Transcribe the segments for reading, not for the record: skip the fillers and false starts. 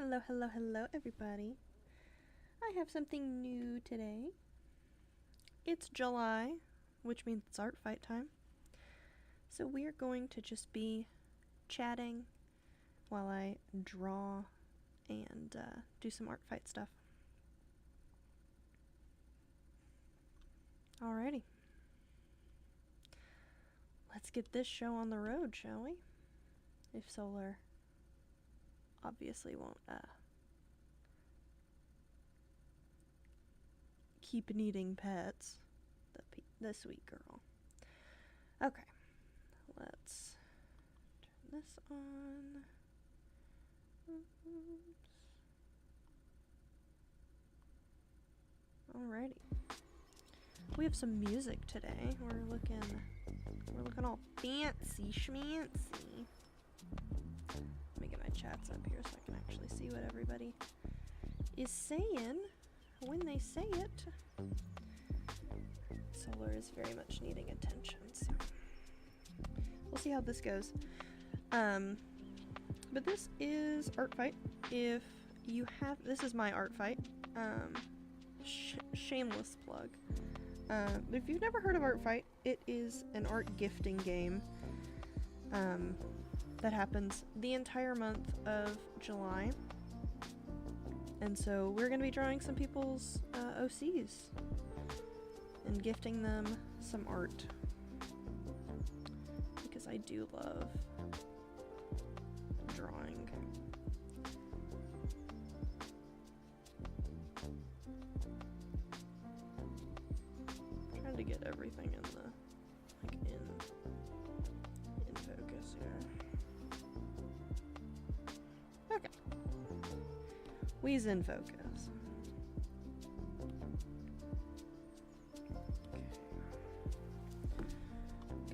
Hello, hello, hello, everybody. I have something new today. It's July, which means it's ArtFight time. So we are going to just be chatting while I draw and do some ArtFight stuff. Alrighty. Let's get this show on the road, shall we? If Solar obviously won't keep needing pets, the sweet girl. Okay, let's turn this on. Alrighty. We have some music today. We're looking all fancy schmancy. Let me get my chats up here so I can actually see what everybody is saying when they say it. Solar is very much needing attention, so we'll see how this goes. But this is ArtFight. If you have, this is my ArtFight. Shameless plug. But if you've never heard of ArtFight, it is an art gifting game that happens the entire month of July. And so we're going to be drawing some people's OCs and gifting them some art, because I do love drawing. I'm trying to get everything in the in focus here. Okay. We's in focus. Okay. I'm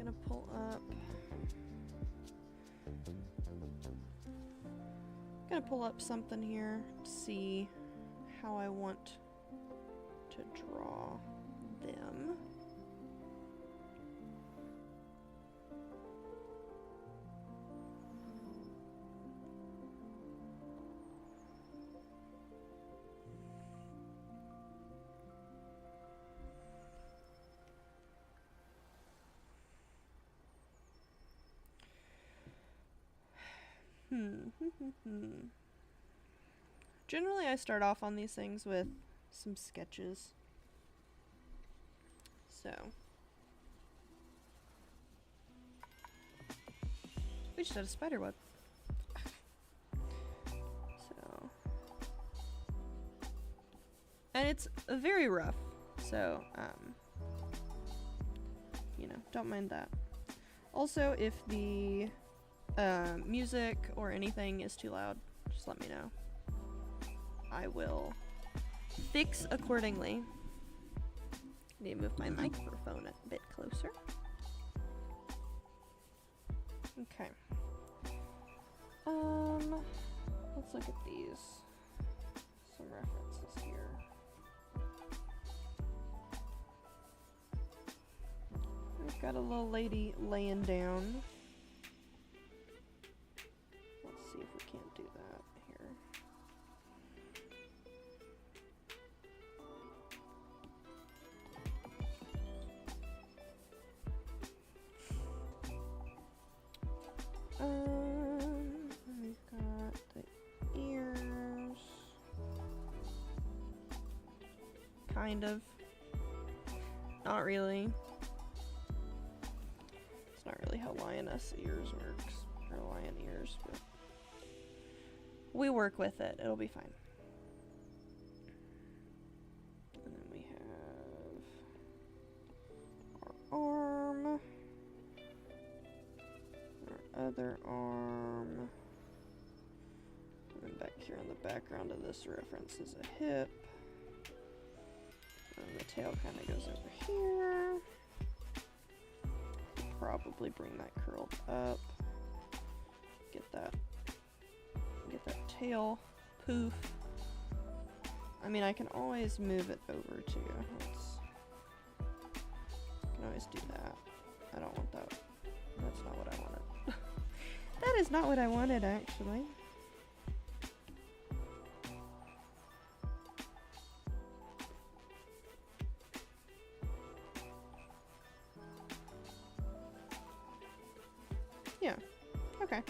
gonna pull up something here to see how I want to draw them. Generally, I start off on these things with some sketches. So, we just had a spider web. So, and it's very rough. So, you know, don't mind that. Also, if the music or anything is too loud, just let me know. I will fix accordingly. Need to move my microphone a bit closer. Okay. Let's look at these. Some references here. We've got a little lady laying down. Let's see if we can't do that here. We've got the ears. Kind of. Not really. It's not really how lioness ears works, or lion ears, but we work with it. It'll be fine. And then we have our arm. Our other arm. And then back here in the background of this reference is a hip. And the tail kind of goes over here. Probably bring that curled up. Get that tail poof. I mean, I can always move it over too. I can always do that. I don't want that. That's not what I wanted. That is not what I wanted, actually. Yeah. Okay.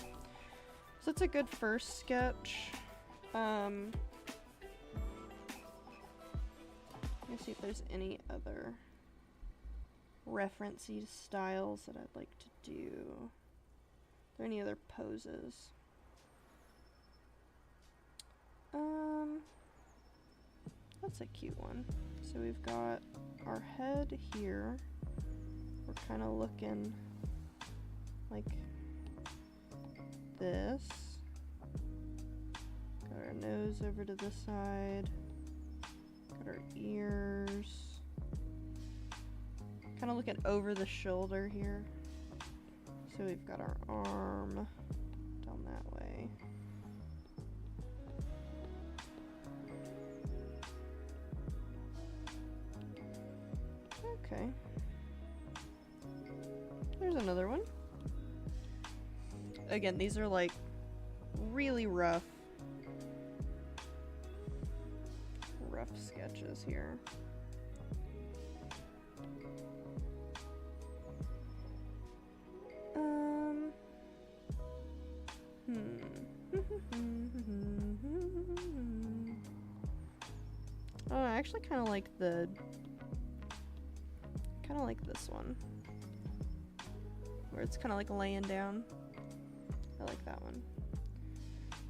So that's a good first sketch. Let me see if there's any other reference-y styles that I'd like to do. Are there any other poses? That's a cute one. So we've got our head here. We're kind of looking like this. Got our nose over to this side. Got our ears. Kind of looking over the shoulder here. So we've got our arm down that way. Okay. There's another one. Again, these are like really rough sketches here. Oh, I actually kind of like this one, where it's kind of like laying down. I like that one.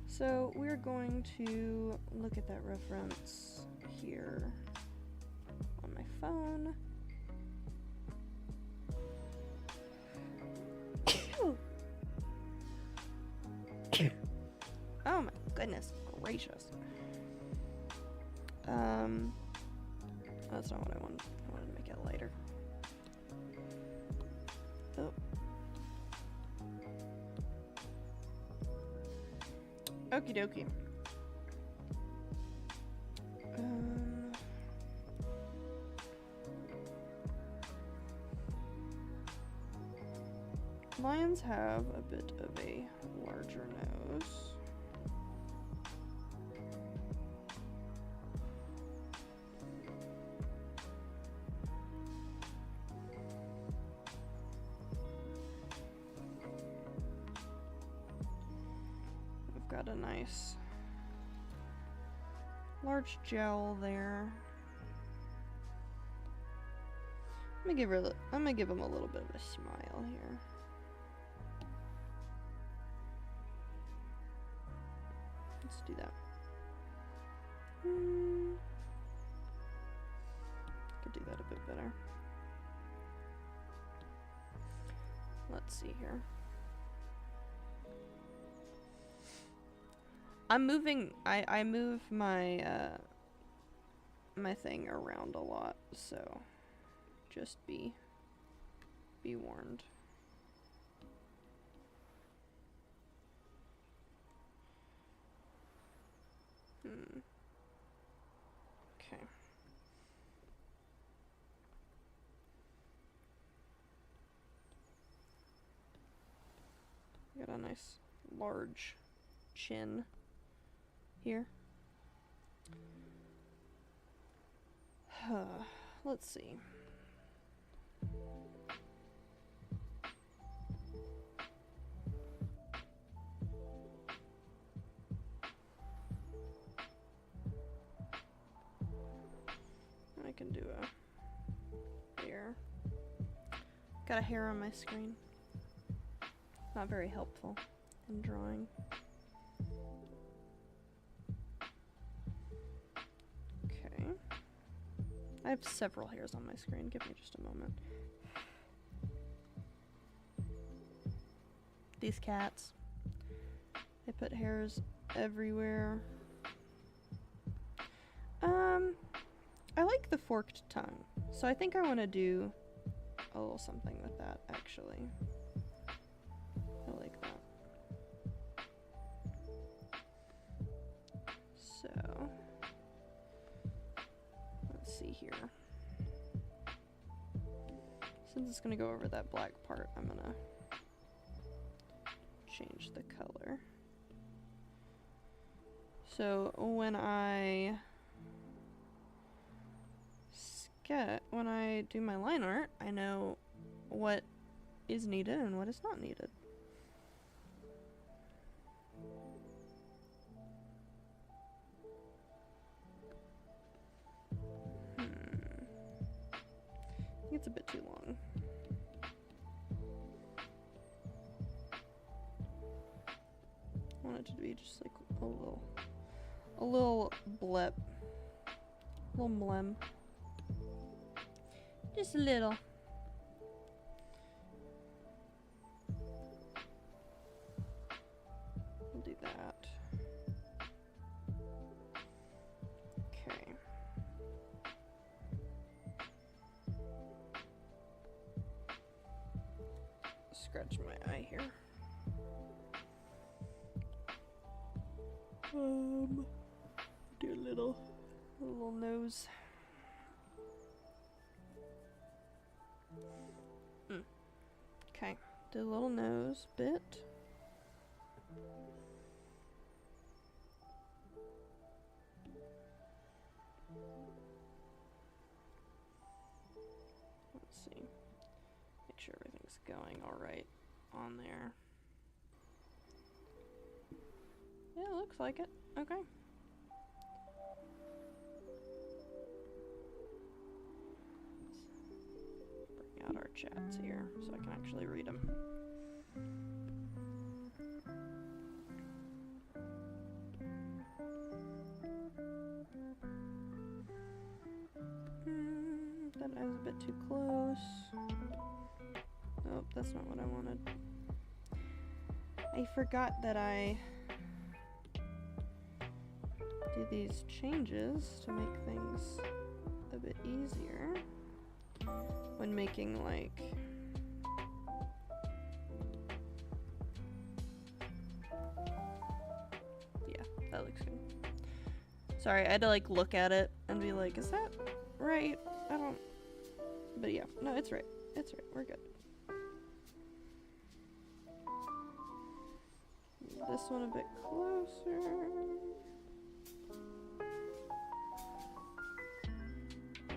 So we're going to look at that reference here on my phone. Oh my goodness gracious. That's not what I wanted. I wanted to make it lighter. Oh. Okie dokie. Lions have a bit of a larger nose. We've got a nice large jowl there. I'm gonna give him a little bit of a smile here. Let's do that. Could do that a bit better. Let's see here. I'm moving. I move my my thing around a lot, so just be warned. Okay. Got a nice large chin here. Let's see. I can do a hair. Got a hair on my screen. Not very helpful in drawing. Okay. I have several hairs on my screen. Give me just a moment. These cats. They put hairs everywhere. I like the forked tongue, so I think I want to do a little something with that, actually. I like that. So, let's see here. Since it's going to go over that black part, I'm going to change the color. So, when I do my line art, I know what is needed and what is not needed. That's a bit too long. I want it to be just like a little blip. A little mlem. Just a little. We'll do that. Okay. Scratch my eye here. Do a little nose. Okay, do a little nose bit. Let's see. Make sure everything's going all right on there. Yeah, it looks like it. Okay. Let's bring out our chats here so I can actually read them. That eye's a bit too close. Oh, that's not what I wanted. I forgot that I do these changes to make things a bit easier when making, like, yeah, that looks good. Sorry, I had to like look at it and be like, is that right? I don't, but yeah, no, it's right. It's right. We're good. This one a bit closer.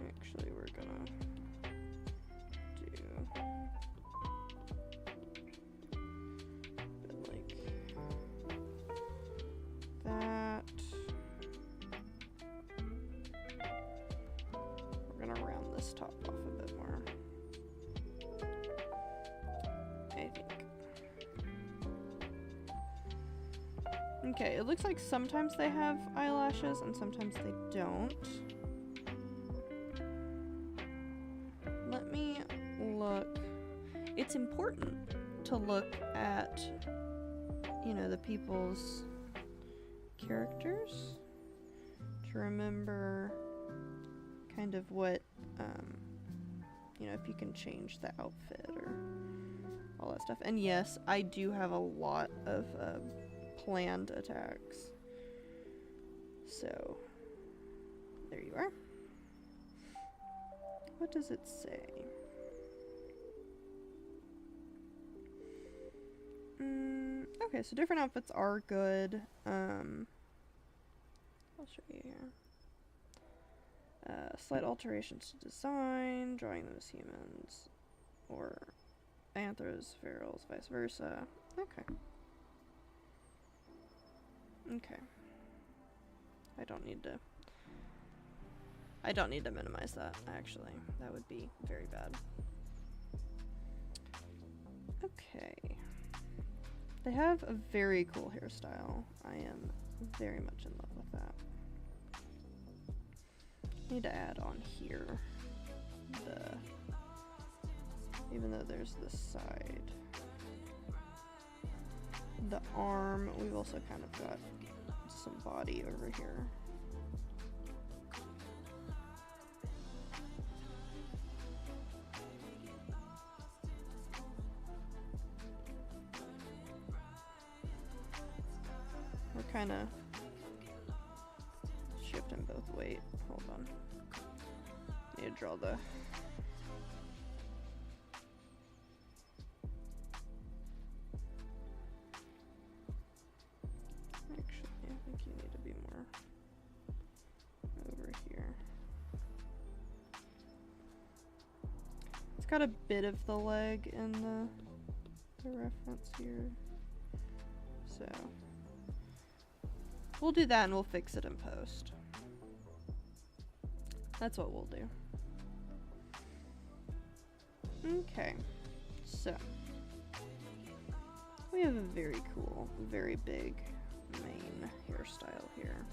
Actually, we're gonna do a bit like that. We're gonna round this top off a bit more, I think. Okay, it looks like sometimes they have eyelashes and sometimes they don't. Let me look. It's important to look at, you know, the people's characters to remember kind of what, you know, if you can change the outfit or all that stuff. And yes, I do have a lot of planned attacks. So, there you are. What does it say? Okay, so different outfits are good. I'll show you here. Slight alterations to design, drawing them as humans, or anthros, ferals, vice versa. Okay. Okay. I don't need to minimize that, actually. That would be very bad. Okay. They have a very cool hairstyle. I am very much in love with that. Need to add on here even though there's this side, the arm, we've also kind of got some body over here. We're kind of shifting both weight. Hold on. Need to draw the... Actually, I think you need to be more over here. It's got a bit of the leg in the reference here. So... we'll do that and we'll fix it in post. That's what we'll do. Okay, so we have a very cool, very big mane hairstyle here.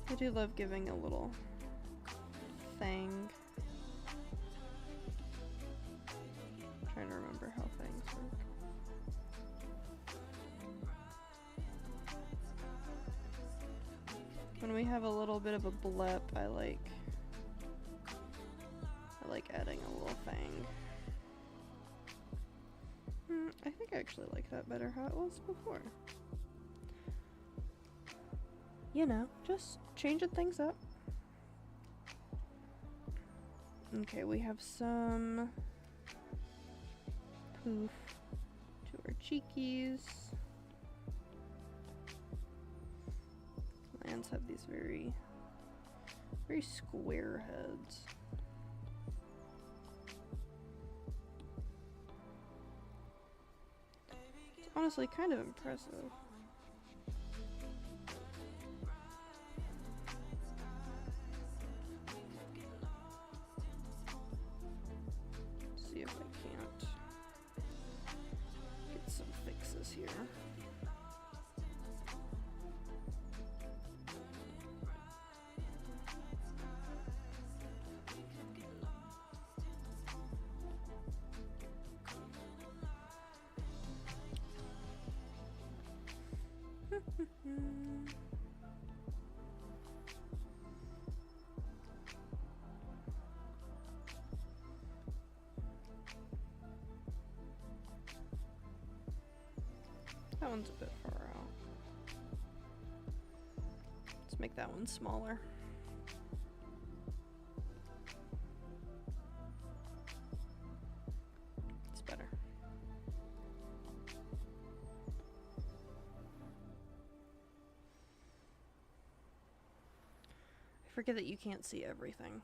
I do love giving a little fang. I'm trying to remember how fangs work. When we have a little bit of a blip, I like adding a little fang. I think I actually like that better how it was before. You know, just changing things up. Okay, we have some poof to our cheekies. Lions have these very square heads. It's honestly kind of impressive. Let's see if I can't get some fixes here. That one's a bit far out. Let's make that one smaller. It's better. I forget that you can't see everything.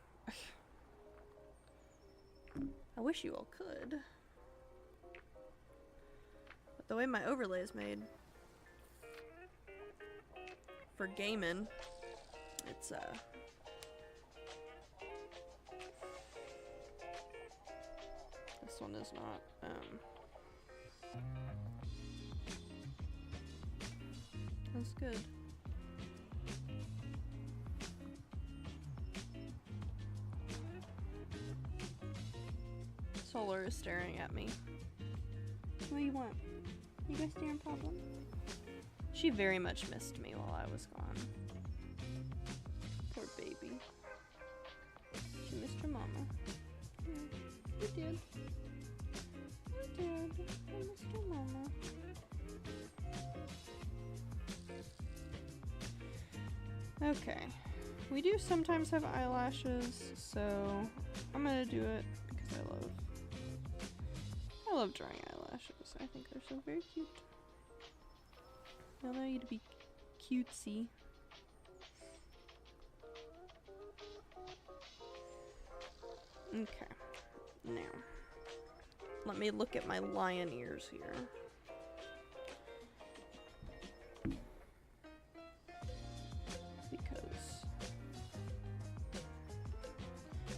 I wish you all could. But the way my overlay is made for gaming, it's this one is not that's good. Solar is staring at me. What do you want? You guys staring problem? She very much missed me while I was gone. Poor baby. She missed her mama. Yeah, I did. I did. I missed her mama. Okay. We do sometimes have eyelashes, so I'm gonna do it because I love drawing eyelashes. I think they're so very cute. They allow you to be cutesy. Okay. Now, let me look at my lion ears here. Because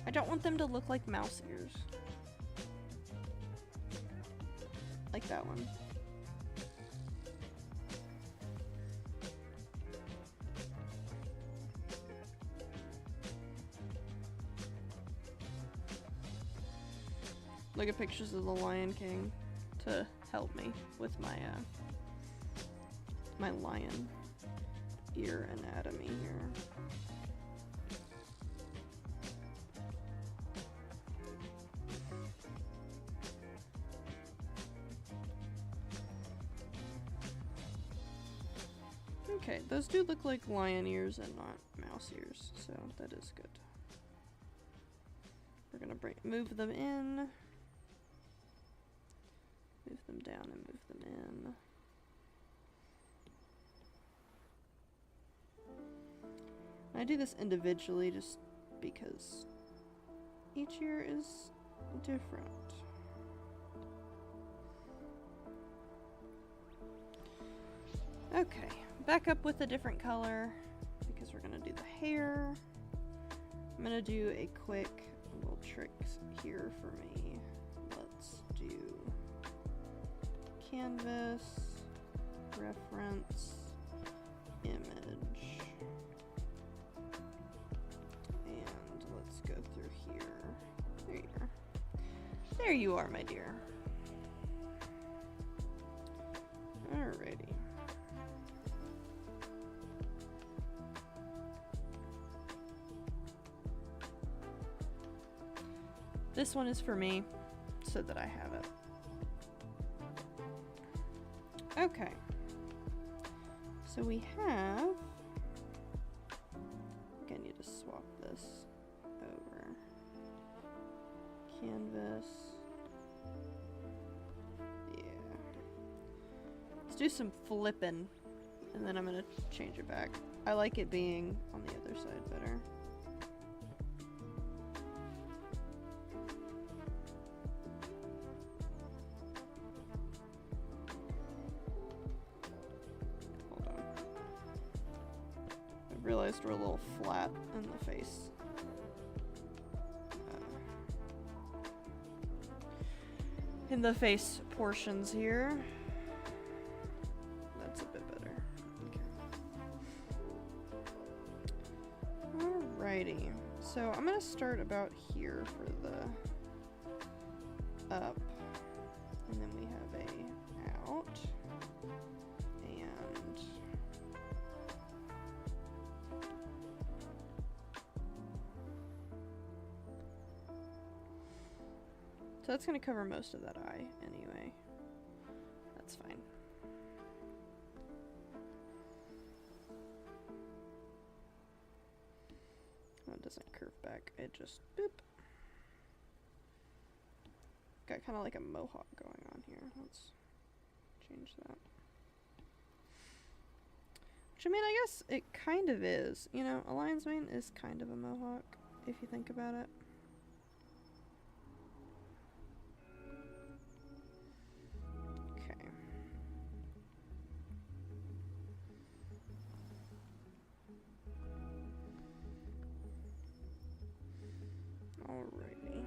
I don't want them to look like mouse ears. Like that one. Look at pictures of the Lion King to help me with my my lion ear anatomy here. Okay, those do look like lion ears and not mouse ears, so that is good. We're gonna move them in, move them down, and move them in. I do this individually just because each ear is different. Okay, back up with a different color because we're gonna do the hair. I'm gonna do a quick little trick here for me. Let's do canvas, reference, image, and let's go through here. There you are. There you are, my dear. Alrighty. This one is for me, so that I have it. Okay. So we have... I think I need to swap this over. Canvas. Yeah. Let's do some flipping, and then I'm gonna change it back. I like it being on the other side better. Realized we're a little flat in the face. In the face portions here. That's a bit better. Okay. Alrighty. So I'm gonna start about here for the up. And then we have a out. So that's going to cover most of that eye anyway. That's fine. Oh, it doesn't curve back. It just boop. Got kind of like a mohawk going on here. Let's change that. Which, I mean, I guess it kind of is. You know, a lion's mane is kind of a mohawk, if you think about it. Alrighty.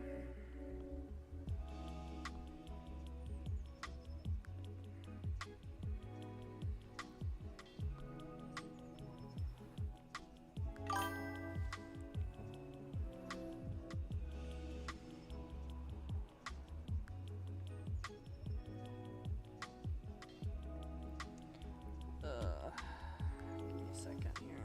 Give me a second here.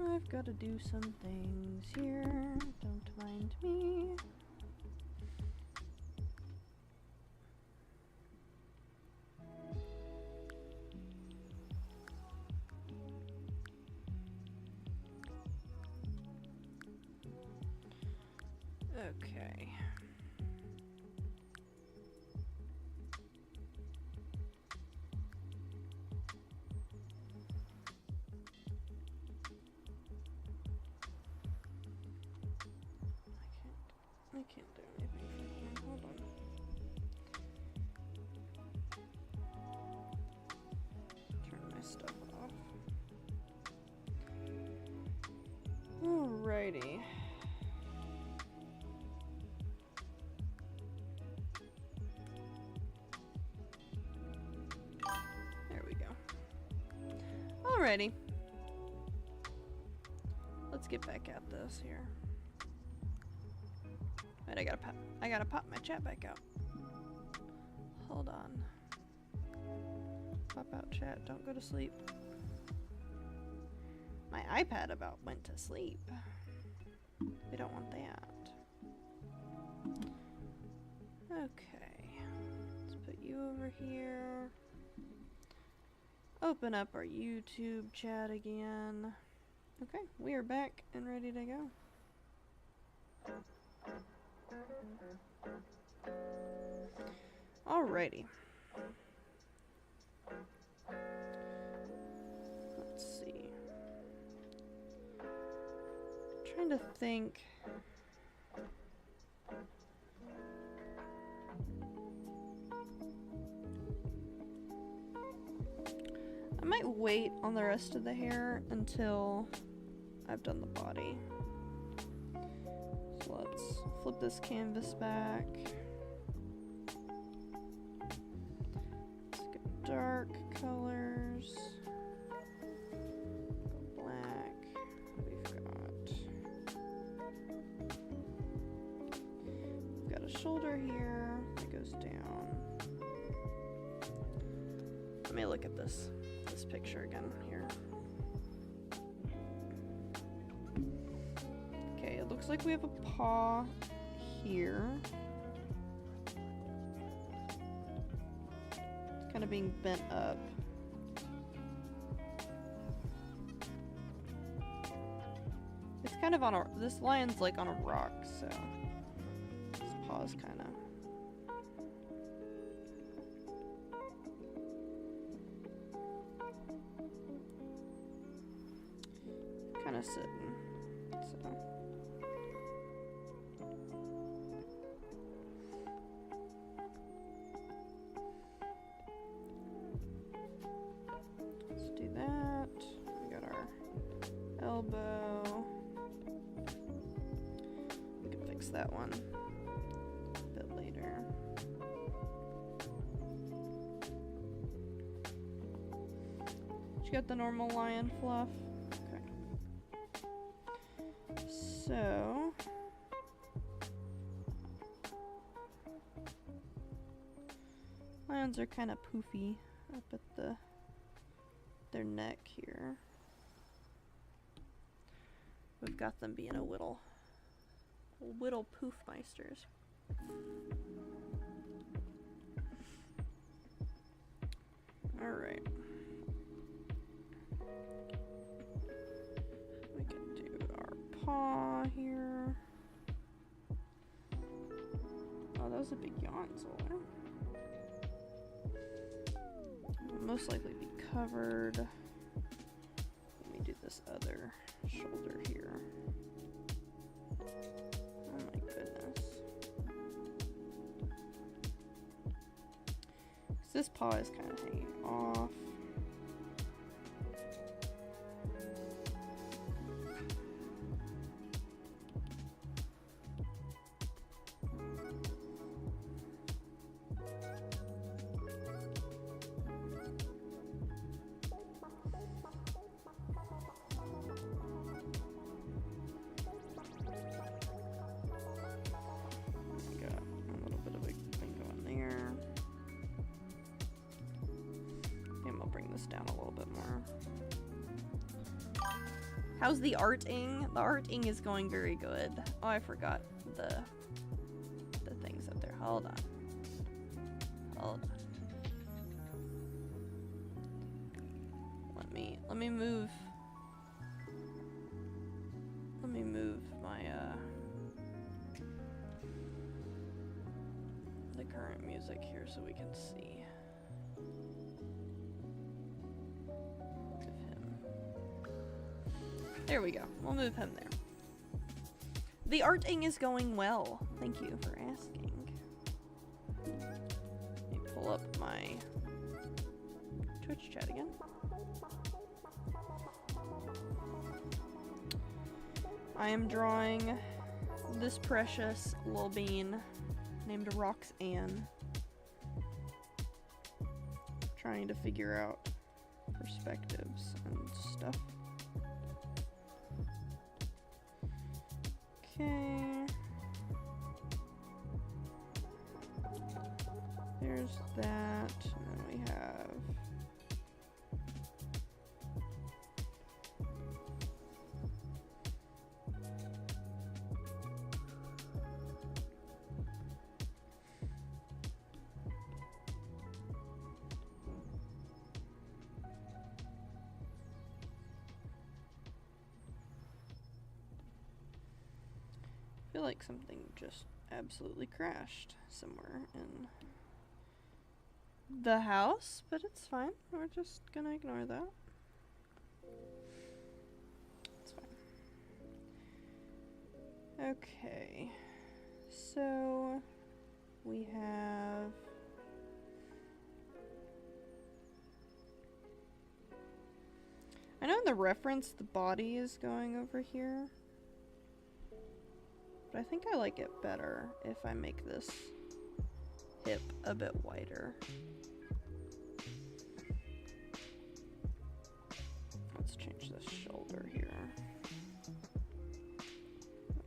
I've got to do some things here. Don't mind me. Okay. I can't do anything from here. Hold on. Turn my stuff off. Alrighty. There we go. Alrighty. Let's get back at this here. Wait, I gotta pop my chat back out. Hold on. Pop out chat, don't go to sleep. My iPad about went to sleep. We don't want that. Okay. Let's put you over here. Open up our YouTube chat again. Okay, we are back and ready to go. Alrighty. Let's see. trying to think. I might wait on the rest of the hair until I've done the body. So let's flip this canvas back. Let's get dark colors. Black. We've got a shoulder here that goes down. Let me look at this picture again here. Okay, it looks like we have a paw here. It's kind of being bent up. It's kind of on a, this lion's like on a rock, so his paw's kind of sitting, so let's do that. We got our elbow. We can fix that one a bit later. You got the normal lion fluff. So, lions are kind of poofy up at their neck here. We've got them being a whittle poofmeisters. All right. Paw here. Oh, that was a big yawn, Zola. Will most likely be covered. Let me do this other shoulder here. Oh my goodness. This paw is kind of hanging off. Down a little bit more. How's the arting? The arting is going very good. Oh, I forgot the things up there. Hold on. Hold on. Let me move. Let me move my the current music here so we can see. There we go. We'll move him there. The arting is going well. Thank you for asking. Let me pull up my Twitch chat again. I am drawing this precious little bean named Roxanne. Trying to figure out perspectives and stuff. Okay. There's that. And then we have I feel like something just absolutely crashed somewhere in the house, but it's fine. We're just gonna ignore that. It's fine. Okay, so we have I know in the reference the body is going over here, but I think I like it better if I make this hip a bit wider. Let's change this shoulder here.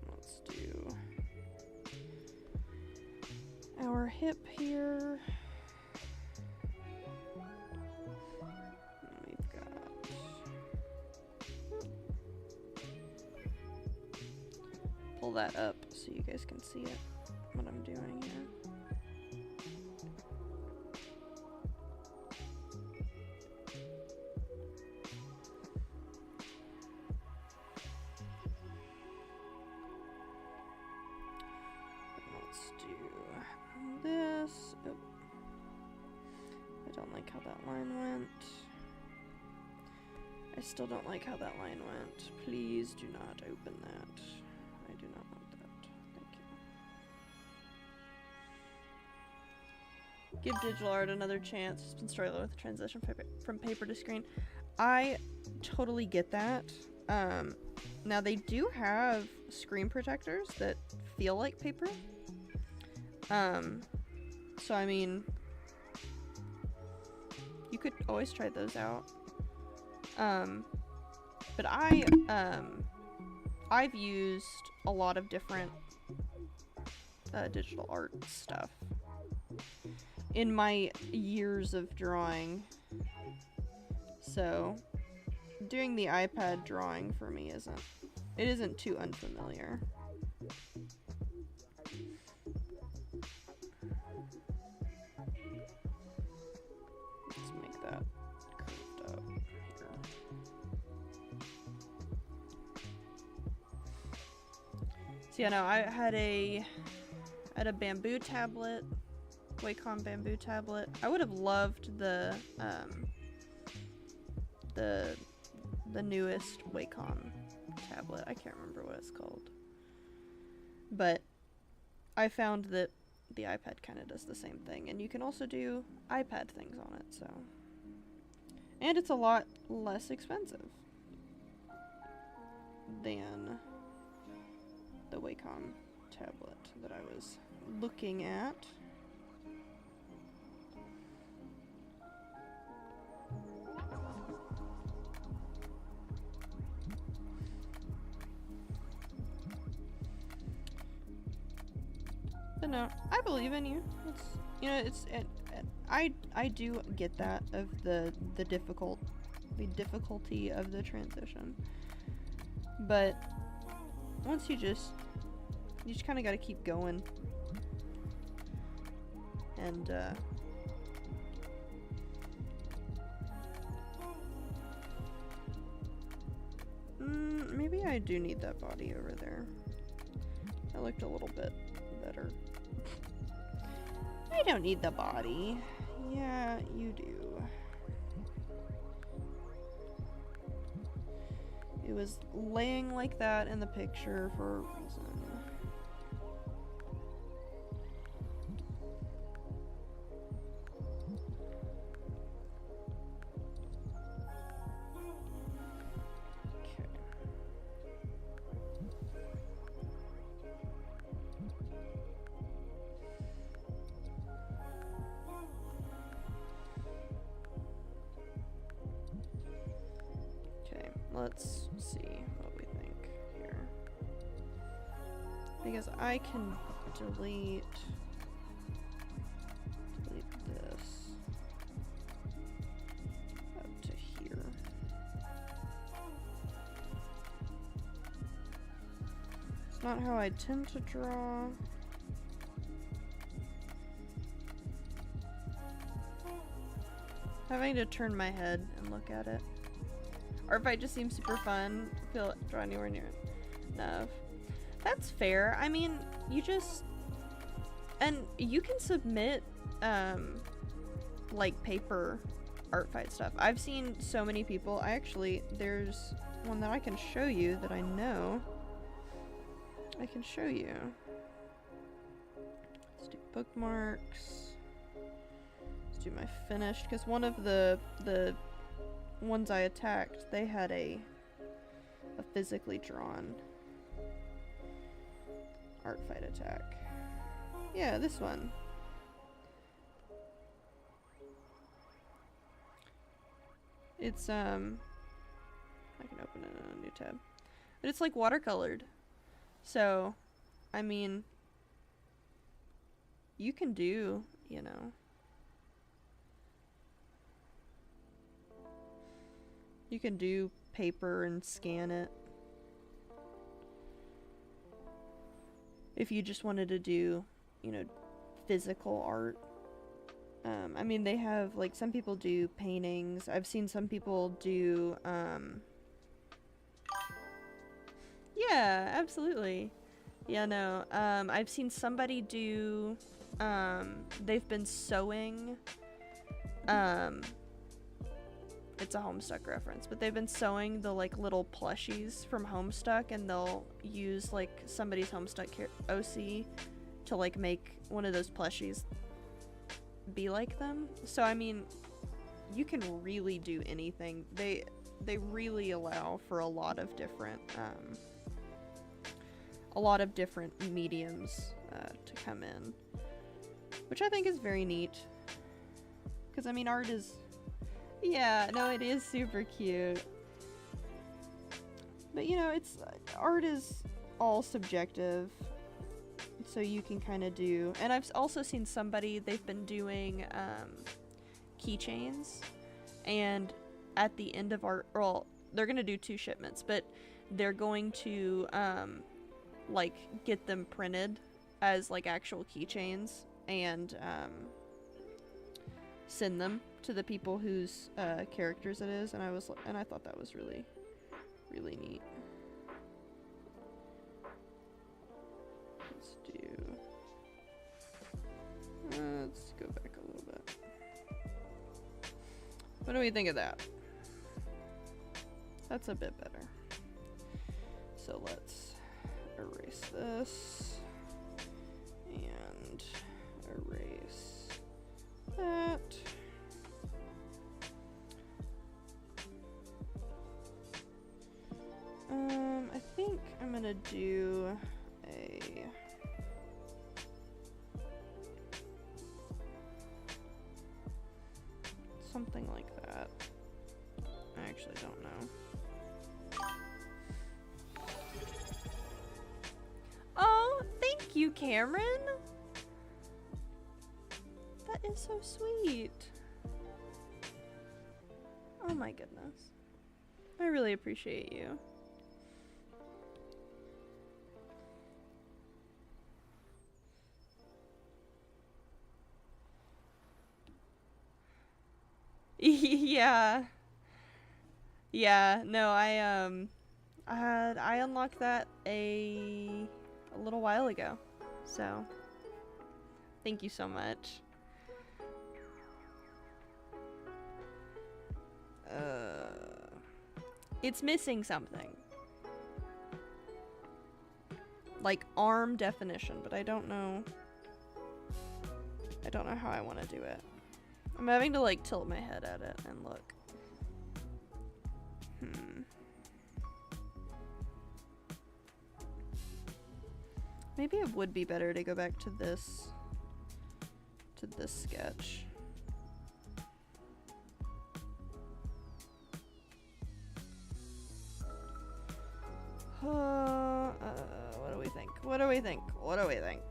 Let's do our hip here. We've got pull that up so you guys can see it, what I'm doing here. I still don't like how that line went. Please do not open that. I do not want that. Thank you. Give digital art another chance. It's been struggling with the transition from paper to screen. I totally get that. Now they do have screen protectors that feel like paper. So I mean, you could always try those out. But I've used a lot of different digital art stuff in my years of drawing. So doing the iPad drawing for me isn't too unfamiliar. Let's make that curved up here. So yeah, no, I had a bamboo tablet, Wacom bamboo tablet. I would have loved the newest Wacom tablet. I can't remember what it's called. But I found that the iPad kind of does the same thing, and you can also do iPad things on it, so. And it's a lot less expensive than the Wacom tablet that I was looking at. But no, I believe in you. It's, you know, I do get that of the difficulty of the transition. But once you just kind of got to keep going. And maybe I do need that body over there. That looked a little bit better. I don't need the body. Yeah, you do. It was laying like that in the picture for a reason. Let's see what we think here. Because I can delete this up to here. It's not how I tend to draw. Having to turn my head and look at it. ArtFight just seems super fun. Feel it, draw anywhere near enough. That's fair. I mean, you just, and you can submit like paper ArtFight stuff. I've seen so many people. There's one that I can show you that I know. I can show you. Let's do bookmarks. Let's do my finished, because one of the ones I attacked, they had a physically drawn ArtFight attack. Yeah, this one. It's I can open it in a new tab. But it's like watercolored. So, I mean, you can do, you know, you can do paper and scan it. If you just wanted to do, you know, physical art. I mean, they have, like, some people do paintings. I've seen some people do, yeah, absolutely. Yeah, no, I've seen somebody do, they've been sewing, it's a Homestuck reference, but they've been sewing the, like, little plushies from Homestuck, and they'll use, like, somebody's Homestuck OC to, like, make one of those plushies be like them. So, I mean, you can really do anything. They really allow for a lot of different, mediums, to come in, which I think is very neat. Because, I mean, art is... Yeah, no, it is super cute. But, you know, it's... art is all subjective. So you can kind of do... And I've also seen somebody, they've been doing, keychains. And at the end of art... Well, they're going to do 2 shipments, but they're going to, like, get them printed as, like, actual keychains. And, send them to the people whose characters it is, and I thought that was really, really neat. Let's go back a little bit. What do we think of that? That's a bit better. So let's erase this and erase that. I think I'm gonna do a something like that. I actually don't know. Oh, thank you, Cameron. That is so sweet. Oh my goodness. I really appreciate you. Yeah. Yeah, no, I unlocked that a little while ago. So, thank you so much. It's missing something. Like arm definition, but I don't know how I want to do it. I'm having to like tilt my head at it and look. Maybe it would be better to go back to this sketch. What do we think? What do we think? What do we think?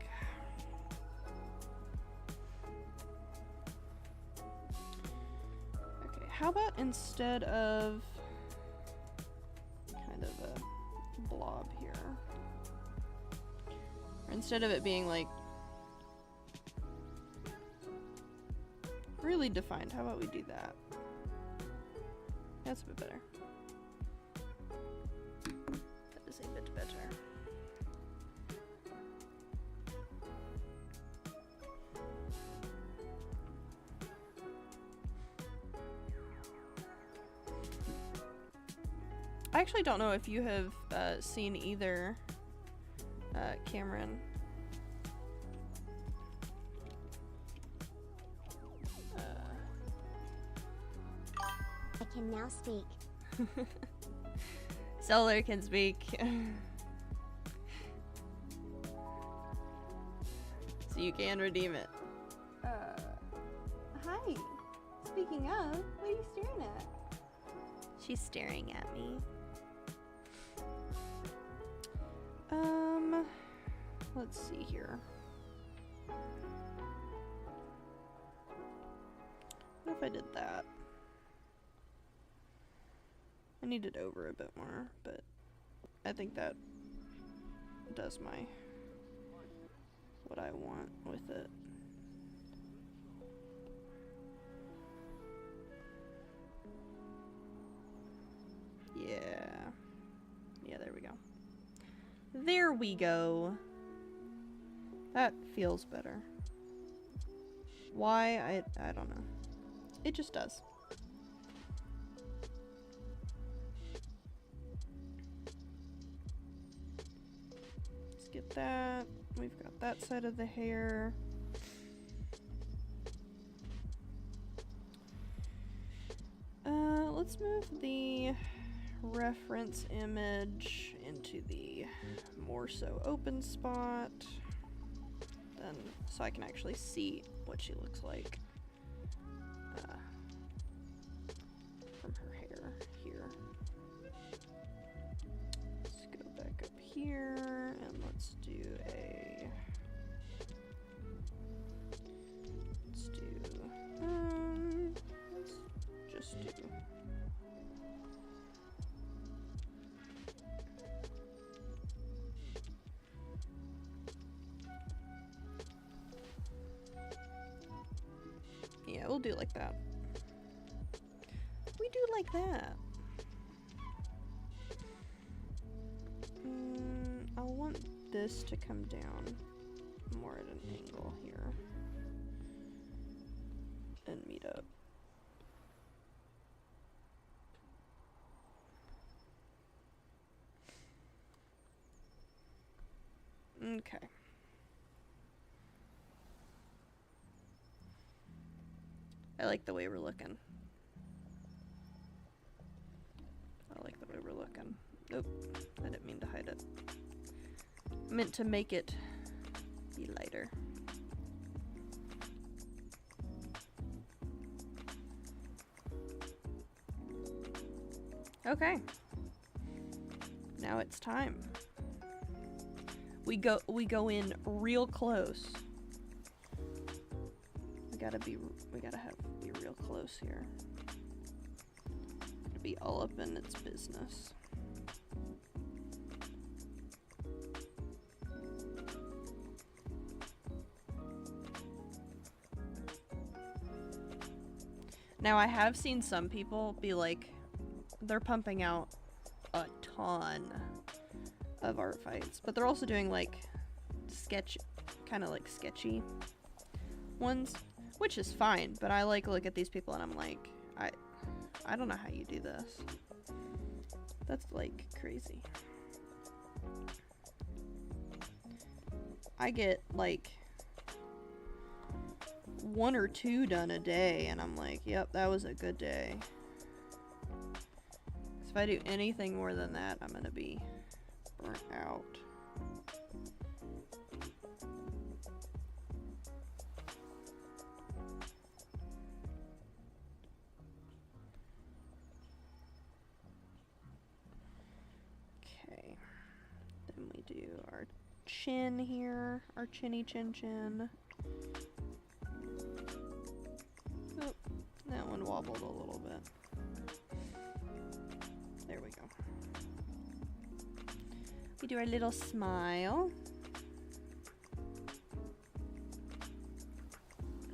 Okay, how about instead of kind of a blob here, or instead of it being like really defined, how about we do that? That's a bit better. That is a bit better. I actually don't know if you have seen either Cameron. I can now speak. Solar can speak. So you can redeem it. Hi. Speaking of, what are you staring at? She's staring at me. Let's see here. What if I did that? I need it over a bit more, but I think that does what I want with it. Yeah. Yeah, there we go. There we go. That feels better. Why? I don't know. It just does. Let's get that. We've got that side of the hair. Let's move the reference image into the more so open spot, then so I can actually see what she looks like from her hair here. Let's go back up here and let's do just do yeah, we'll do like that. We do like that. I want this to come down more at an angle here and meet up. Okay. I like the way we're looking. I like the way we're looking. Nope, I didn't mean to hide it. I meant to make it be lighter. Okay. Now it's time. We go in real close. We gotta be real close here. Gotta be all up in its business. Now I have seen some people be like, they're pumping out a ton of art fights, but they're also doing like kind of like sketchy ones, which is fine, but I like look at these people and I'm like, I don't know how you do this. That's like crazy. I get like 1 or 2 done a day and I'm like, yep, that was a good day. 'Cause if I do anything more than that, I'm gonna be burnt out. Okay, then we do our chin here, our chinny chin chin. Oh, that one wobbled a little bit. There we go. We do our little smile.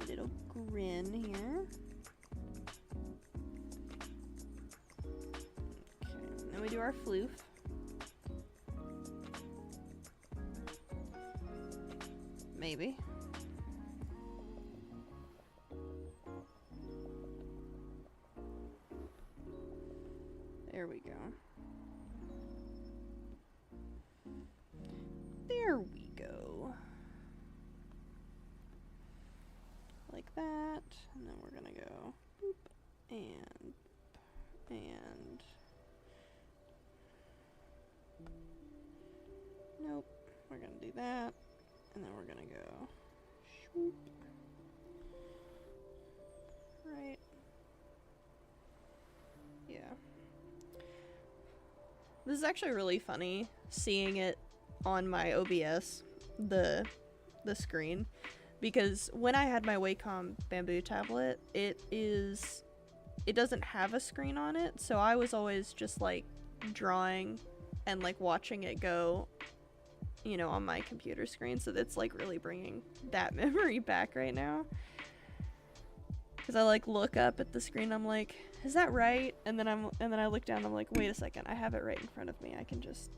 A little grin here. Okay, then we do our floof. Maybe. There we go. There we and then we're gonna go boop, and nope, we're gonna do that, and then we're gonna go swoop, right, yeah. This is actually really funny seeing it on my OBS, the screen, because when I had my Wacom Bamboo tablet, it doesn't have a screen on it, so I was always just like drawing and like watching it go, you know, on my computer screen. So that's like really bringing that memory back right now, because I like look up at the screen, I'm like, is that right? And then I look down, I'm like, wait a second, I have it right in front of me. I can just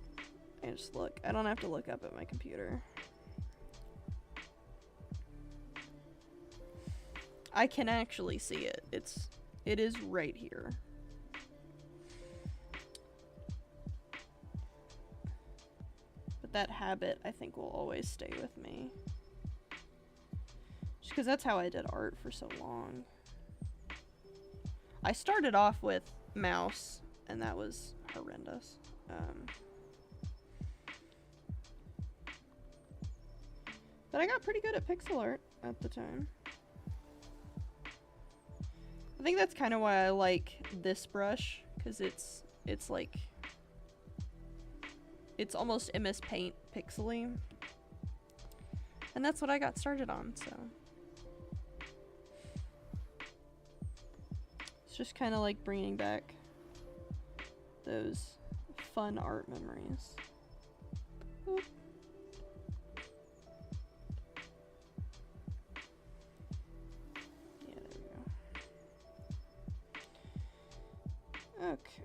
look. I don't have to look up at my computer. I can actually see it. It is right here. But that habit, I think, will always stay with me. Just because that's how I did art for so long. I started off with mouse, and that was horrendous. But I got pretty good at pixel art at the time. I think that's kind of why I like this brush, because it's like, it's almost MS Paint pixely. And that's what I got started on, so. It's just kind of like bringing back those fun art memories. Oop. Yeah, there we go. Okay.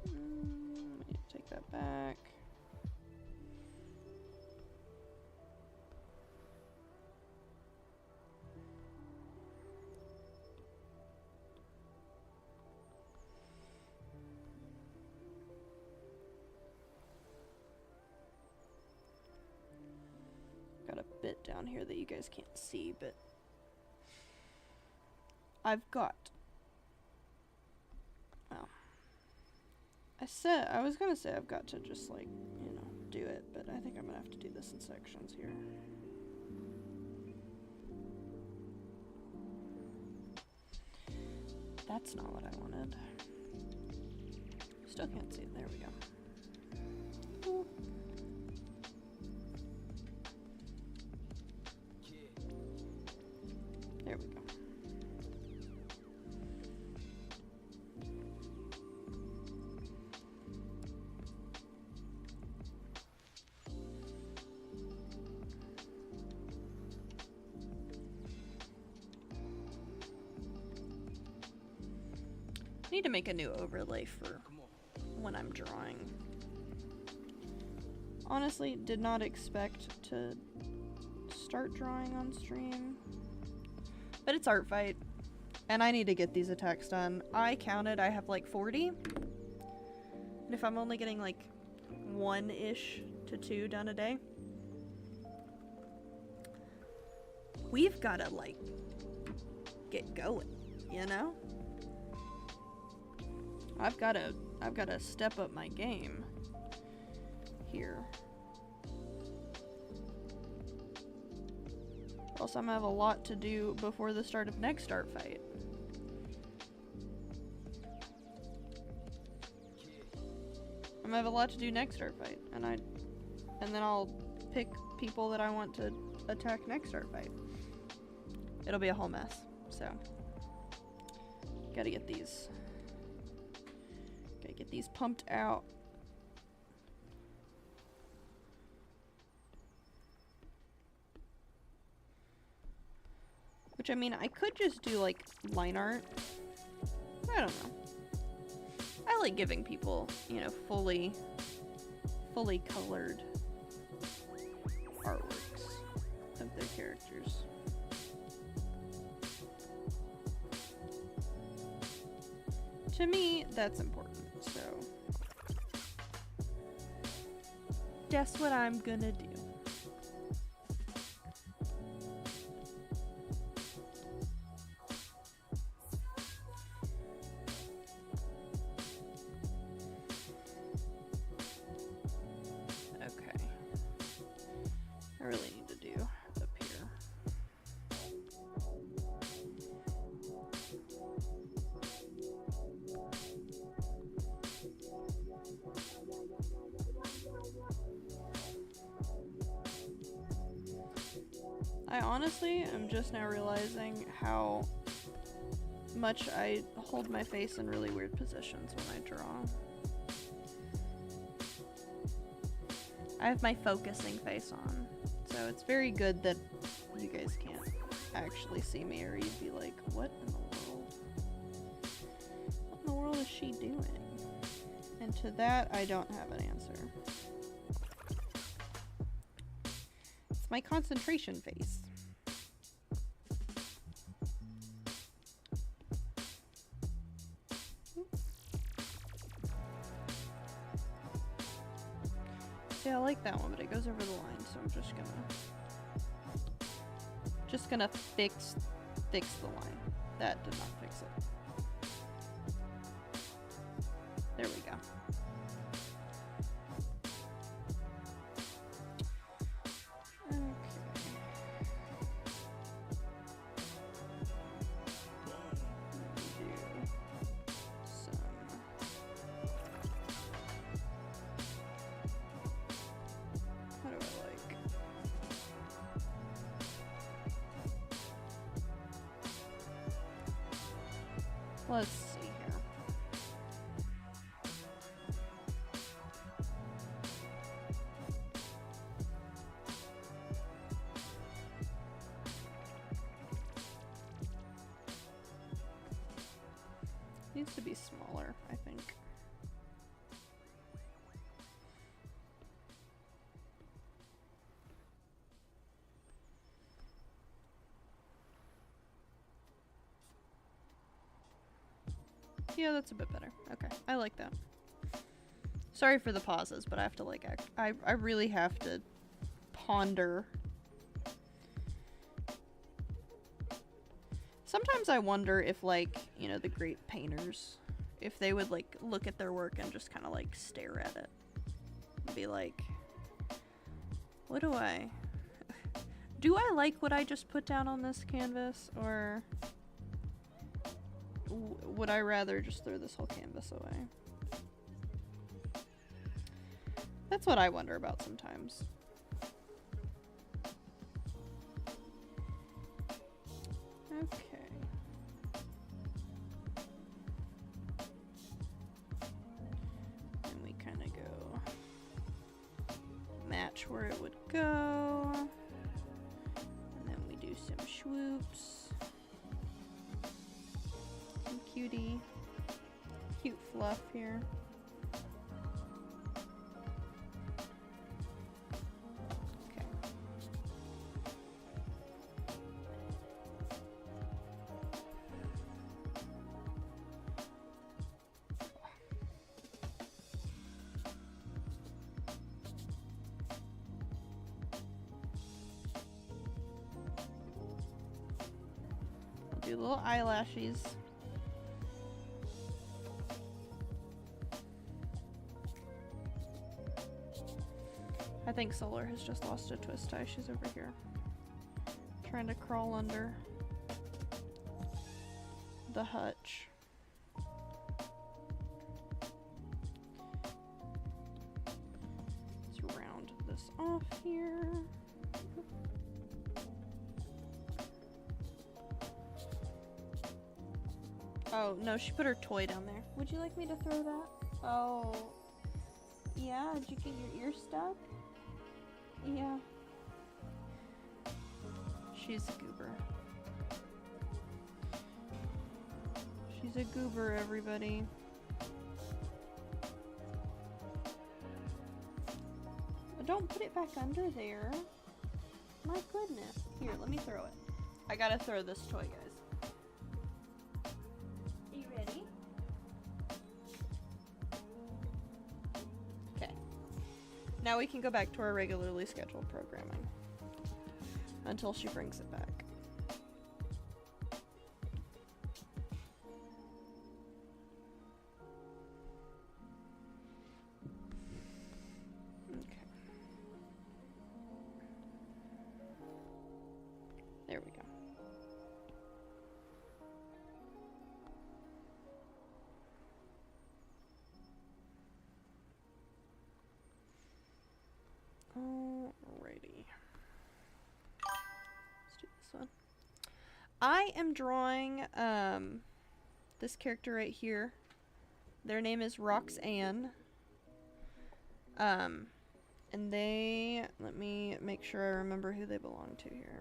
Let me take that back. Got a bit down here that you guys can't see, but I've got, well, I was gonna say I've got to just like, you know, do it, but I think I'm gonna have to do this in sections here. That's not what I wanted. Still can't see it. There we go. Ooh. There we go. I need to make a new overlay for when I'm drawing. Honestly, did not expect to start drawing on stream. But it's ArtFight, and I need to get these attacks done. I counted, I have like 40. And if I'm only getting like 1-ish to 2 done a day, we've gotta like get going, you know? I've gotta step up my game here. Else I'm gonna have a lot to do before the start of next ArtFight. I'm gonna have a lot to do next ArtFight, and then I'll pick people that I want to attack next ArtFight. It'll be a whole mess, so gotta get these pumped out. Which, I mean, I could just do, like, line art. I don't know. I like giving people, you know, fully colored artworks of their characters. To me, that's important, so. Guess what I'm gonna do? Okay. I really need to do up here. I honestly am just now realizing how much I hold my face in really weird positions when I draw. I have my focusing face on, so it's very good that you guys can't actually see me, or you'd be like, what in the world? What in the world is she doing? And to that, I don't have an answer. It's my concentration face. Yeah, I like that one, but it goes over the line, so I'm just gonna fix the line. That did not fix it. There we go. Let's see here. Needs to be smaller, I think. Yeah, that's a bit better. Okay, I like that. Sorry for the pauses, but I have to like I really have to ponder. Sometimes I wonder if, like, you know, the great painters, if they would like look at their work and just kind of like stare at it and be like, what do I like what I just put down on this canvas, or would I rather just throw this whole canvas away? That's what I wonder about sometimes. Okay. And we kind of go match where it would go. And then we do some swoops. Cutie, cute fluff here. Okay. I'll do little eyelashes. I think Solar has just lost a twist tie. She's over here, trying to crawl under the hutch. Let's round this off here. Oh, no, she put her toy down there. Would you like me to throw that? Oh. Yeah, did you get your ear stuck? Yeah. She's a goober. She's a goober, everybody. Don't put it back under there. My goodness. Here, let me throw it. I gotta throw this toy, guys. Are you ready? Now we can go back to our regularly scheduled programming. Until she brings it back. Okay. There we go. Alrighty. Let's do this one. I am drawing this character right here. Their name is Roxanne. And they, let me make sure I remember who they belong to here.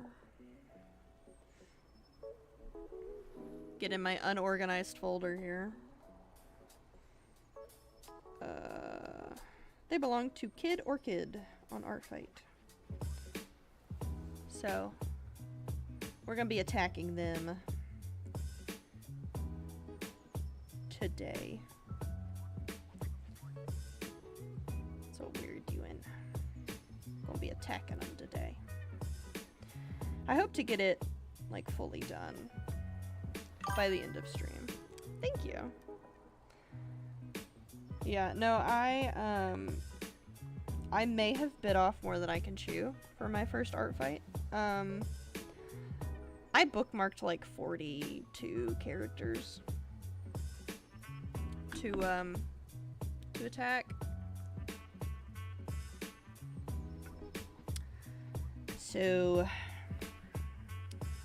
Get in my unorganized folder here. They belong to Kid Orchid on ArtFight. So, we're gonna be attacking them today. That's what we're doing. Gonna be attacking them today. I hope to get it, like, fully done by the end of stream. Thank you. Yeah, no, I may have bit off more than I can chew for my first art fight. I bookmarked like 42 characters to attack. So,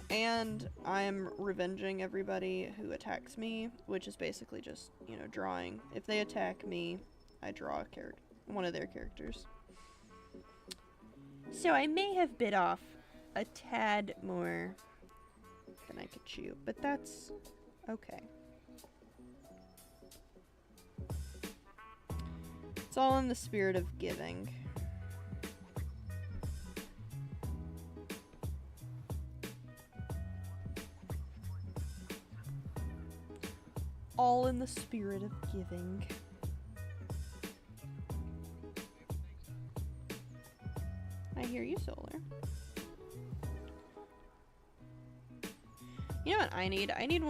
and I'm revenging everybody who attacks me, which is basically just, you know, drawing. If they attack me, I draw a one of their characters. So I may have bit off a tad more than I could chew, but that's okay. It's all in the spirit of giving. All in the spirit of giving. I hear you, Solar. You know what I need? I need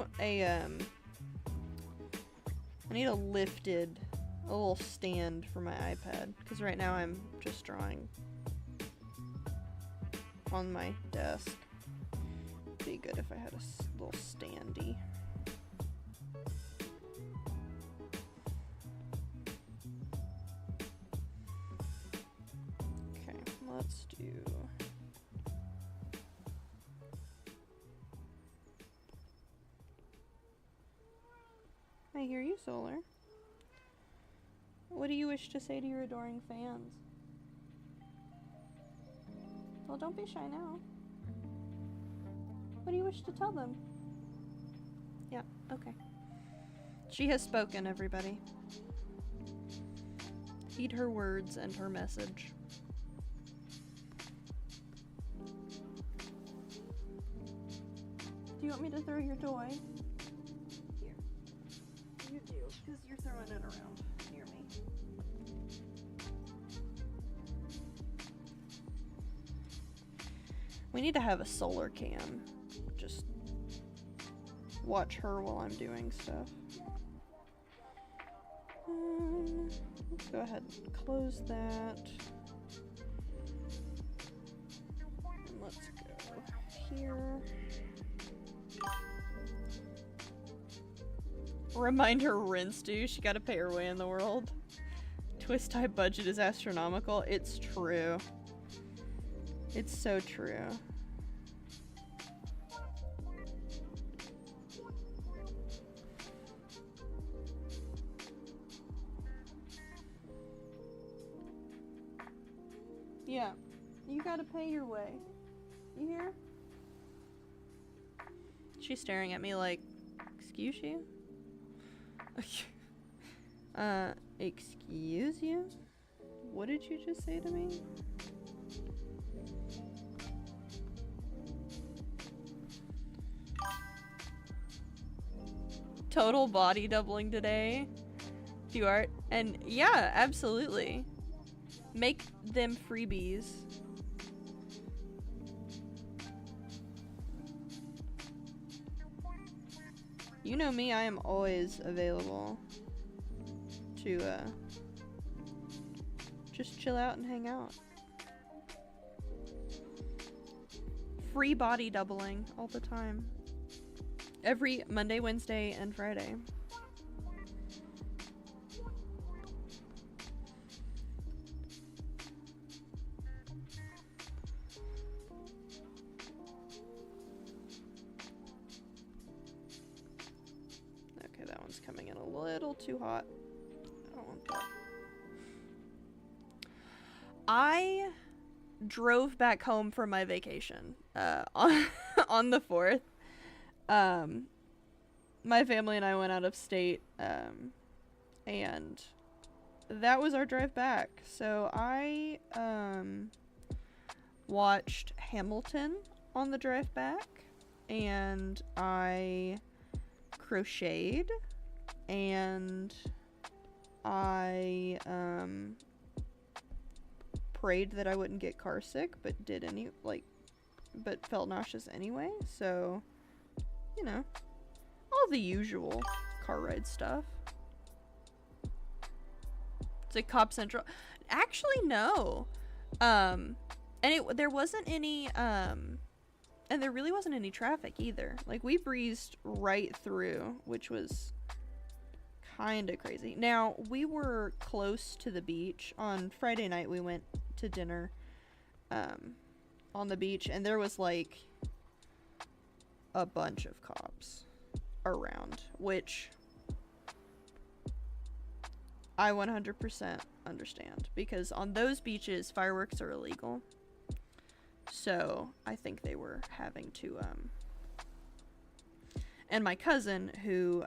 a lifted, a little stand for my iPad, because right now I'm just drawing on my desk. Be good if I had a little standy. Let's do... I hear you, Solar. What do you wish to say to your adoring fans? Well, don't be shy now. What do you wish to tell them? Yeah, okay. She has spoken, everybody. Heed her words and her message. Do you want me to throw your toy? Here. You do, because you're throwing it around near me. We need to have a solar cam. Just watch her while I'm doing stuff. Let's go ahead and close that. And let's go here. Remind her rinse due. She gotta pay her way in the world. Twist tie budget is astronomical. It's true. It's so true. Yeah, you gotta pay your way. You hear? She's staring at me like, excuse you? Excuse you? What did you just say to me? Total body doubling today. Do art. And yeah, absolutely. Make them freebies. You know me, I am always available to just chill out and hang out. Free body doubling all the time. Every Monday, Wednesday, and Friday. Okay, that one's coming in a little too hot. I don't want that. I drove back home from my vacation on the 4th. My family and I went out of state, and that was our drive back. So I watched Hamilton on the drive back, and I crocheted, and I prayed that I wouldn't get car sick, but but felt nauseous anyway. So, you know, all the usual car ride stuff. It's like Cop Central. Actually, no. And there wasn't any, and there really wasn't any traffic either. Like, we breezed right through, which was kind of crazy. Now, we were close to the beach. On Friday night, we went to dinner, on the beach, and there was, like, a bunch of cops around, which I 100% understand, because on those beaches fireworks are illegal. So I think they were having to and my cousin, who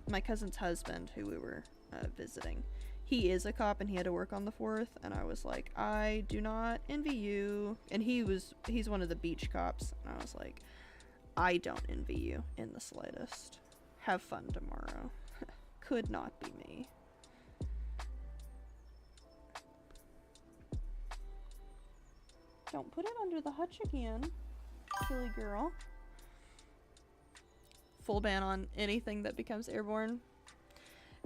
my cousin's husband, who we were visiting, he is a cop and he had to work on the 4th, and I was like, I do not envy you. And he's one of the beach cops, and I was like, I don't envy you in the slightest. Have fun tomorrow. Could not be me. Don't put it under the hutch again, silly girl. Full ban on anything that becomes airborne.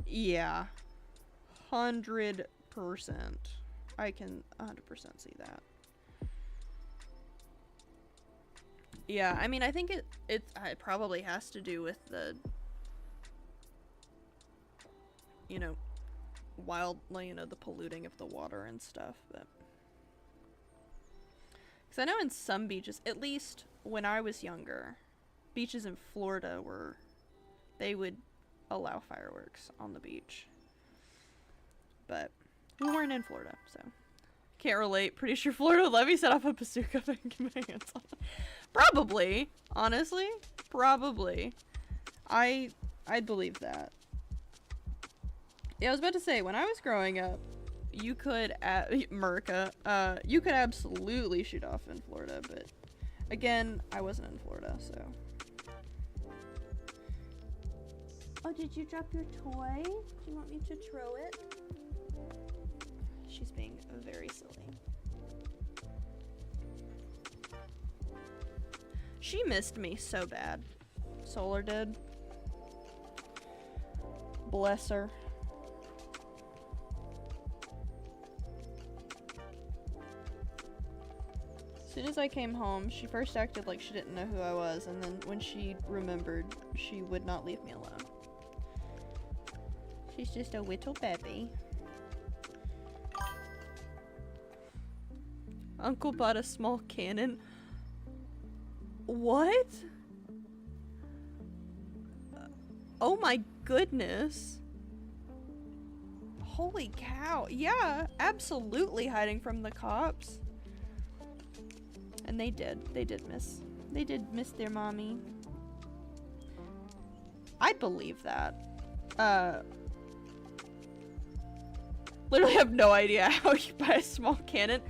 Yeah. 100%. I can 100% see that. Yeah, I mean, I think it probably has to do with the, you know, the polluting of the water and stuff, but. Because I know in some beaches, at least when I was younger, beaches in Florida they would allow fireworks on the beach. But we weren't in Florida, so can't relate. Pretty sure Florida would let me set off a bazooka if I can get my hands on it. Probably, honestly, probably. I'd believe that. Yeah, I was about to say, when I was growing up, you could you could absolutely shoot off in Florida, but again, I wasn't in Florida, so. Oh, did you drop your toy? Do you want me to throw it? She's being very silly. She missed me so bad. Solar did. Bless her. As soon as I came home, she first acted like she didn't know who I was, and then when she remembered, she would not leave me alone. She's just a little baby. Uncle bought a small cannon. What? Oh my goodness. Holy cow. Yeah, absolutely hiding from the cops. And they did miss their mommy. I believe that. Literally have no idea how you buy a small cannon.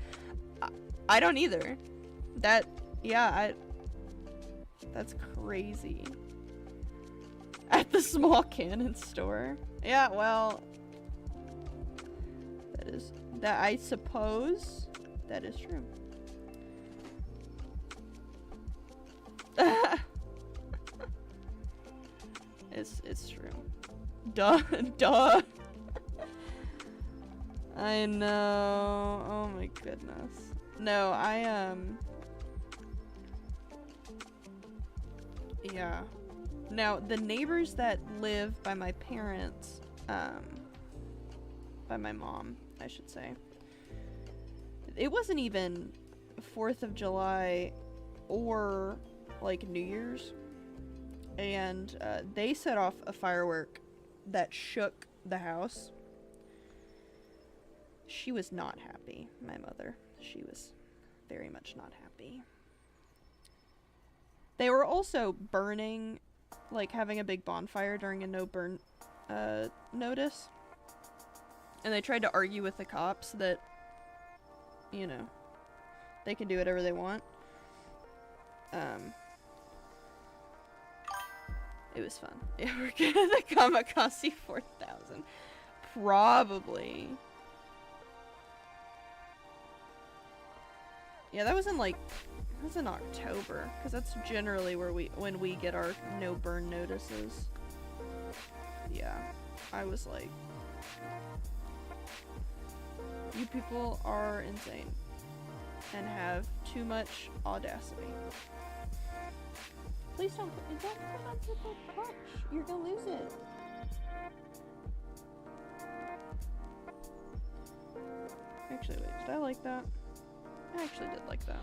I don't either. That's crazy. At the small cannon store. Yeah, well, That I suppose that is true. It's true. Duh. Duh. I know. Oh my goodness. No, yeah. Now, the neighbors that live by my parents, by my mom, I should say, it wasn't even 4th of July or like New Year's, and they set off a firework that shook the house. She was not happy, my mother. She was very much not happy. They were also burning, like having a big bonfire during a no burn notice. And they tried to argue with the cops that, you know, they can do whatever they want. It was fun. Yeah, we're good. The Kamikaze 4000. Probably. Yeah, that was in like, that was in October, because that's generally where when we get our no burn notices. Yeah, I was like, you people are insane and have too much audacity. Please don't put on triple clutch. You're gonna lose it. Actually, wait, did I like that? I actually did like that.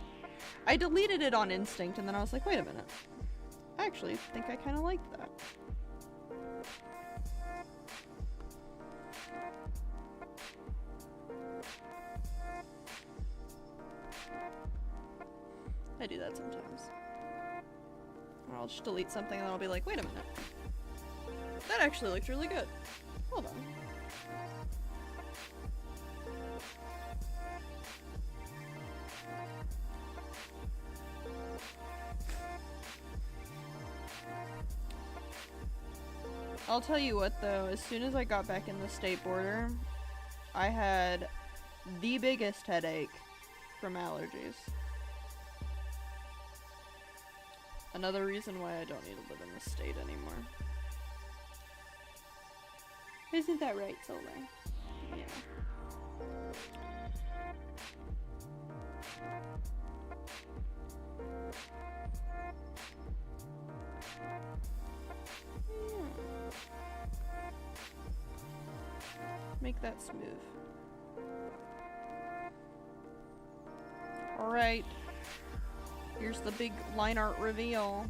I deleted it on instinct and then I was like, wait a minute. I actually think I kind of liked that. I do that sometimes. Or I'll just delete something and then I'll be like, wait a minute. That actually looked really good. Hold on. I'll tell you what though, as soon as I got back in the state border, I had the biggest headache from allergies. Another reason why I don't need to live in the state anymore. Isn't that right, Solar? Yeah. Make that smooth. Alright. Here's the big line art reveal.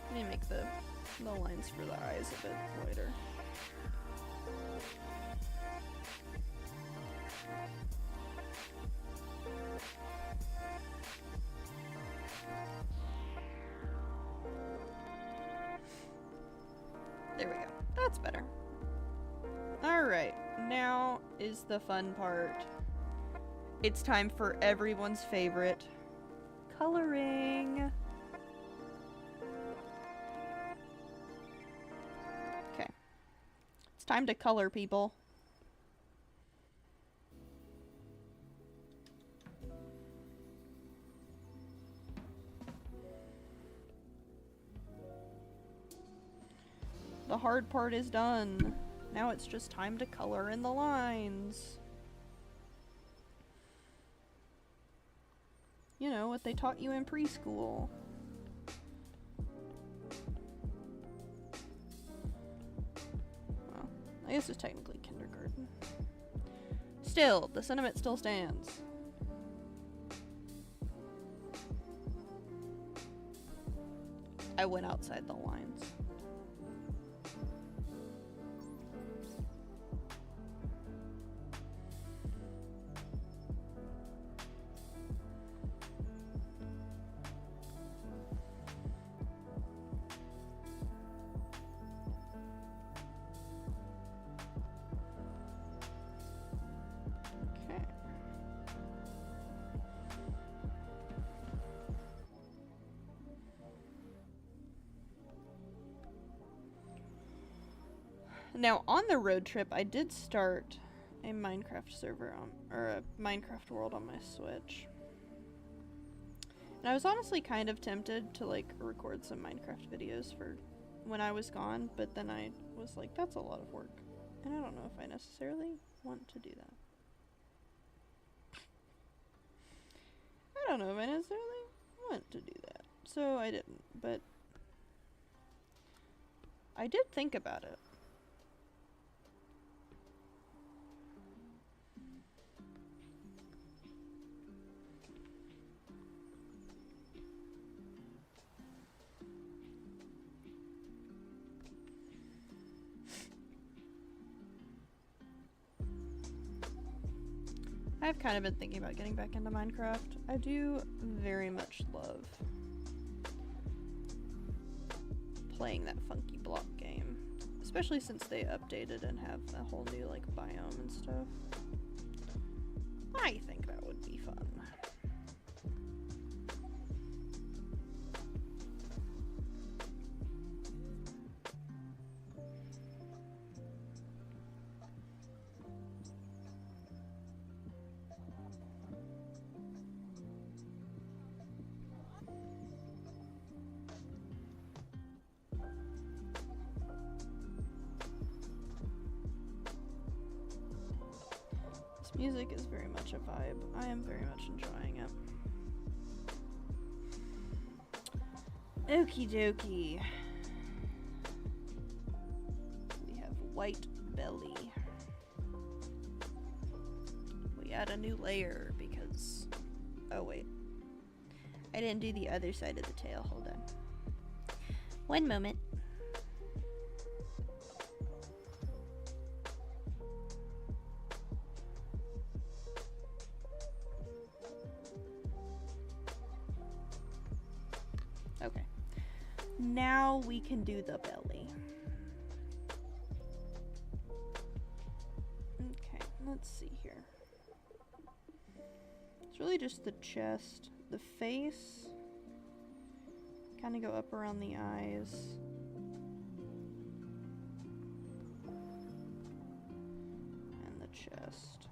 Let me make the lines for the eyes a bit lighter. There we go. That's better. Alright, now is the fun part. It's time for everyone's favorite, coloring. Okay. It's time to color, people. The hard part is done. Now it's just time to color in the lines. You know, what they taught you in preschool. Well, I guess it's technically kindergarten. Still, the sentiment still stands. I went outside the lines. Now, on the road trip, I did start a Minecraft server or a Minecraft world on my Switch. And I was honestly kind of tempted to like record some Minecraft videos for when I was gone, but then I was like, that's a lot of work. And I don't know if I necessarily want to do that. I don't know if I necessarily want to do that. So I didn't, but I did think about it. I've kind of been thinking about getting back into Minecraft. I do very much love playing that funky block game, especially since they updated and have a whole new like biome and stuff. I think that would be fun. Music is very much a vibe. I am very much enjoying it. Okie dokie. We have white belly. We add a new layer because... Oh wait. I didn't do the other side of the tail. Hold on. One moment. Okay. Now we can do the belly. Okay, let's see here. It's really just the chest, the face. Kind of go up around the eyes. And the chest.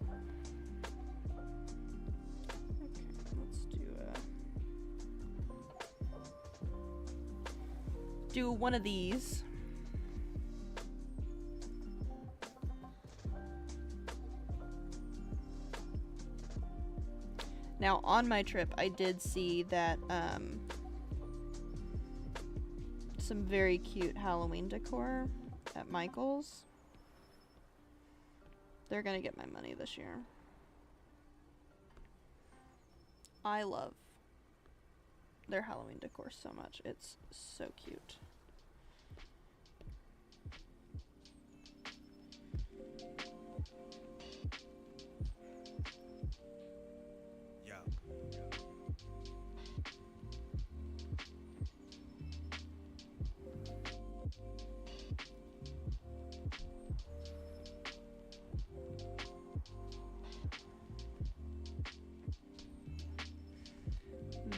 Okay, let's do one of these. Now on my trip I did see that some very cute Halloween decor at Michael's. They're gonna get my money this year. I love their Halloween decor so much. It's so cute. Yeah.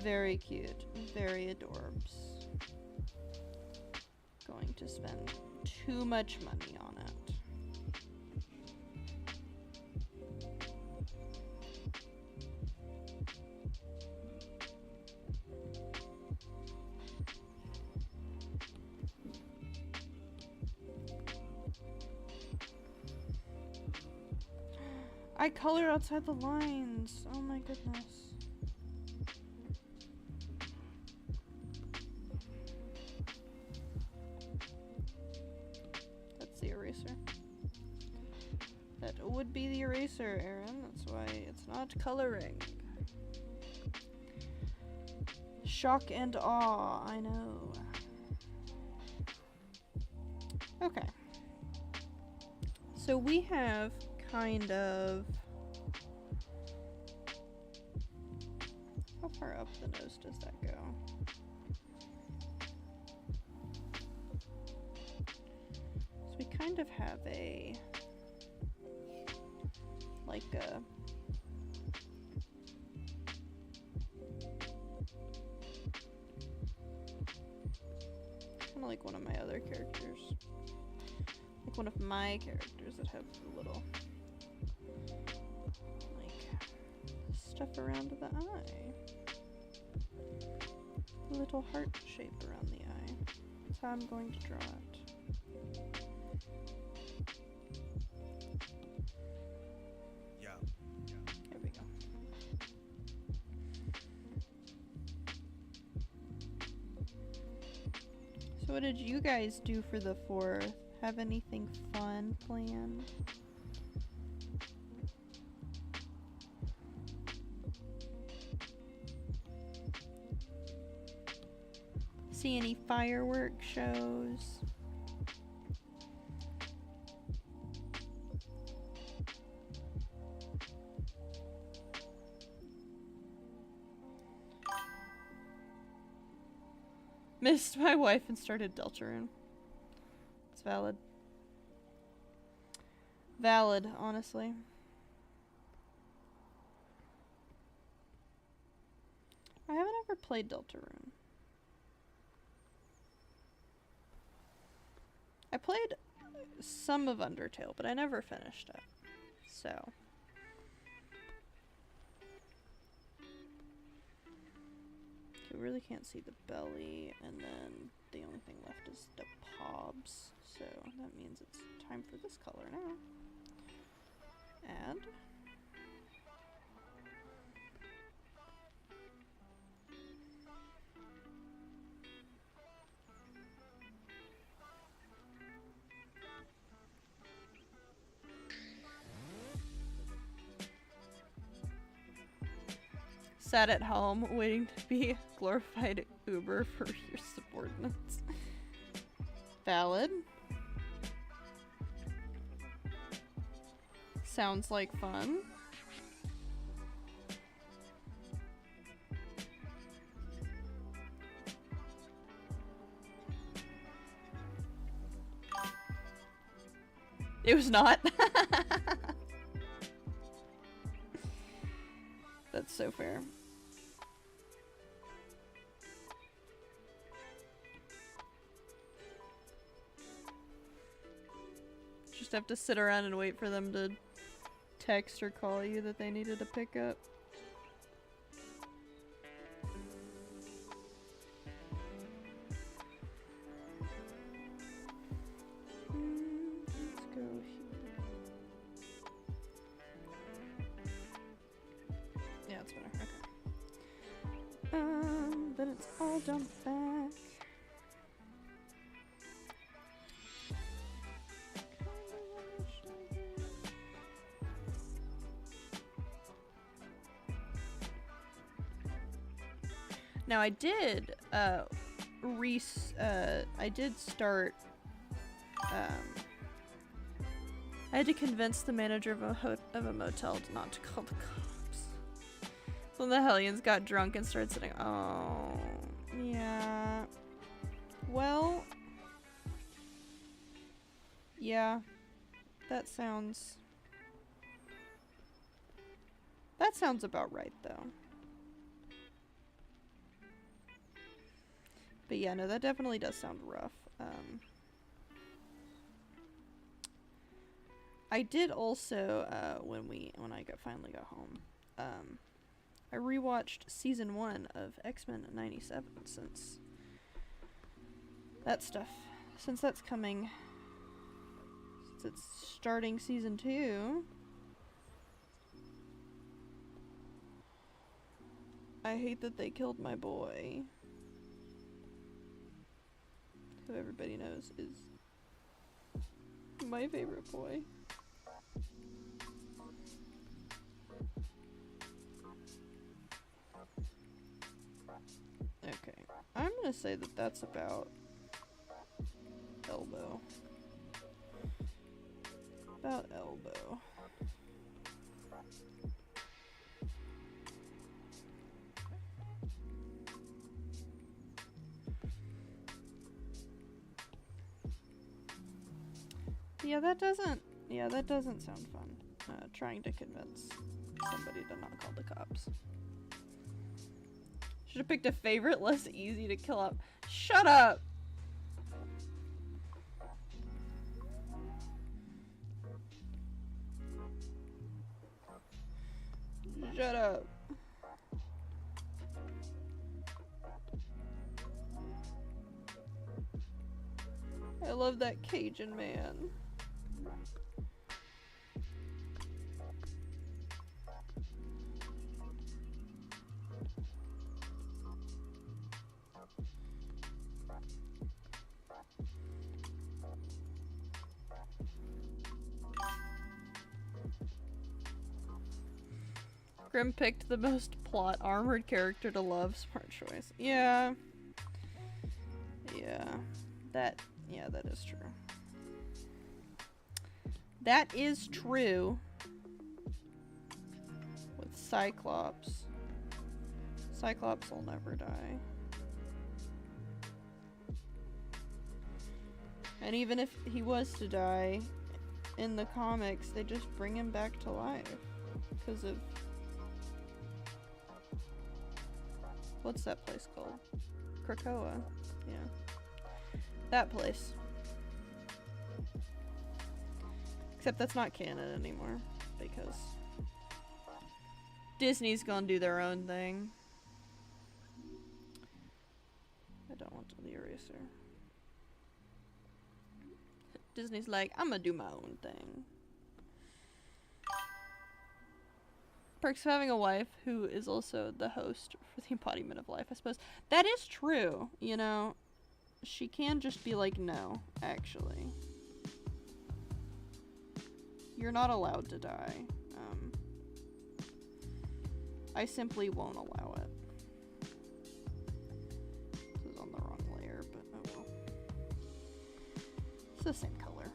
Very cute. Very adorbs. Going to spend too much money on it. I colored outside the lines. Oh my goodness. That's the eraser. That would be the eraser, Aaron. That's why it's not coloring. Shock and awe, I know. Okay. So we have kind of... How far up the nose does that go? So we kind of have a... like a... kind of like one of my other characters. Like one of my characters that have a little, like, stuff around the eye. A little heart shape around the eye. That's how I'm going to draw it. Yeah. There we go. So what did you guys do for the 4th? Have anything fun planned? See any fireworks shows? Missed my wife and started Deltarune. It's valid. Valid, honestly. I haven't ever played Deltarune. I played some of Undertale, but I never finished it. So. You really can't see the belly, and then the only thing left is the pobs. So that means it's time for this color now. Add. Sat at home waiting to be glorified Uber for your subordinates. Valid. Sounds like fun. It was not. That's so fair. Just have to sit around and wait for them to text or call you that they needed to pick up. Let's go here. Yeah, it's better. Okay. Then it's all done back. Now I did I did start I had to convince the manager of a motel not to call the cops. So the Hellions got drunk and started sitting. Oh, yeah. Well, yeah. That sounds about right, though. But yeah, no, that definitely does sound rough. I did also, when I finally got home, I rewatched season 1 of X-Men '97 since that's coming, since it's starting season 2. I hate that they killed my boy, who everybody knows is my favorite boy. Okay, I'm gonna say that that's about elbow. About elbow. Yeah, that doesn't sound fun. Trying to convince somebody to not call the cops. Should have picked a favorite, less easy to kill up. Shut up! Shut up. I love that Cajun man. Grim picked the most plot armored character to love. Smart choice. Yeah. Yeah. That is true. That is true. With Cyclops. Cyclops will never die. And even if he was to die in the comics, they just bring him back to life. Because of... what's that place called? Krakoa. Yeah. That place. Except that's not canon anymore. Because Disney's gonna do their own thing. I don't want the eraser. Disney's like, I'm gonna do my own thing. Perks of having a wife who is also the host for the embodiment of life, I suppose. That is true, you know. She can just be like, no, actually. You're not allowed to die. I simply won't allow it. This is on the wrong layer, but oh well. It's the same color.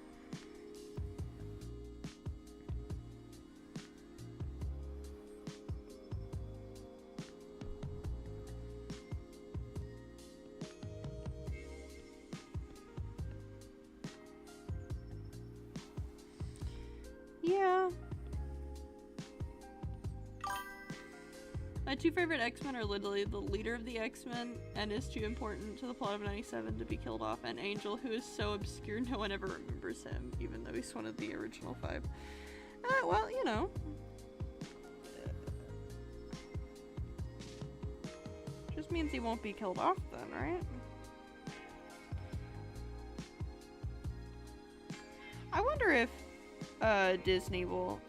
Yeah. My two favorite X-Men are literally the leader of the X-Men and is too important to the plot of 97 to be killed off, and Angel, who is so obscure no one ever remembers him, even though he's one of the original 5. Well, you know. Just means he won't be killed off then, right? I wonder if Disney will,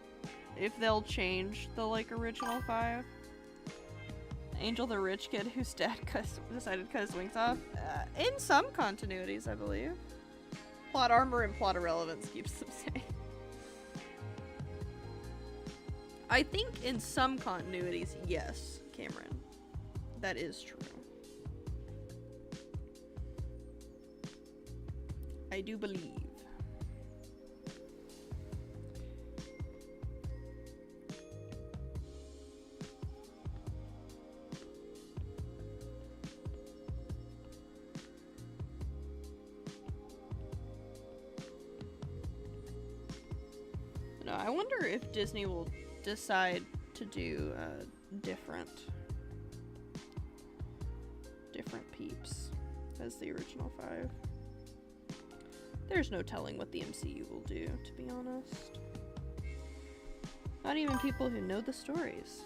if they'll change the like original 5. Angel, the rich kid whose dad decided to cut his wings off. In some continuities, I believe. Plot armor and plot irrelevance keeps them safe. I think in some continuities, yes, Cameron. That is true. I do believe. No, I wonder if Disney will decide to do different peeps as the original 5. There's no telling what the MCU will do, to be honest. Not even people who know the stories.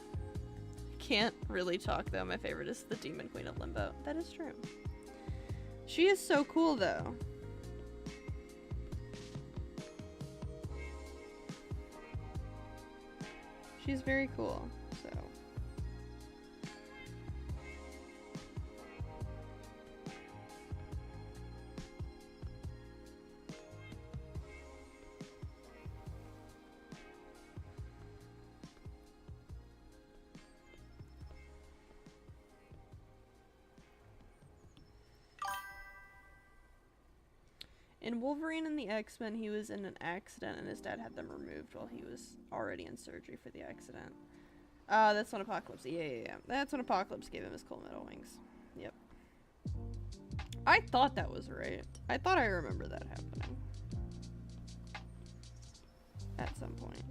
Can't really talk though. My favorite is the Demon Queen of Limbo. That is true. She is so cool though. She's very cool, so. In Wolverine and the X-Men, he was in an accident and his dad had them removed while he was already in surgery for the accident. That's when Apocalypse... Yeah. That's when Apocalypse gave him his cool metal wings. Yep. I thought that was right. I thought I remember that happening. At some point.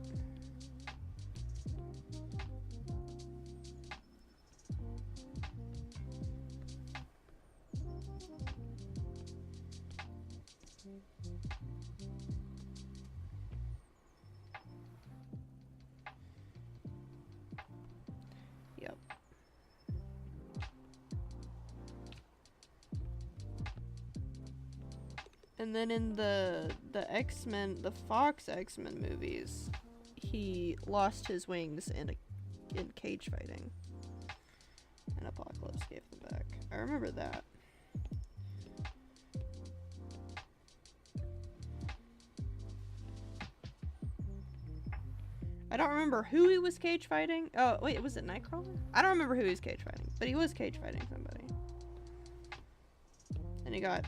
And then in the X-Men, the Fox X-Men movies, he lost his wings in cage fighting. And Apocalypse gave them back. I remember that. I don't remember who he was cage fighting. Oh, wait, was it Nightcrawler? I don't remember who he was cage fighting, but he was cage fighting somebody. And he got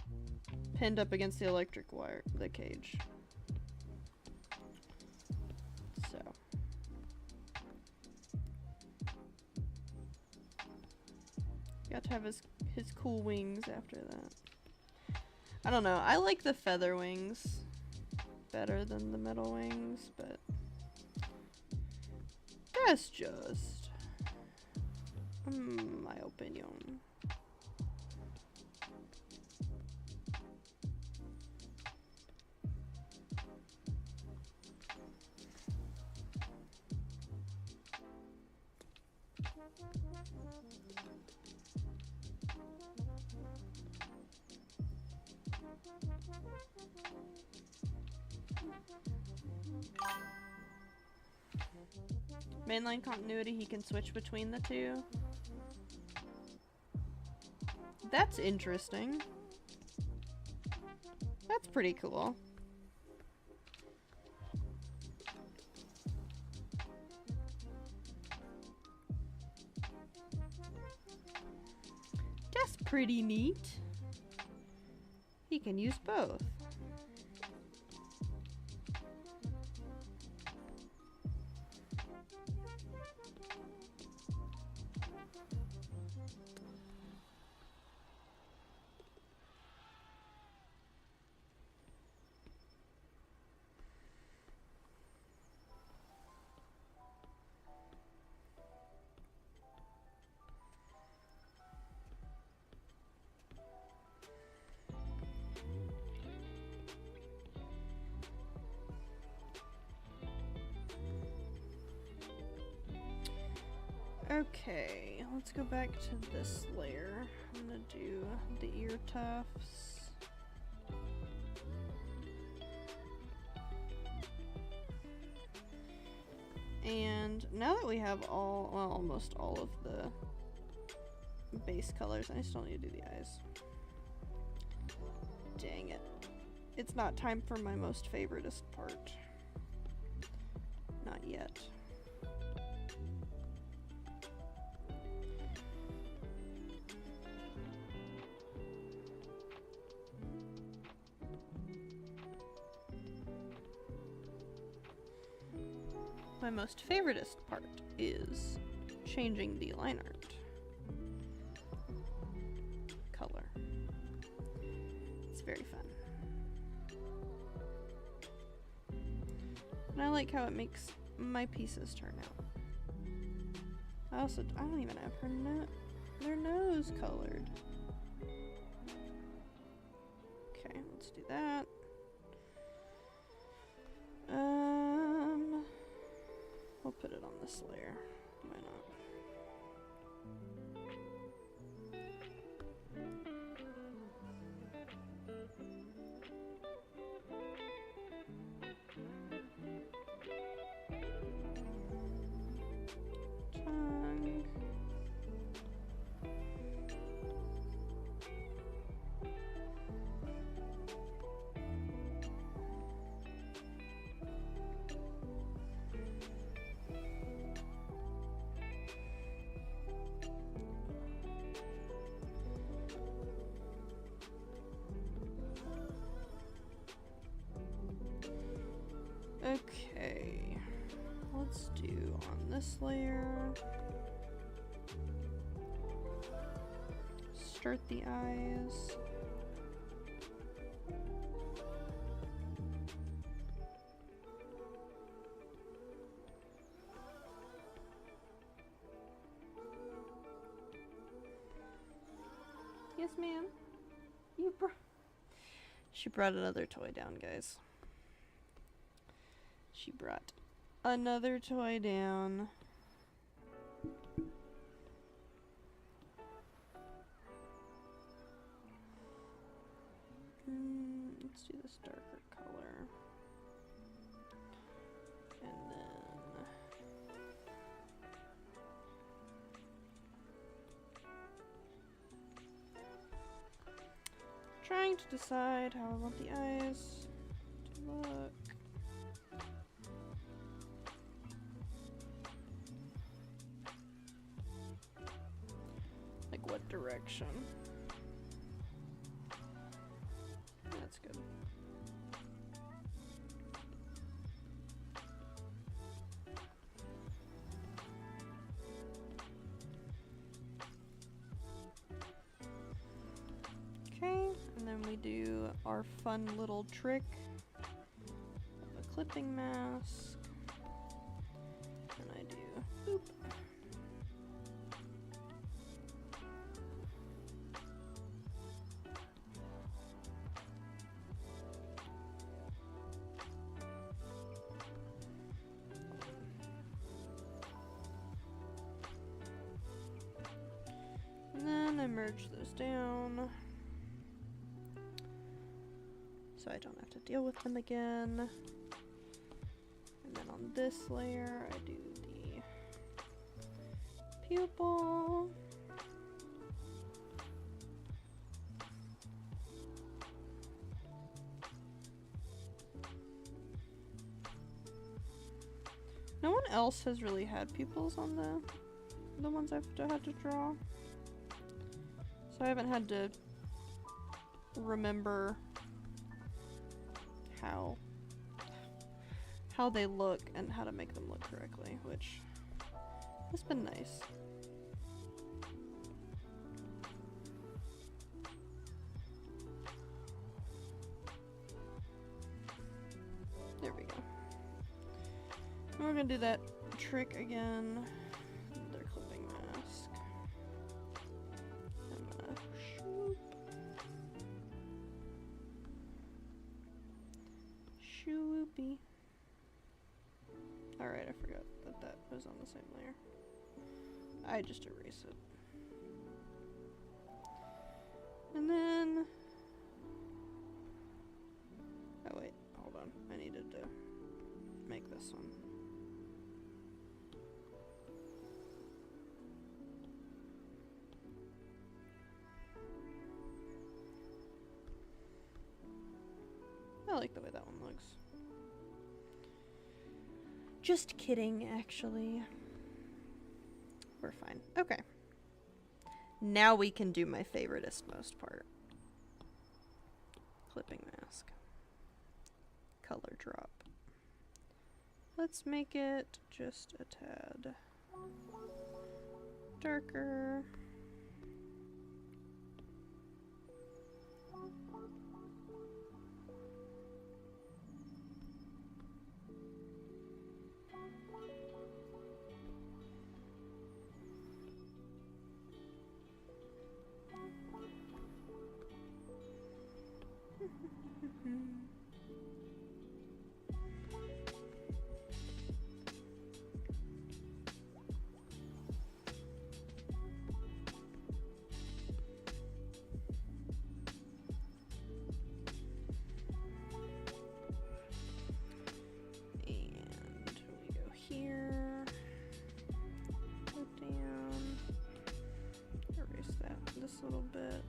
pinned up against the electric wire, the cage. So. Got to have his cool wings after that. I don't know. I like the feather wings better than the metal wings, but that's just my opinion. Mainline continuity, he can switch between the two. That's interesting. That's pretty cool. That's pretty neat. He can use both. Okay, let's go back to this layer. I'm gonna do the ear tufts. And now that we have all, well, almost all of the base colors, I still need to do the eyes. Dang it. It's not time for my most favoritist part. Not yet. My most favoritist part is changing the line art color. It's very fun. And I like how it makes my pieces turn out. I don't even have their nose colored. Okay, let's do that. We'll put it on this layer. Why not? Tongue. Okay, let's do on this layer, start the eyes. Yes, ma'am. She brought another toy down, guys. She brought another toy down. Let's do this darker color. And then trying to decide how I want the eyes to look. Like what direction? That's good. Okay, and then we do our fun little trick of a clipping mask. And I do boop. And then I merge those down so I don't have to deal with them again. And then on this layer I do the pupil. No one else has really had pupils on the ones I've had to draw. So I haven't had to remember how they look and how to make them look correctly, which has been nice. There we go. And we're gonna do that trick again. Their clipping mask. I'm gonna shoop. Shoopy. Alright, I forgot that that was on the same layer. I just erase it. And then... oh wait, hold on. I needed to make this one. I like the way that one looks. Just kidding, actually. We're fine. Okay. Now we can do my favoriteest most part. Clipping mask. Color drop. Let's make it just a tad darker. Little bit.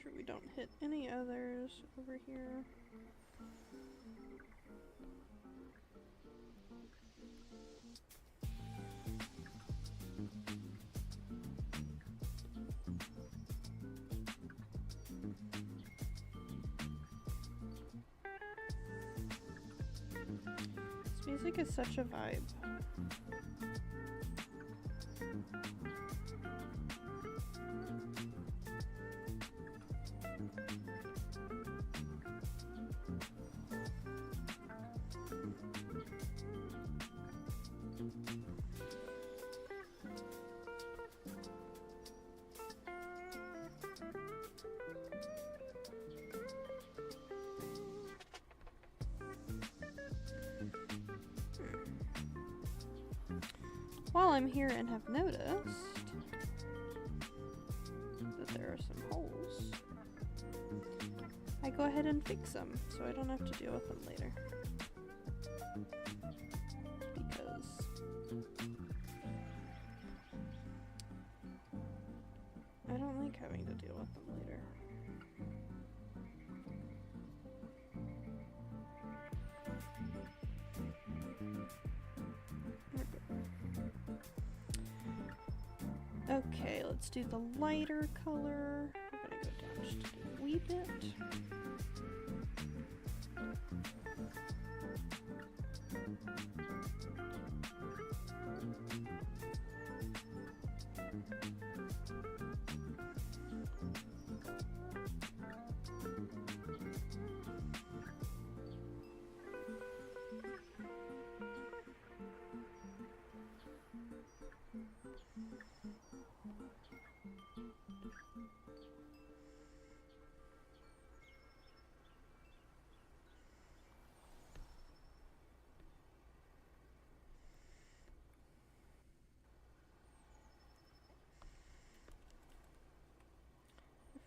sure we don't hit any others over here. This music is such a vibe. While I'm here and have noticed that there are some holes, I go ahead and fix them so I don't have to deal with them later. Because I don't like having to deal with them later. Okay, let's do the lighter color. I'm gonna go down just a wee bit.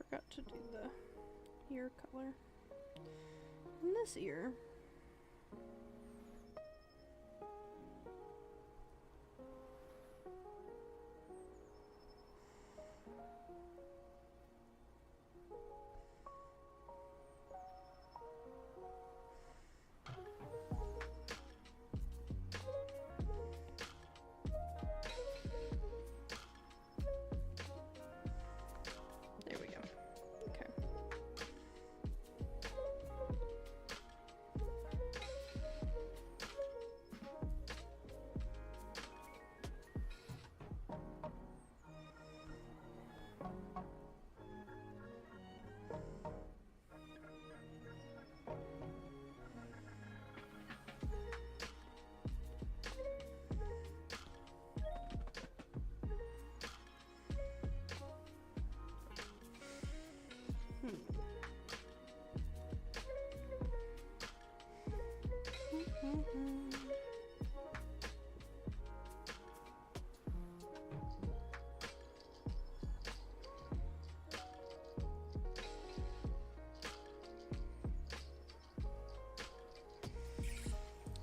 Forgot to do the ear color. And this ear. There we go. Okay.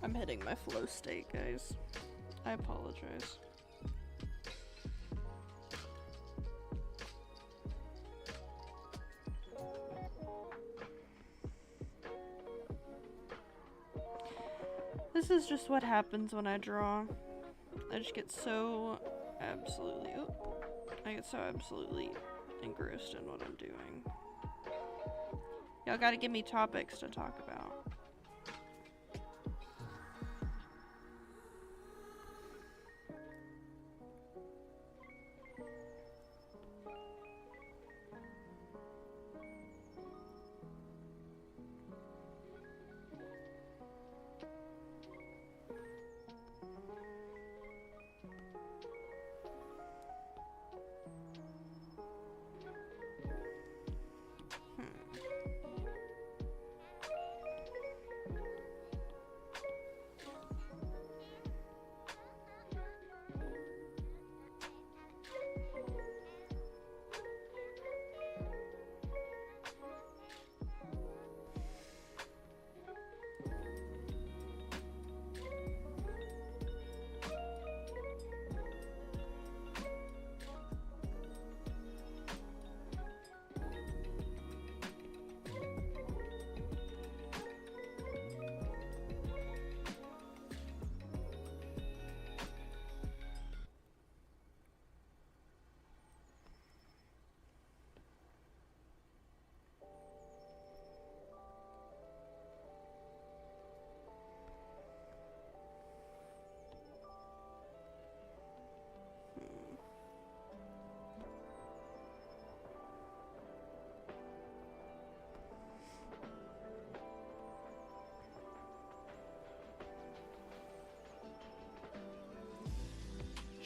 I'm hitting my flow state, guys. I apologize. This is just what happens when I draw. I just get so absolutely, I get so absolutely engrossed in what I'm doing. Y'all gotta give me topics to talk about.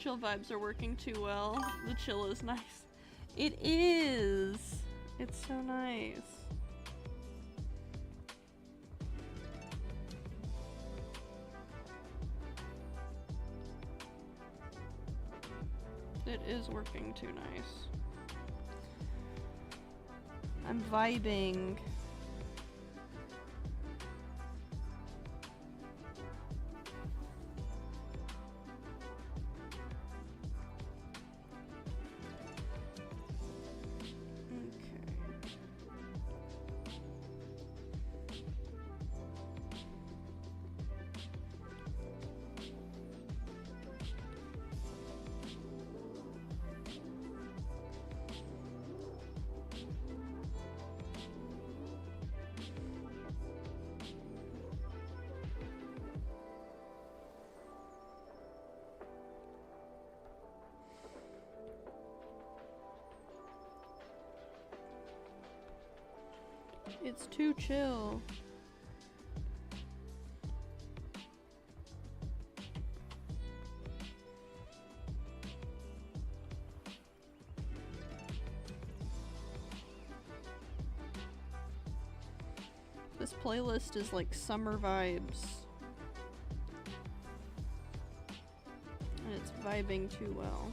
chill vibes are working too well. The chill is nice. It is! It's so nice. It is working too nice. I'm vibing. It's too chill. This playlist is like summer vibes. And it's vibing too well.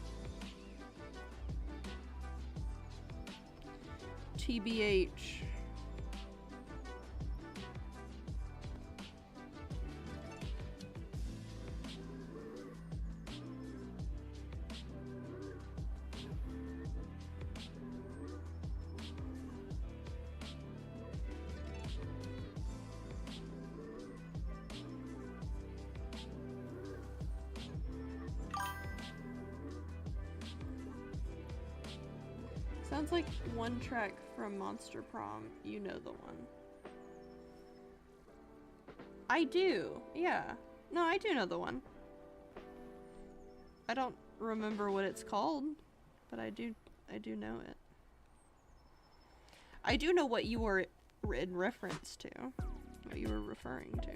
TBH. Sounds like one track from Monster Prom. You know the one. I do, yeah. No, I do know the one. I don't remember what it's called, but I do know it. I do know what you were in reference to, what you were referring to.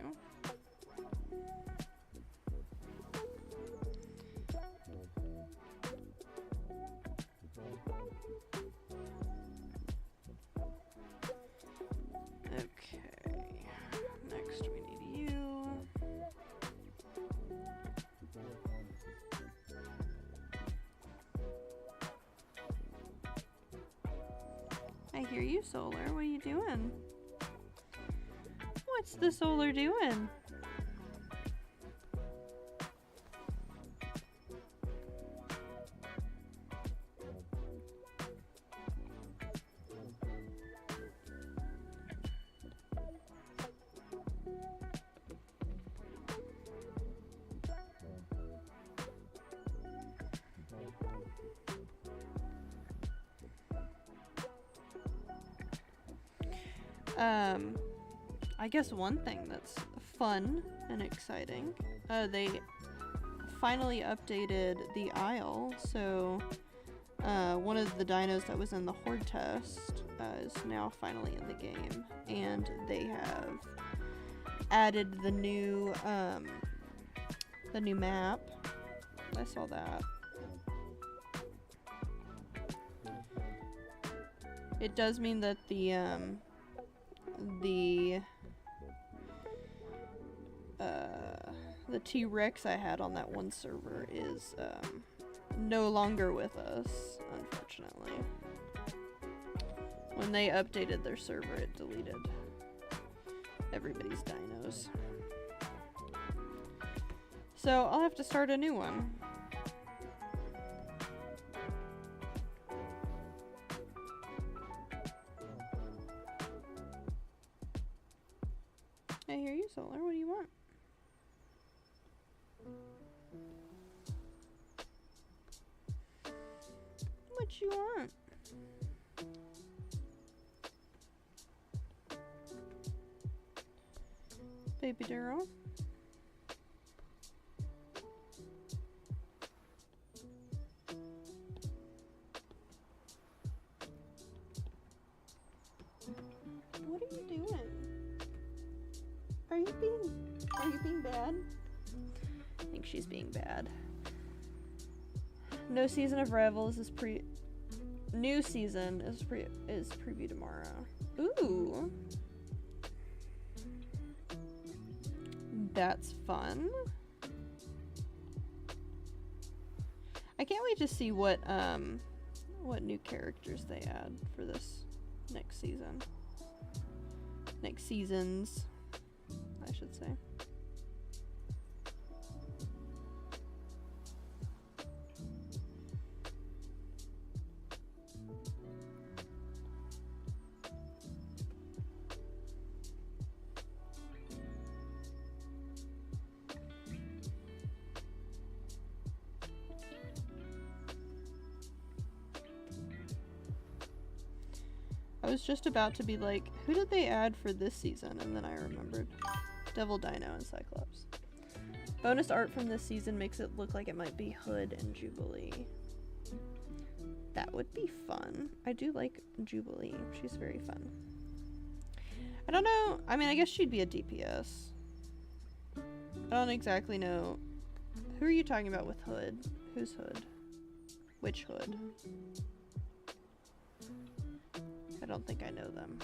I hear you, Solar. What are you doing? What's the Solar doing? I guess one thing that's fun and exciting, they finally updated the Isle, so one of the dinos that was in the Horde test is now finally in the game, and they have added the new map. I saw that. It does mean that the T-Rex I had on that one server is no longer with us, unfortunately. When they updated their server, it deleted everybody's dinos. So I'll have to start a new one. I hear you, Solar. What do you want? What you want? Baby girl. What are you doing? Are you being bad? I think she's being bad. No season of Rivals is new season is preview tomorrow. Ooh. That's fun. I can't wait to see what new characters they add for this next season. Next seasons, I should say. I was just about to be like, who did they add for this season? And then I remembered. Devil Dino and Cyclops. Bonus art from this season makes it look like it might be Hood and Jubilee. That would be fun. I do like Jubilee. She's very fun. I don't know. I mean, I guess she'd be a DPS. I don't exactly know. Who are you talking about with Hood? Who's Hood? Which Hood? I don't think I know them.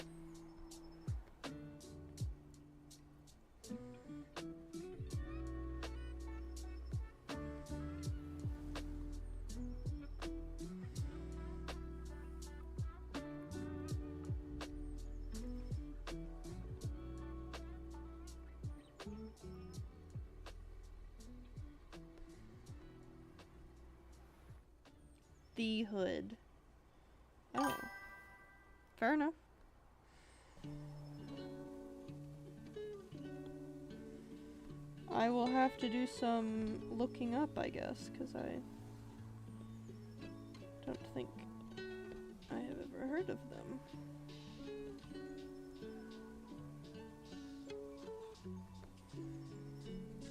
The Hood. Oh. Fair enough. I will have to do some looking up, I guess, because I don't think I have ever heard of them.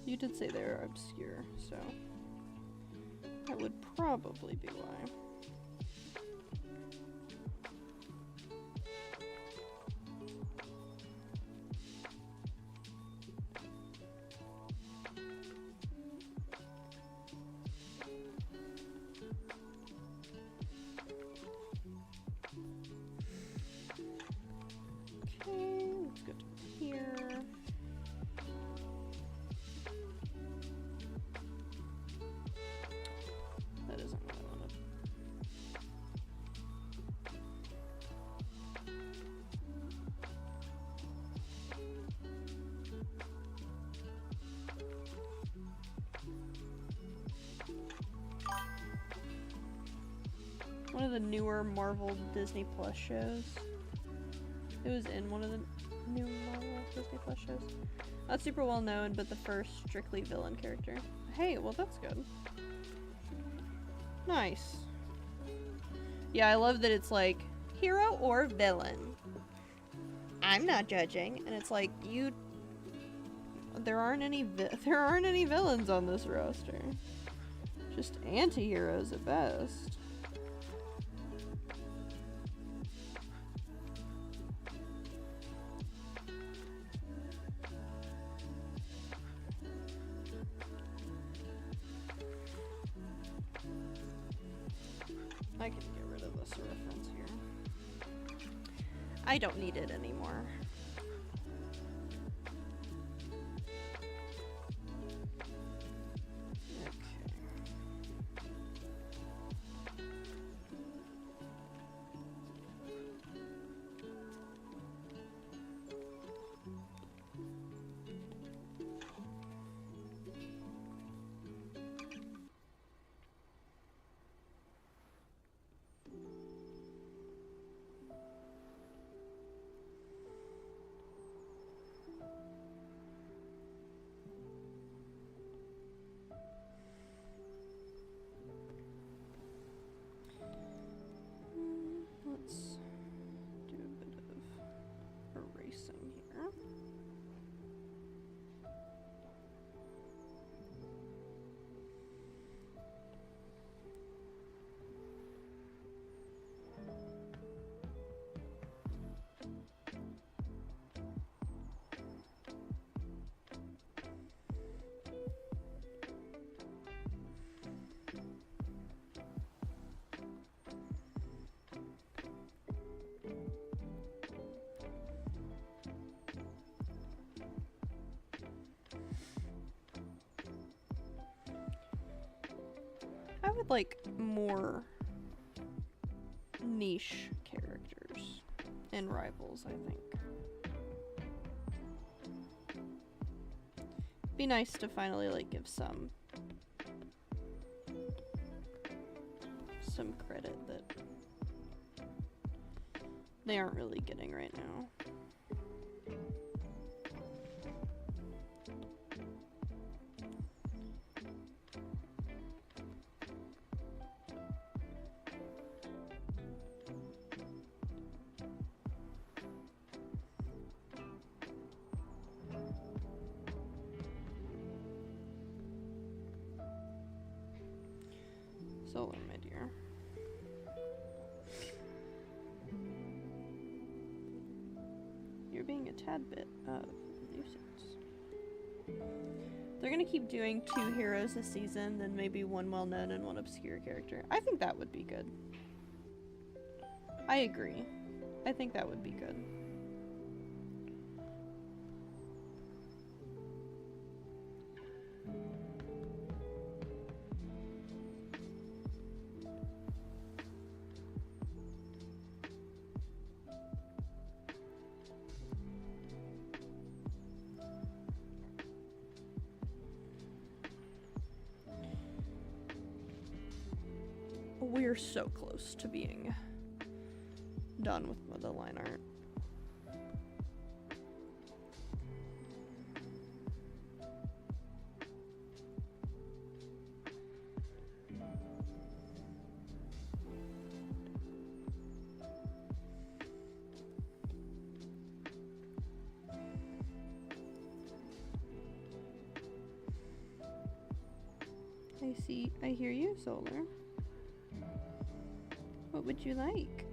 You did say they're obscure, so that would probably be why. One of the newer Marvel Disney Plus shows. It was in one of the new Marvel Disney Plus shows. Not super well known, but the first strictly villain character. Hey, well that's good. Nice. Yeah, I love that it's like hero or villain. I'm not judging, and it's like there aren't any villains on this roster. Just anti-heroes at best. I can get rid of this reference here. I don't need it anymore. would like more niche characters and rivals, I think. Be nice to finally like give some credit that they aren't really getting right now. Solar, my dear. You're being a tad bit of a nuisance. They're gonna keep doing 2 heroes a season, then maybe 1 well-known and 1 obscure character. I think that would be good. I agree. I think that would be good. We're so close to being done with the line art. I hear you, Solar. What would you like?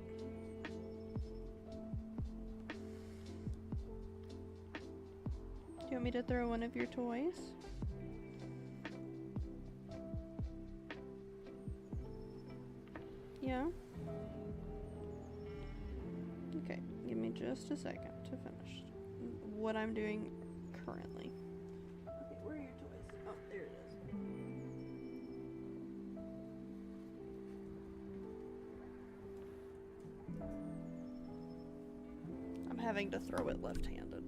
Do you want me to throw one of your toys? Yeah? Okay, give me just a second to finish what I'm doing currently. Okay, where are your toys? Oh, there it is. I'm having to throw it left-handed.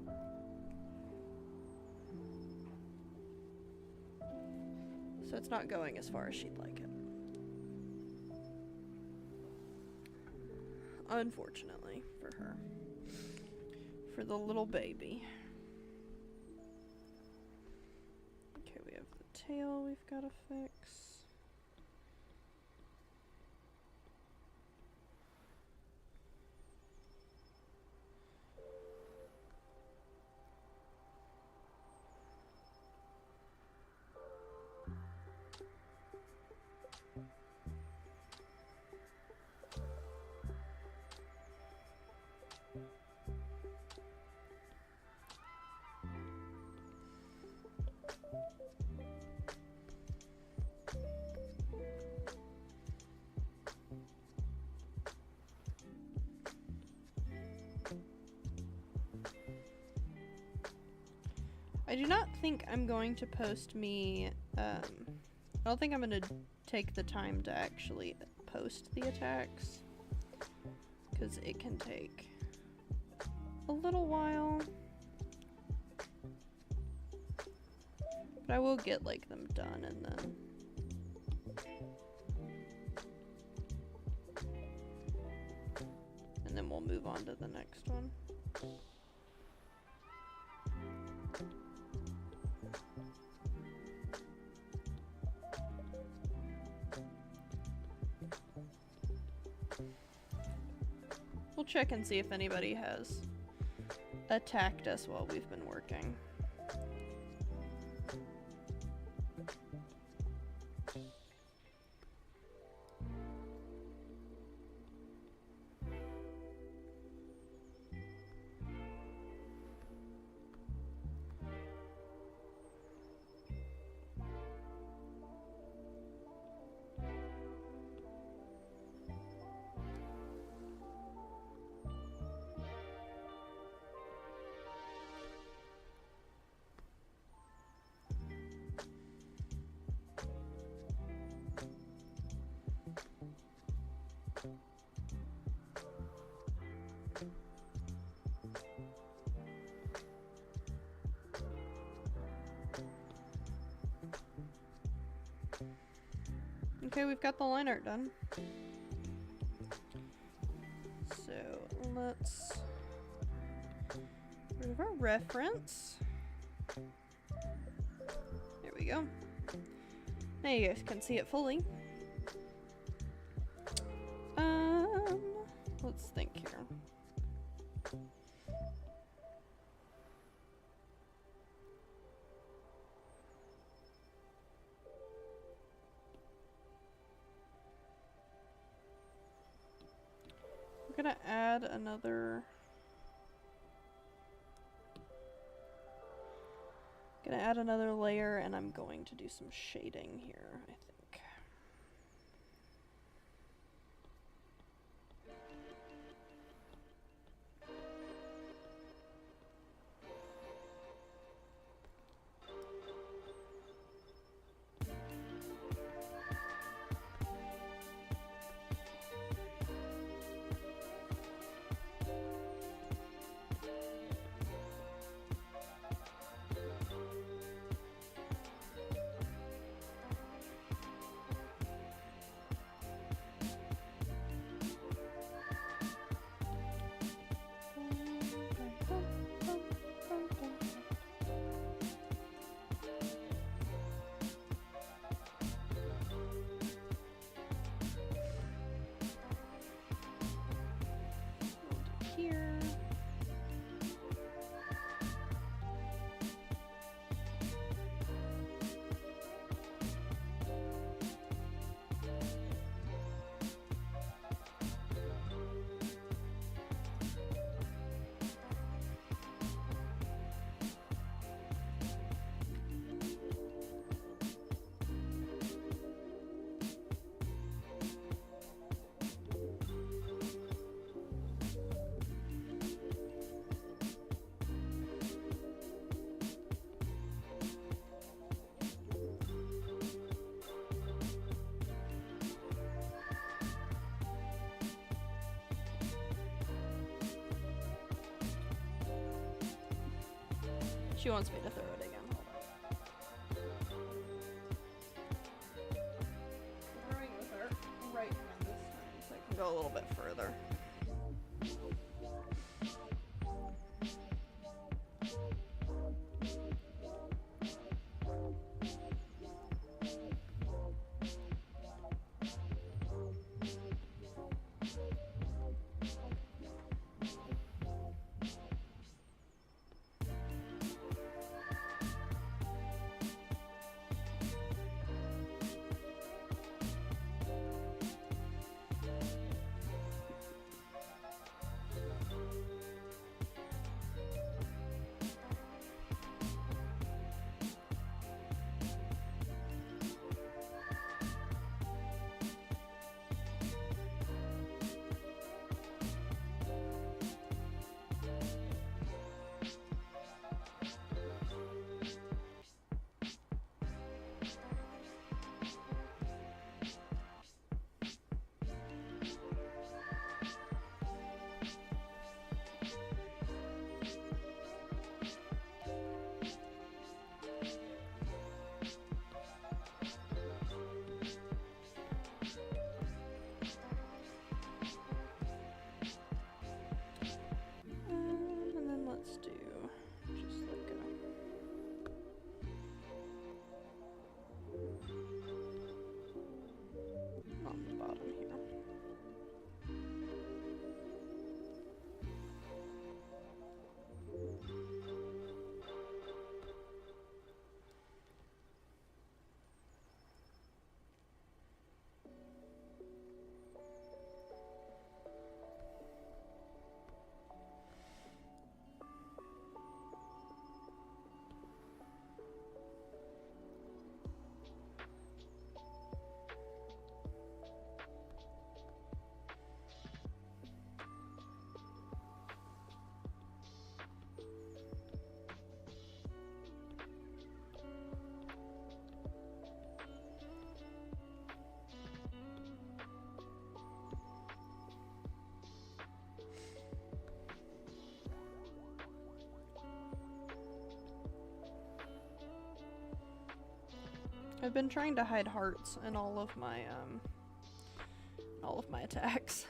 So it's not going as far as she'd like it. Unfortunately for her. For the little baby. Okay, we have the tail we've got to fix. I do not think I'm going to post me, I don't think I'm going to take the time to actually post the attacks, because it can take a little while, but I will get like them done and then we'll move on to the next one. We'll check and see if anybody has attacked us while we've been working. Okay, we've got the line art done. So let's remove our reference. There we go. Now you guys can see it fully. Let's think here. We're gonna add another. Gonna add another layer, and I'm going to do some shading here, I think. Here. She wants me to throw it again. Hold on. Throwing it with her right hand this time so I can go a little bit further. I've been trying to hide hearts in all of my attacks.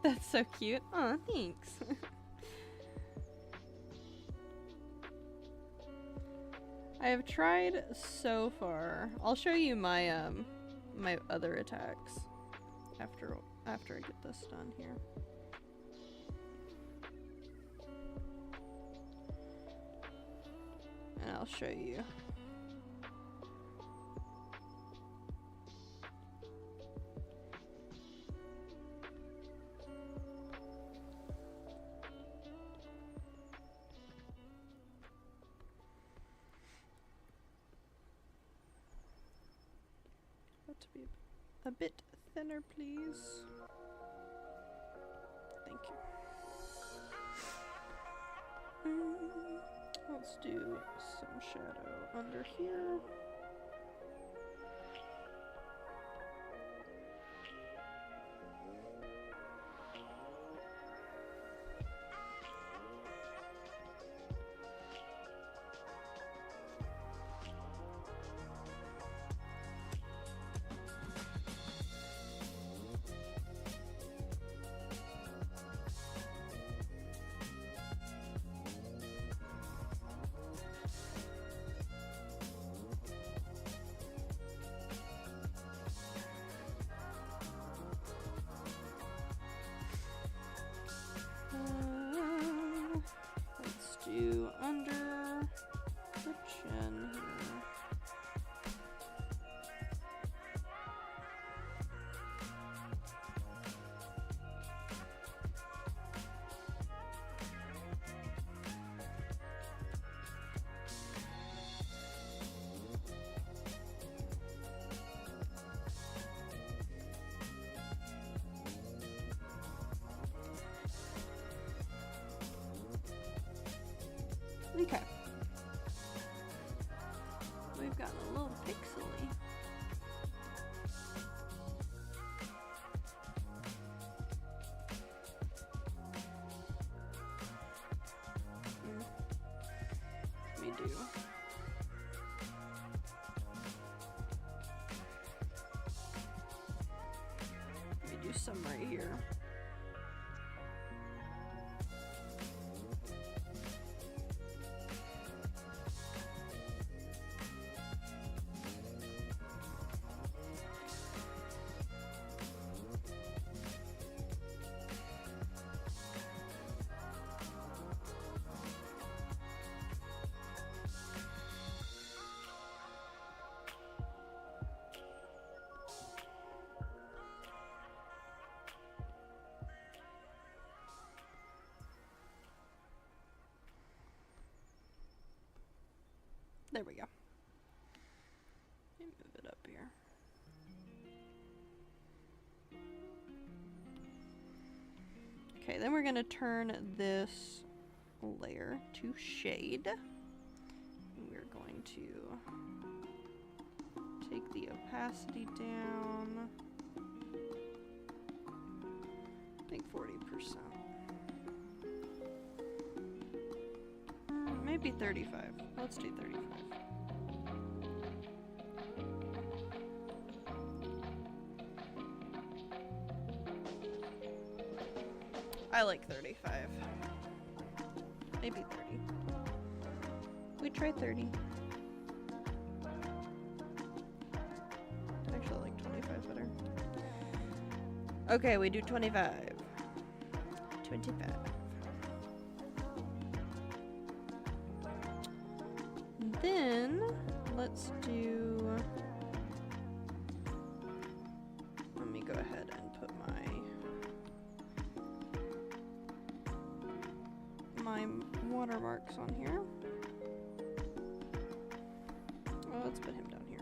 That's so cute. Aw, thanks. I have tried so far. I'll show you my my other attacks after I get this done here. And I'll show you. To be a bit thinner, please. Thank you. Let's do some shadow under here. Let's do under the chin here. Okay. We've gotten a little pixely. Let me do some right here. There we go. Let me move it up here. Okay, then we're going to turn this layer to shade. We're going to take the opacity down. I think 40%. Maybe 35. Let's do 35. I like 35. Maybe 30. We try 30. Actually, I like 25 better. Okay, we do 25. 25. Then let's do, let me go ahead and put my watermarks on here. let's put him down here.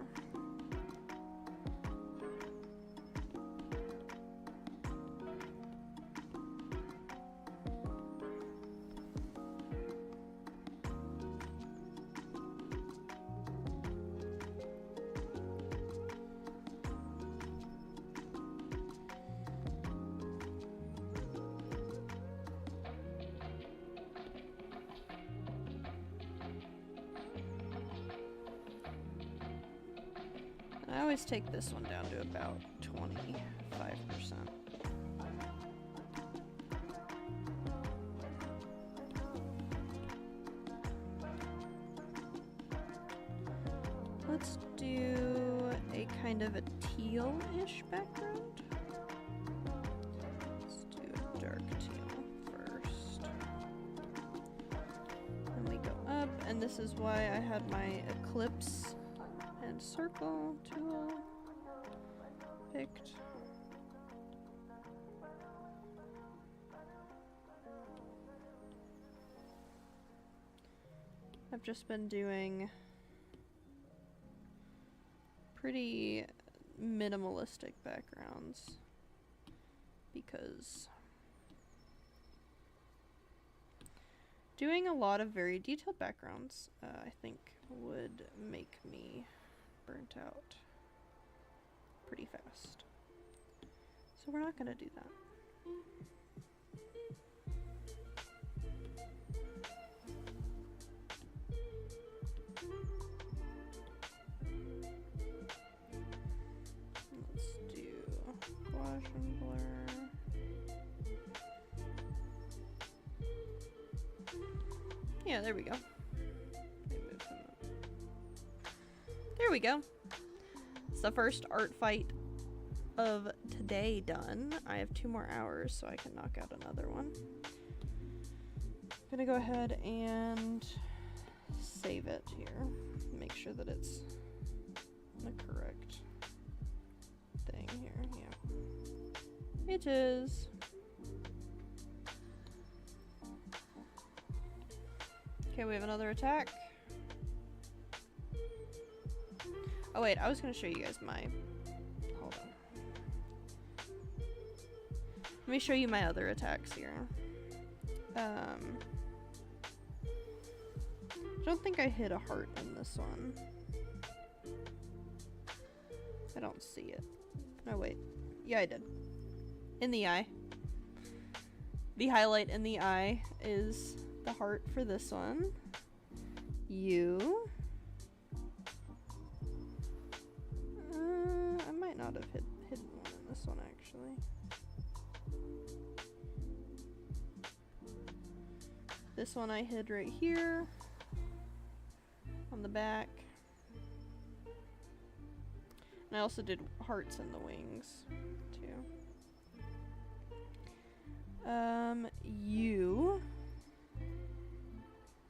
I always take this one down to about 25%. Let's do a kind of a teal-ish background. Let's do a dark teal first. Then we go up, and this is why I had my eclipse and circle tool picked. I've just been doing pretty minimalistic backgrounds because doing a lot of very detailed backgrounds I think would make me burnt out pretty fast. So we're not gonna do that. Let's do gouache and blur. Yeah, there we go. There we go. It's the first art fight of today done. I have 2 more hours, so I can knock out another one. I'm gonna go ahead and save it here. Make sure that it's the correct thing here. Yeah. It is. Okay, we have another attack. Oh wait, I was gonna show you guys my... Hold on. Let me show you my other attacks here. I don't think I hit a heart in this one. I don't see it. No, wait. Yeah, I did. In the eye. The highlight in the eye is the heart for this one. You... I might not have hidden one in this one, actually. This one I hid right here. On the back. And I also did hearts in the wings, too. You...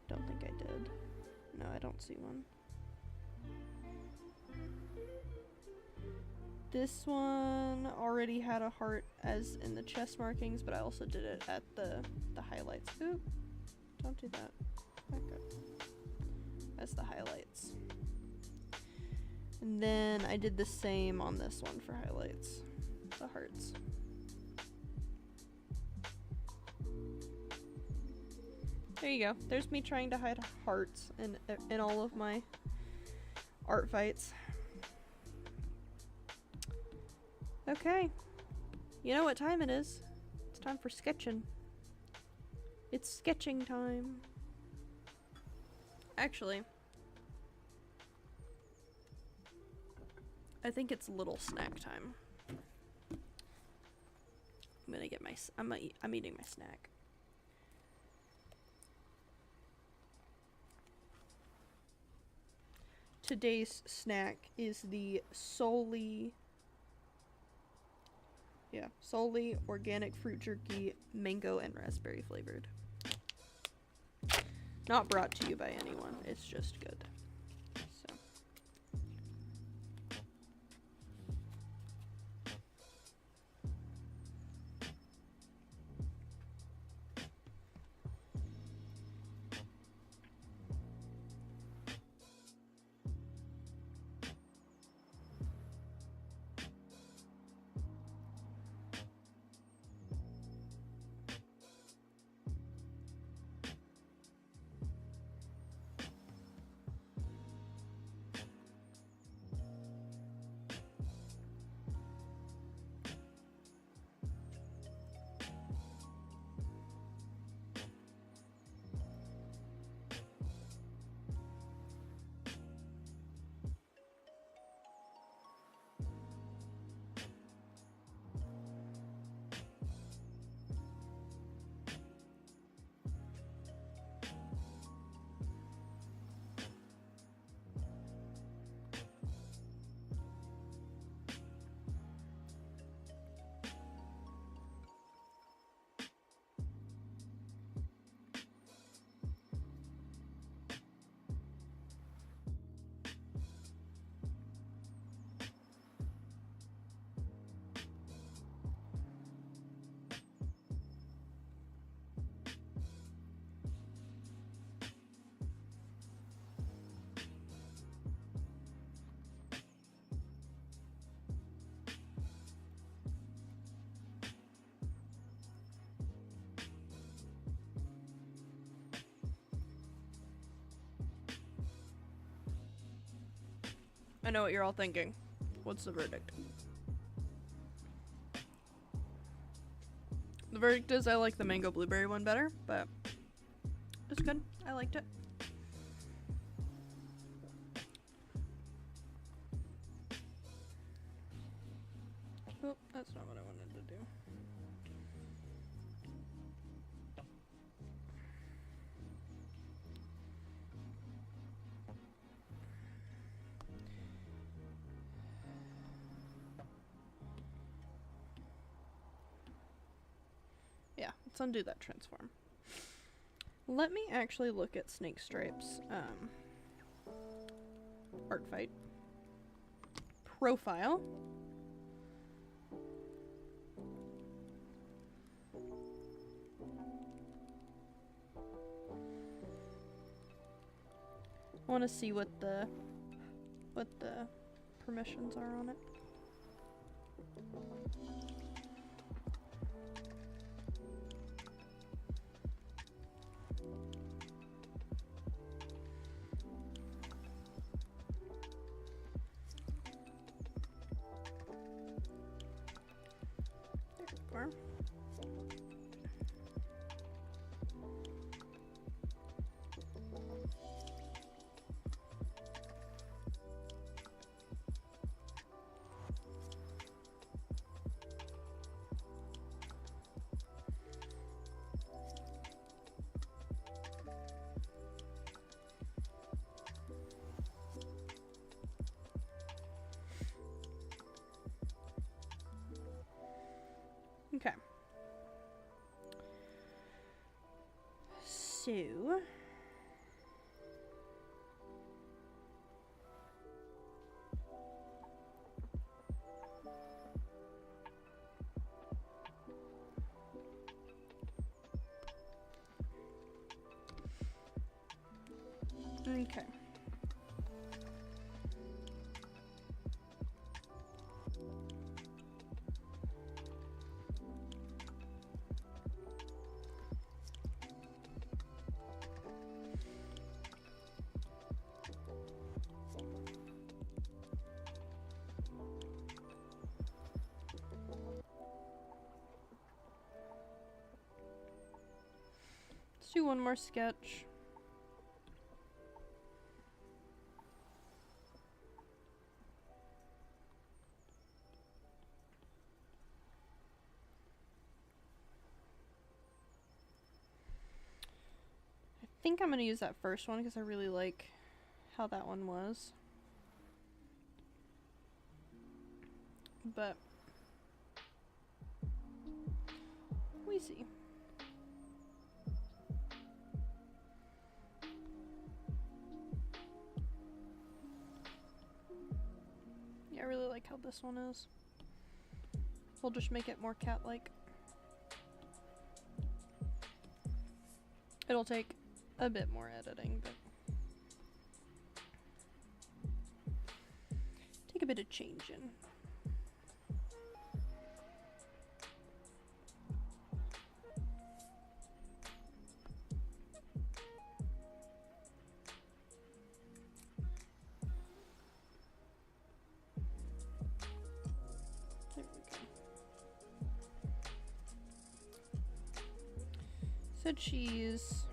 Don't think I did. No, I don't see one. This one already had a heart as in the chest markings, but I also did it at the highlights. Oop, don't do that. Back up. That's the highlights. And then I did the same on this one for highlights. The hearts. There you go. There's me trying to hide hearts in all of my art fights. Okay. You know what time it is. It's time for sketching. It's sketching time. Actually, I think it's little snack time. I'm gonna get my... I'm eating my snack. Today's snack is the solely organic fruit jerky, mango and raspberry flavored. Not brought to you by anyone, it's just good. So. I know what you're all thinking. What's the verdict? The verdict is I like the mango blueberry one better, but it's good. I liked it. Oh, that's not what I wanted to do. Yeah, let's undo that transform. Let me actually look at Snake Stripes ArtFight profile. I want to see what the permissions are on it. There we go. Okay. So okay. Let's do one more sketch. I think I'm going to use that first one because I really like how that one was. But we see. Yeah, I really like how this one is. We'll just make it more cat-like. It'll take a bit more editing, but take a bit of changing. There we go. So cheese.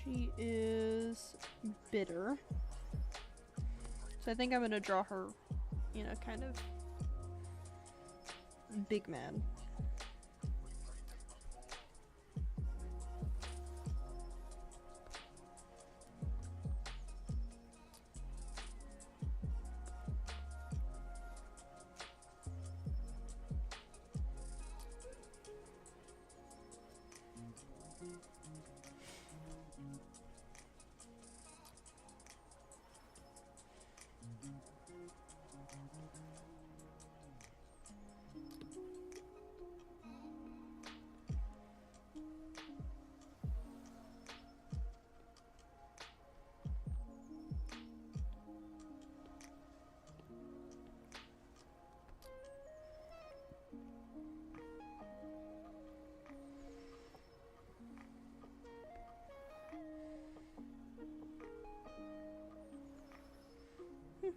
She is bitter. So I think I'm gonna draw her, you know, kind of big mad.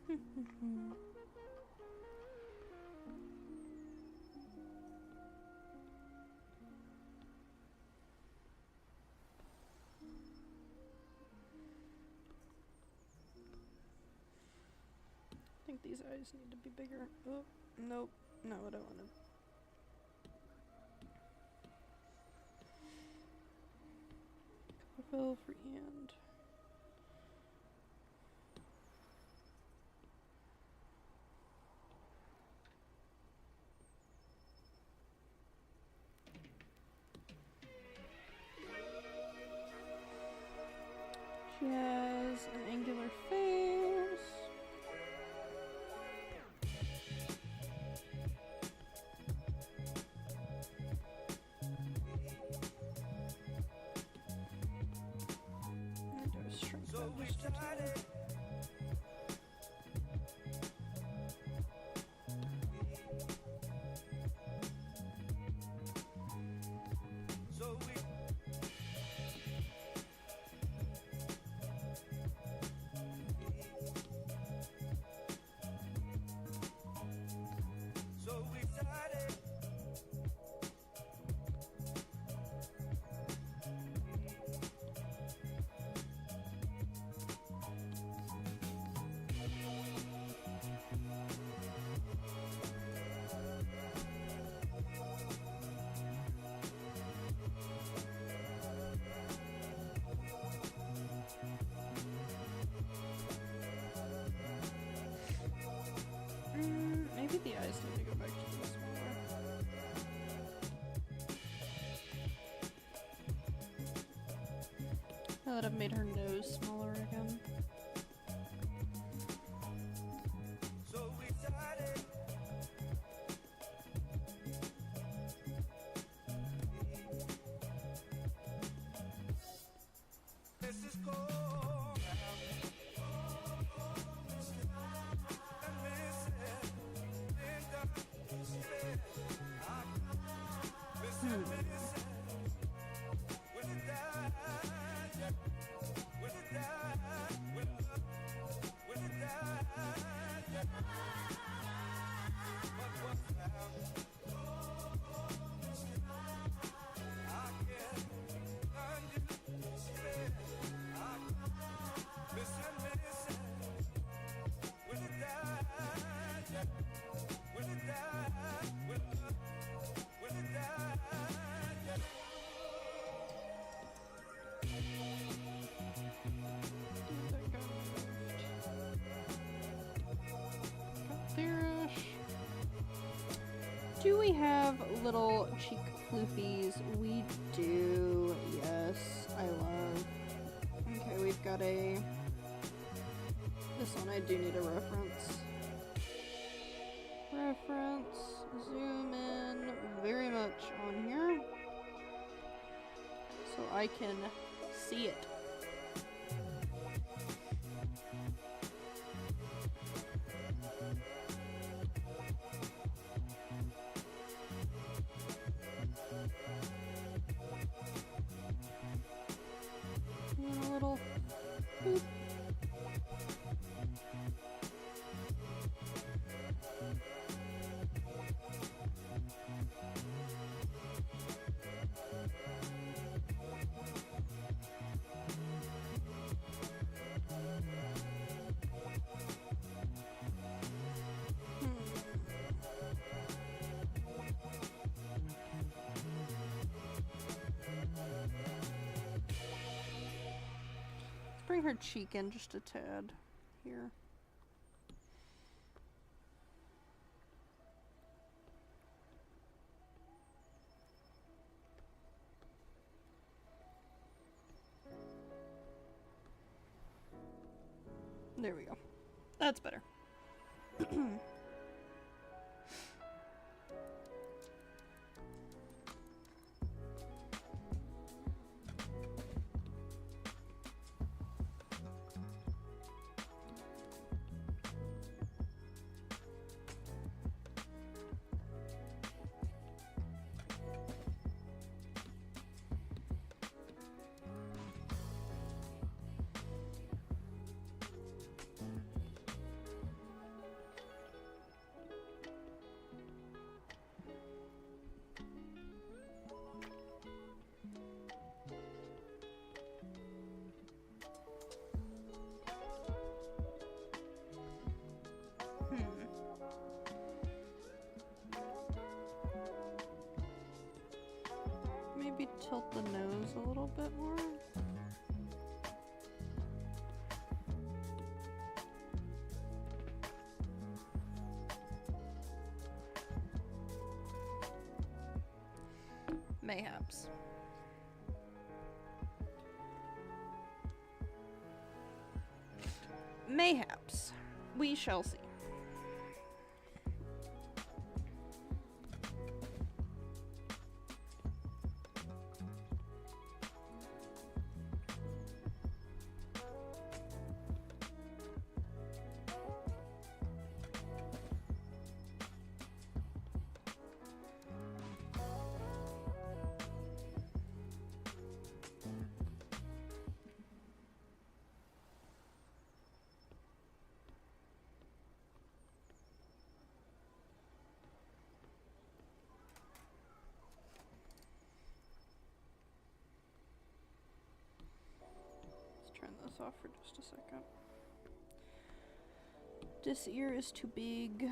I think these eyes need to be bigger. Oh, nope. Not what I wanted. Colorfill, freehand. She has an angular face. And do a strength bonus to two. Maybe the eyes need to go back to this more. Now that I've made her nose smaller again. Do we have little cheek floofies? We do, yes, I love. Okay, we've got a, this one I do need a reference. Reference, zoom in very much on here so I can see it. And a little boop. Bring her cheek in just a tad here. There we go. That's better. tilt the nose a little bit more. Mayhaps. Mayhaps. We shall see. Turn this off for just a second. This ear is too big.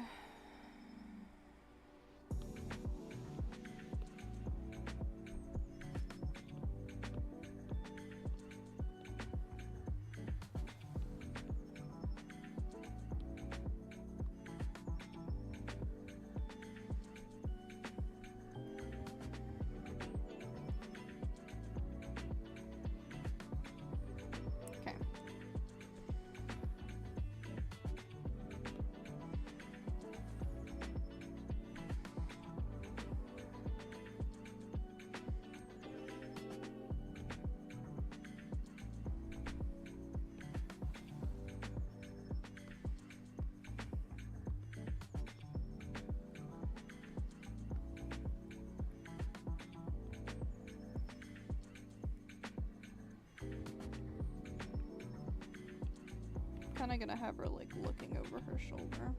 Kinda gonna have her like looking over her shoulder.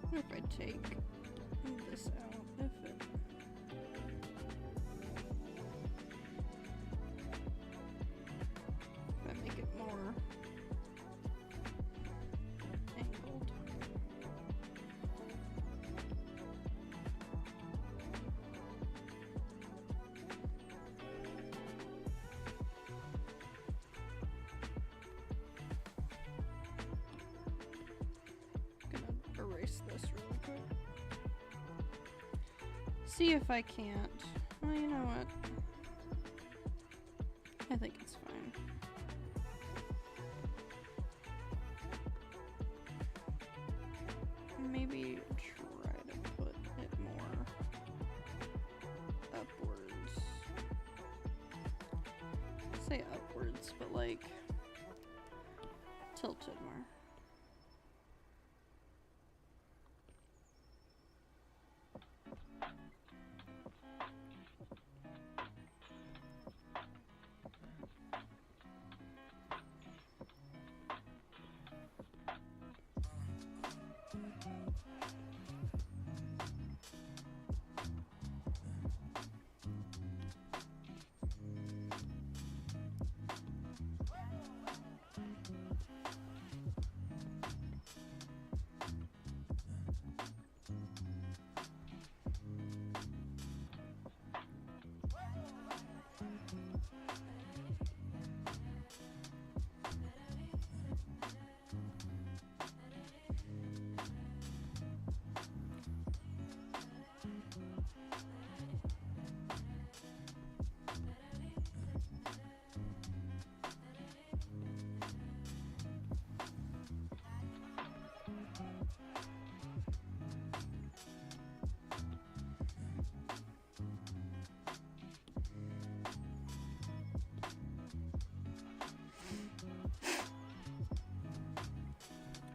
What if I take this out? If I make it more angled. Erase this really quick. See if I can't. Well, you know what? I think it's fine. Maybe try to put it more upwards. Say upwards, but like tilted more.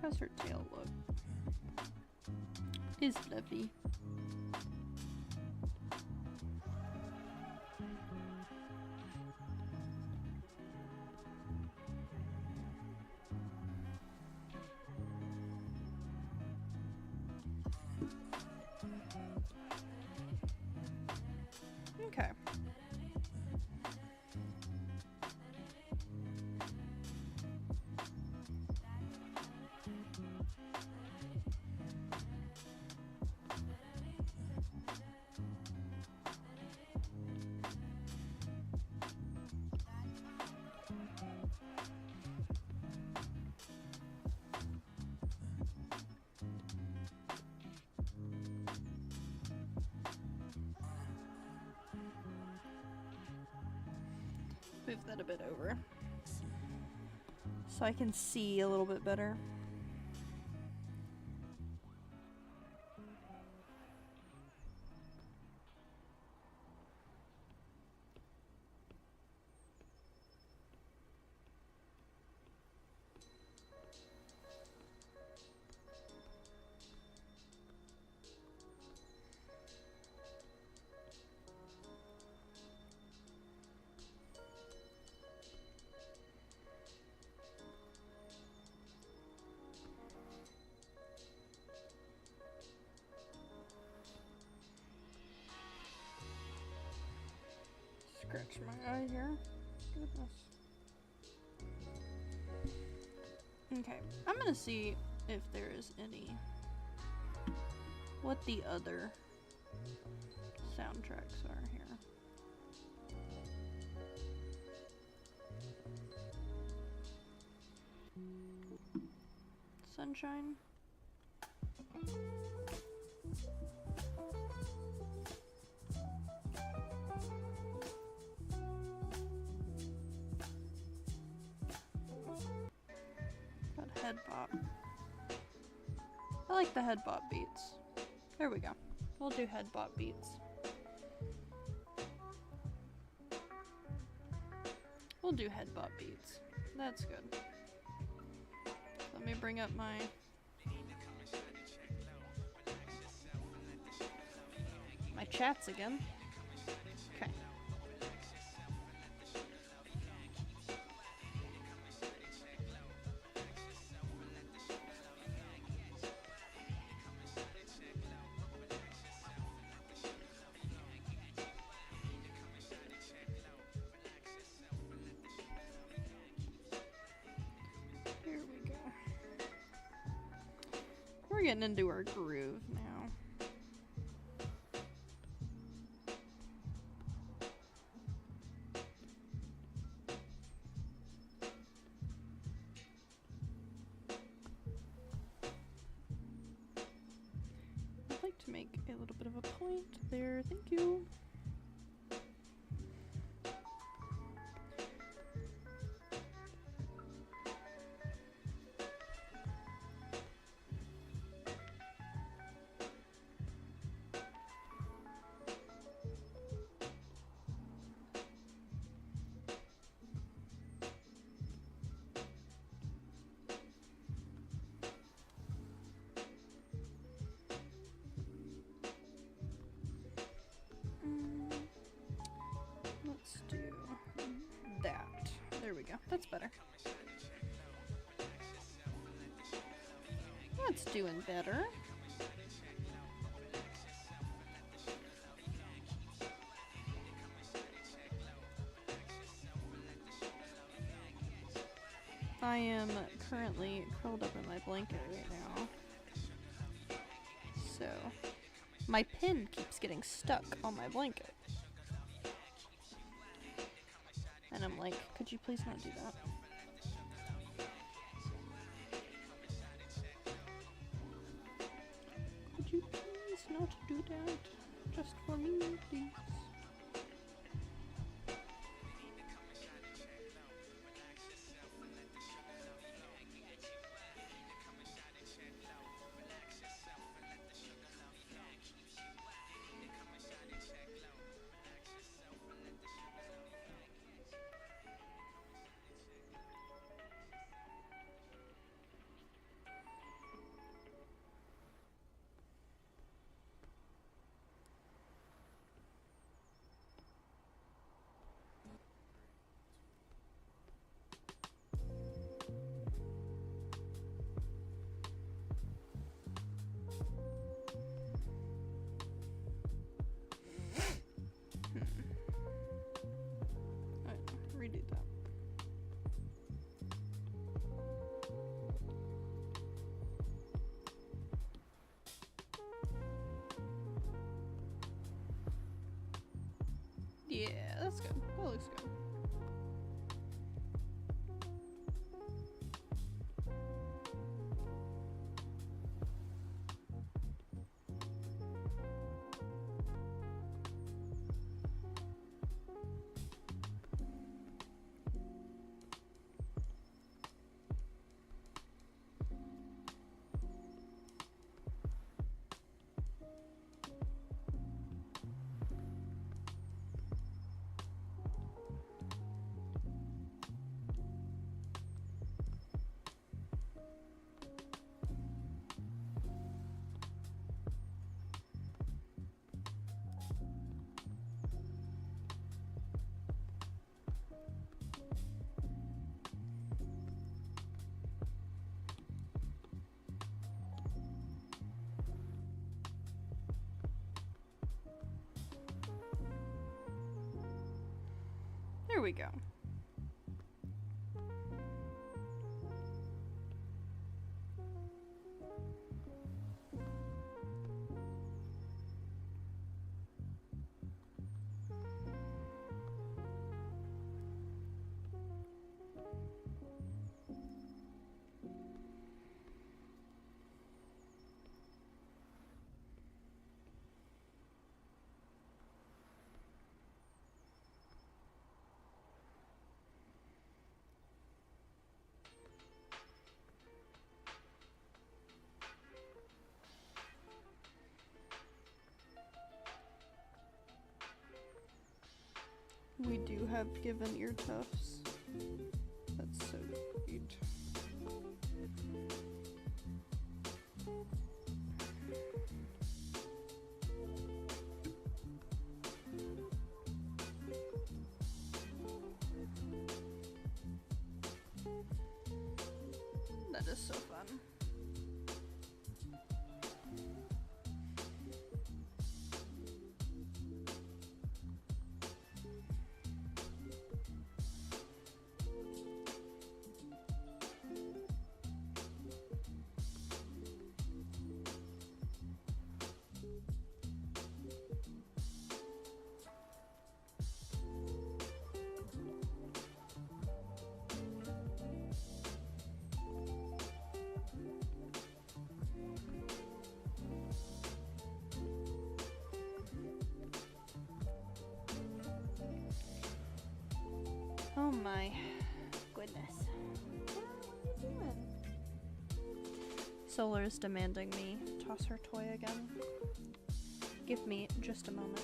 How's her tail look? Is fluffy. Okay. Move that a bit over so I can see a little bit better. Scratch my eye here. Goodness. Okay, I'm gonna see if there is any. What the other soundtracks are here. Sunshine. Head bop. I like the head bop beats. There we go. We'll do head bop beats. We'll do head bop beats. That's good. Let me bring up my chats again. Okay. We're getting into our groove now. I'd like to make a little bit of a point there. Thank you. Let's do that. There we go. That's better. That's doing better. I am currently curled up in my blanket right now. So, my pin keeps getting stuck on my blanket. And I'm like, could you please not do that? Could you please not do that? Just for me, please. Yeah, that's good. That looks good. There we go. We do have given ear tufts. That's so cute. That is so fun. Oh my goodness. What are you doing? Solar is demanding me toss her toy again. Give me just a moment.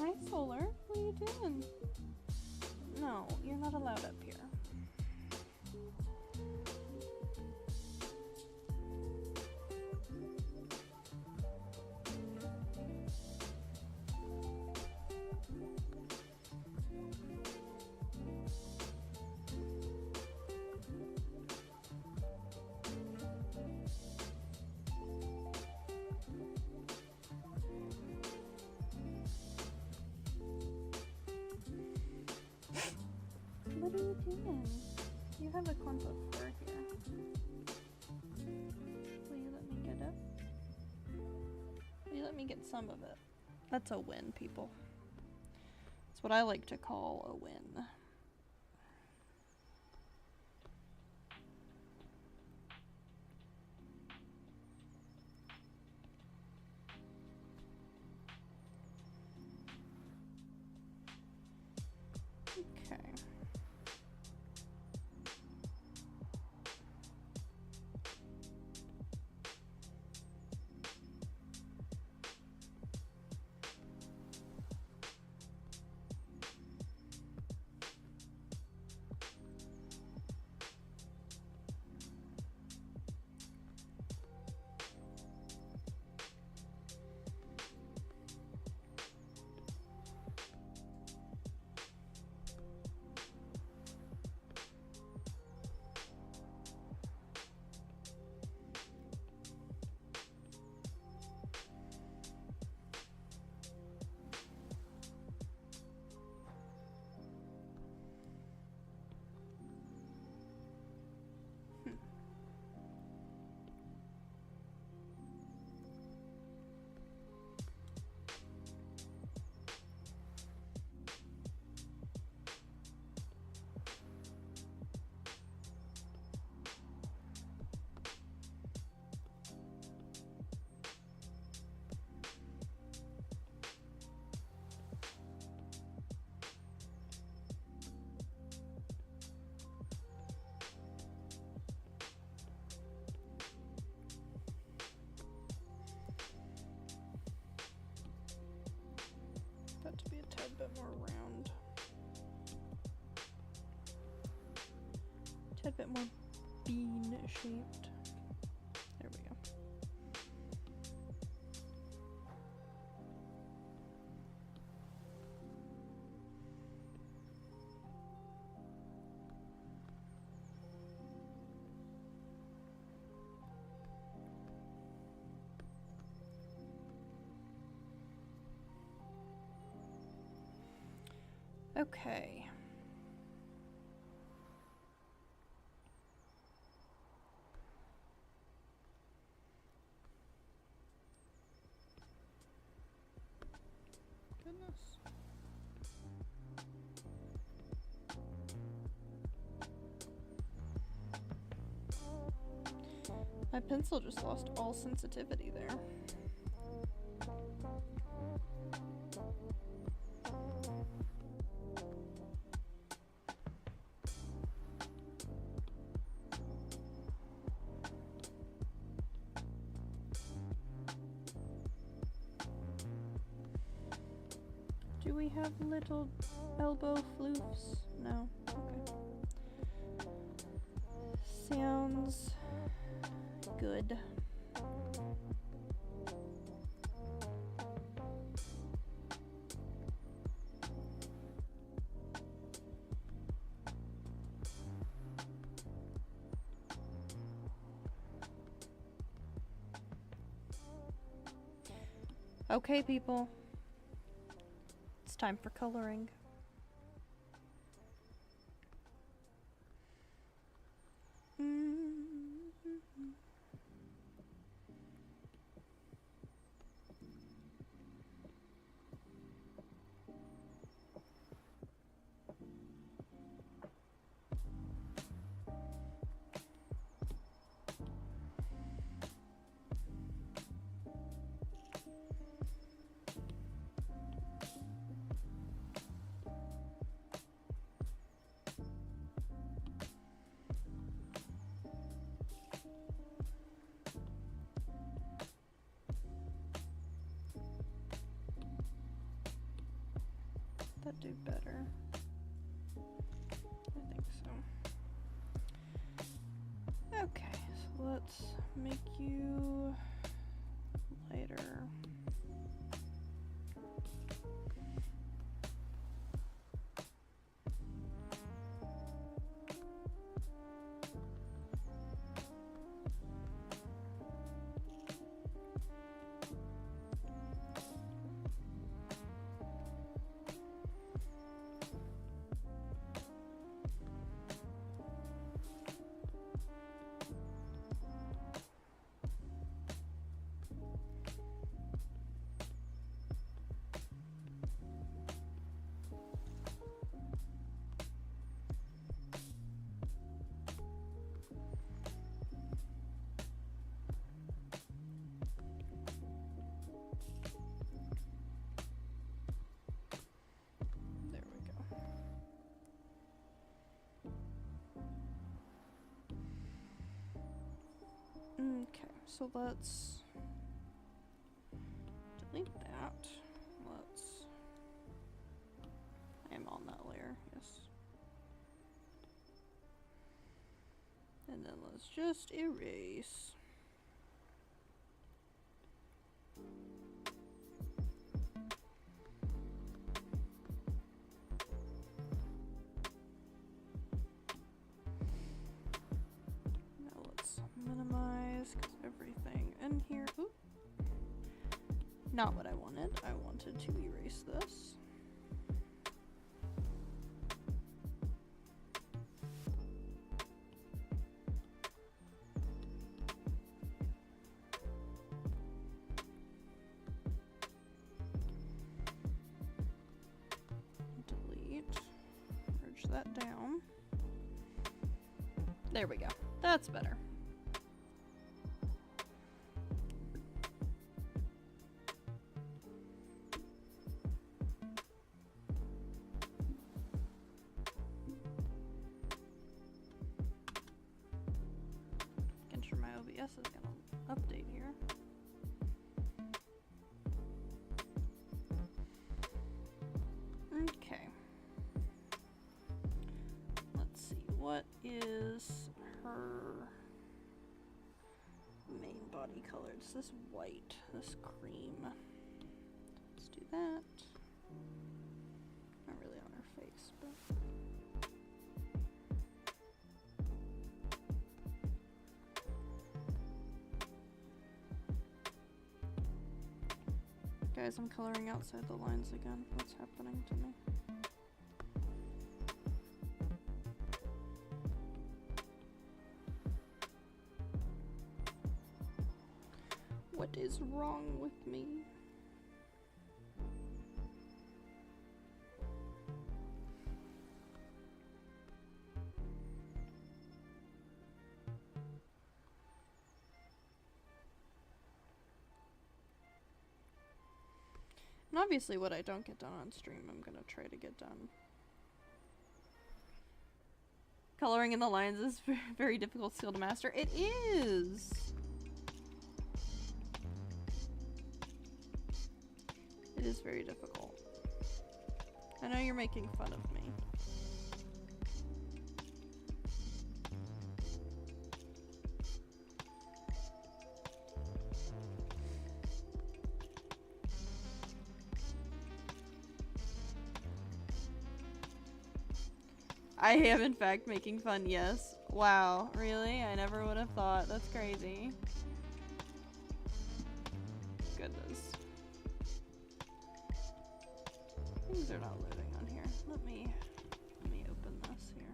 Hi, Solar. What are you doing? No, you're not allowed up here. What are you doing? You have a clump of fur here. Will you let me get it? Will you let me get some of it? That's a win, people. That's what I like to call a win. Okay. tad bit more bean shaped. There we go. Okay. Goodness. My pencil just lost all sensitivity there. Do we have little elbow floofs? No. Okay. Sounds good. Okay, people. It's time for coloring. That do better. I think so. Okay, so let's make you lighter. Okay, so let's delete that. I am on that layer, yes. And then let's just erase. Minimize, because everything in here, oop, not what I wanted. I wanted to erase this. Delete, merge that down. There we go, that's better. OBS is gonna update here. Okay. Let's see, what is color? It's this white, this cream. Let's do that. Not really on her face, but. Guys, I'm coloring outside the lines again. What's happening to me? What is wrong with me? And obviously what I don't get done on stream, I'm gonna try to get done. Coloring in the lines is a very difficult skill to master. It is! It is very difficult. I know you're making fun of me. I am in fact making fun, yes. Wow, really? I never would have thought. That's crazy. Goodness. Things are not loading on here. Let me open this here.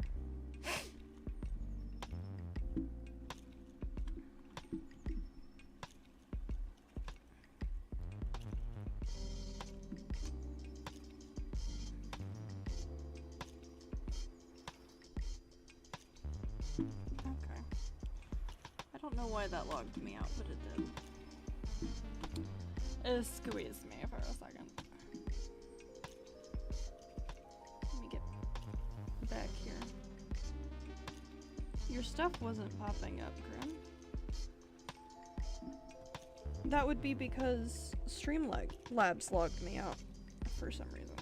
Okay. I don't know why that logged me out, but it did. It squeezed me for a second. Let me get back here. Your stuff wasn't popping up, Grim. That would be because Streamlabs logged me out for some reason.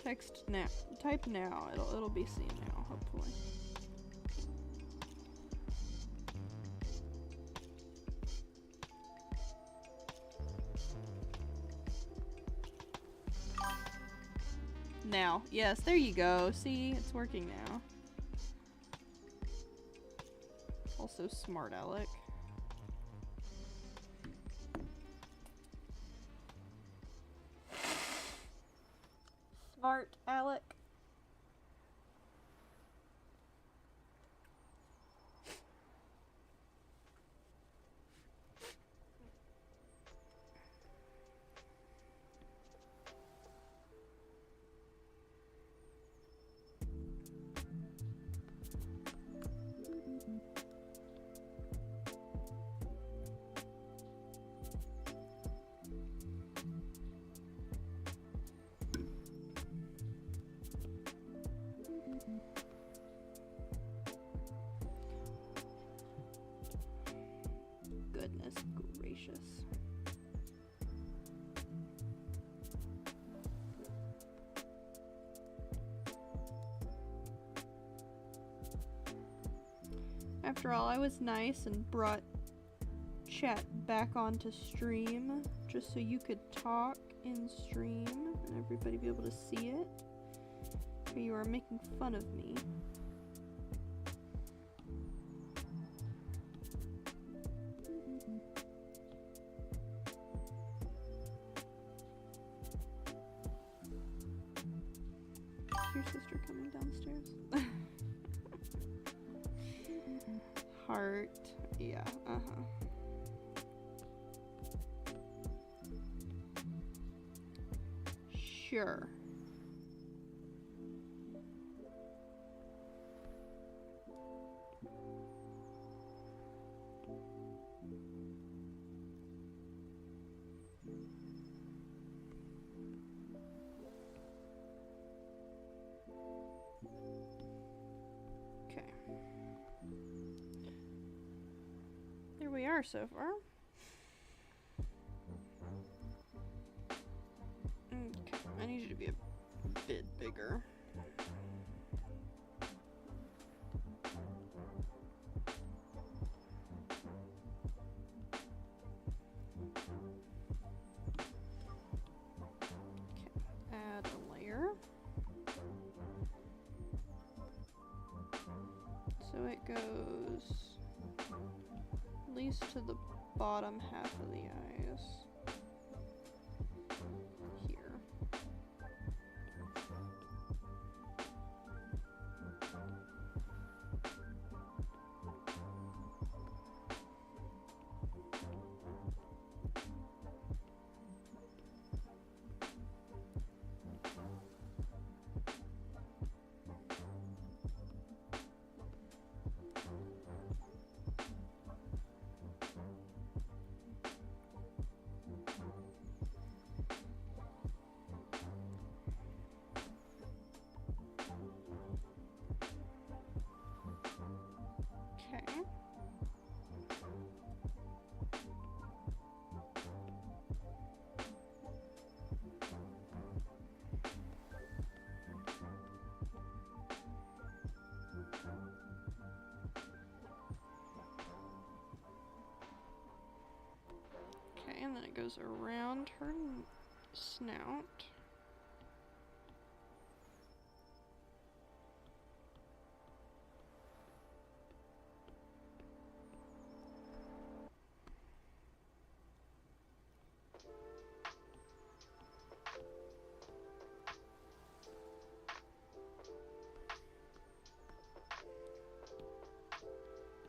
Text now. Type now. It'll be seen now, hopefully. Now. Yes, there you go. See? It's working now. Also smart Alec. Smart Alec. Goodness gracious. After all, I was nice and brought chat back onto stream just so you could talk in stream and everybody be able to see it. Here you are making fun of me. Your sister coming downstairs? Heart. Yeah, uh-huh. Sure. Okay. There we are so far. Okay, I need you to be a bit bigger. So it goes at least to the bottom half of the eyes. Here. Okay. Okay, and then it goes around her snout.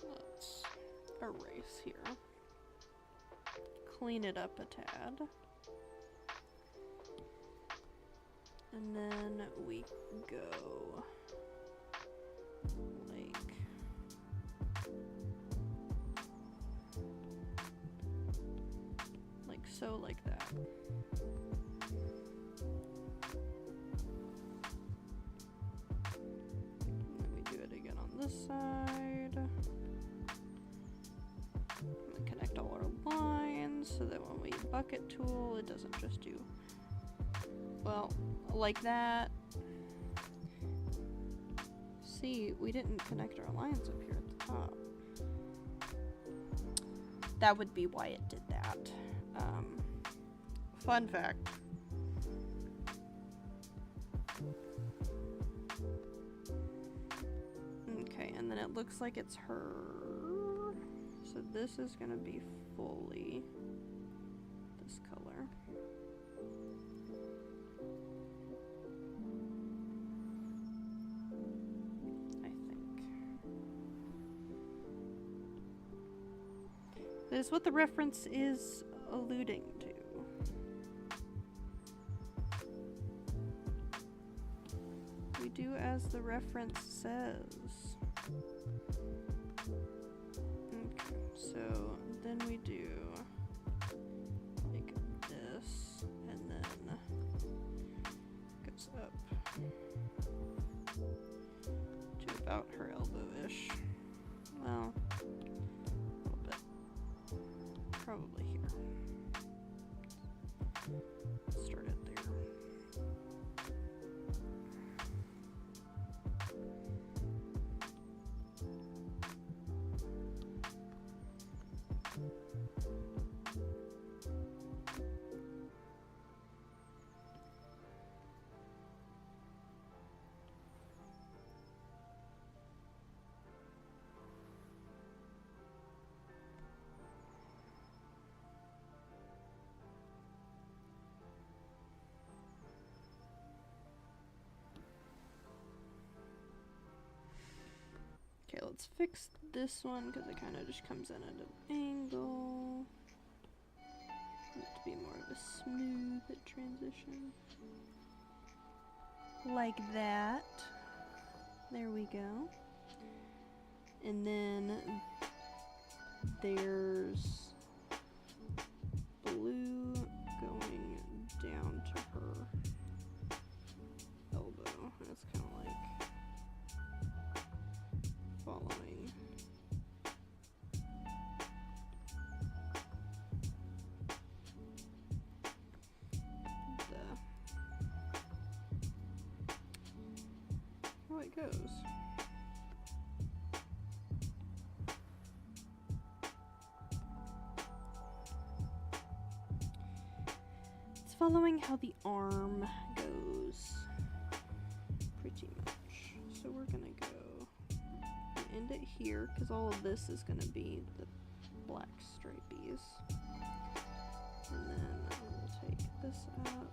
Let's erase here. Clean it up a tad. And then we go like so, like that. And then we do it again on this side. And connect all our lines so that when we bucket tool, it doesn't just do, well, like that. See, we didn't connect our lines up here at the top. That would be why it did that. Fun fact. Okay, and then it looks like it's her. So this is gonna be fully this color. I think. That is what the reference is alluding to. We do as the reference says. Okay, so then we do like this, and then goes up to about her elbow-ish. Well, a little bit. Probably here. Start it there. Okay, let's fix this one because it kind of just comes in at an angle. Want it to be more of a smooth transition. Like that. There we go. And then there's blue going down to her elbow. It's kind of like following. How it goes. It's following how the arm goes, pretty much. So we're gonna go end it here because all of this is going to be the black stripies. And then we'll take this up.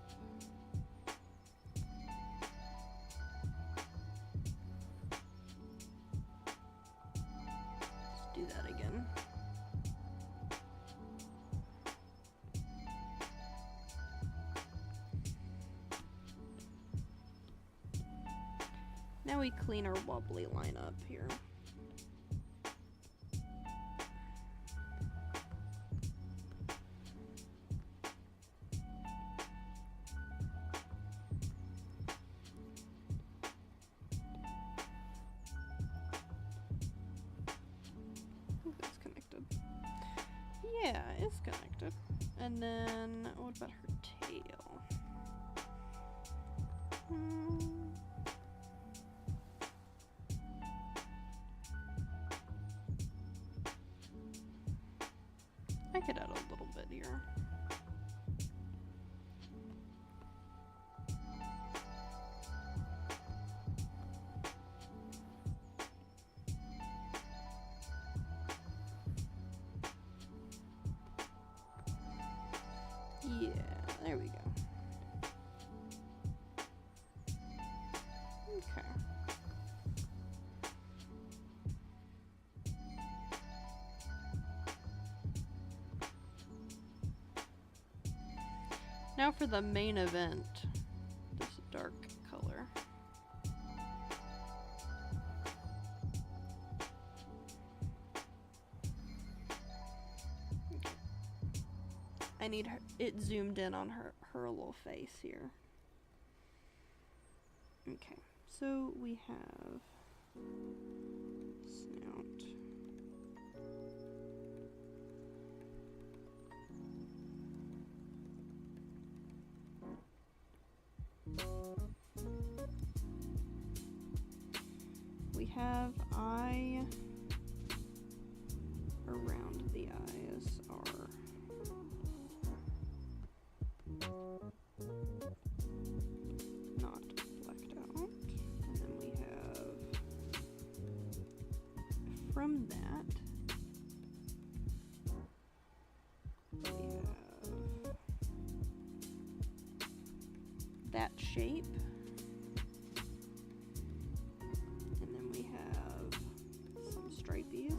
Let's do that again. Now we clean our wobbly line up here. That's connected. Yeah, it's connected. And then, what about her tail? I could add a little bit here. Yeah, there we go. Okay. Now for the main event, this dark color. Okay. I need it zoomed in on her little face here. Okay, so we have snout. We have eye around the eyes are not blacked out. And then we have from that we have that shape. And then we have some stripies.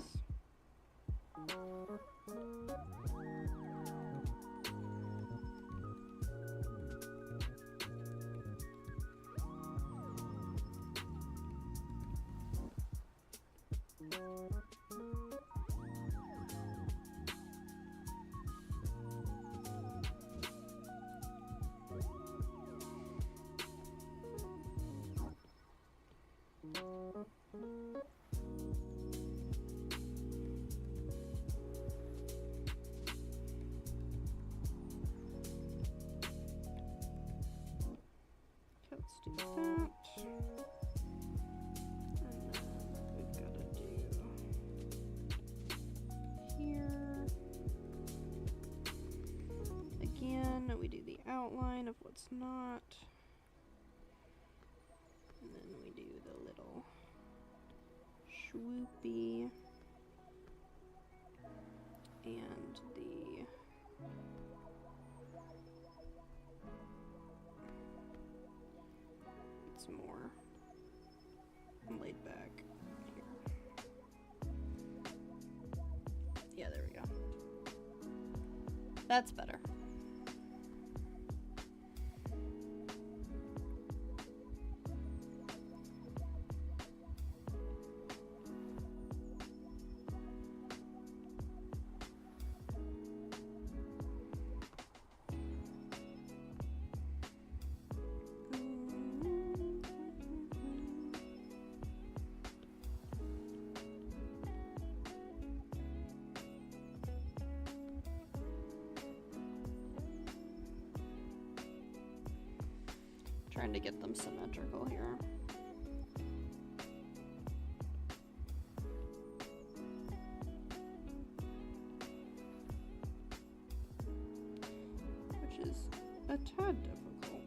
Let's do that. And then we've got to do here. Again, we do the outline of what's not. And then we do the little swoopy and the it's more laid back here. Yeah, there we go. That's better. Trying to get them symmetrical here. Which is a tad difficult.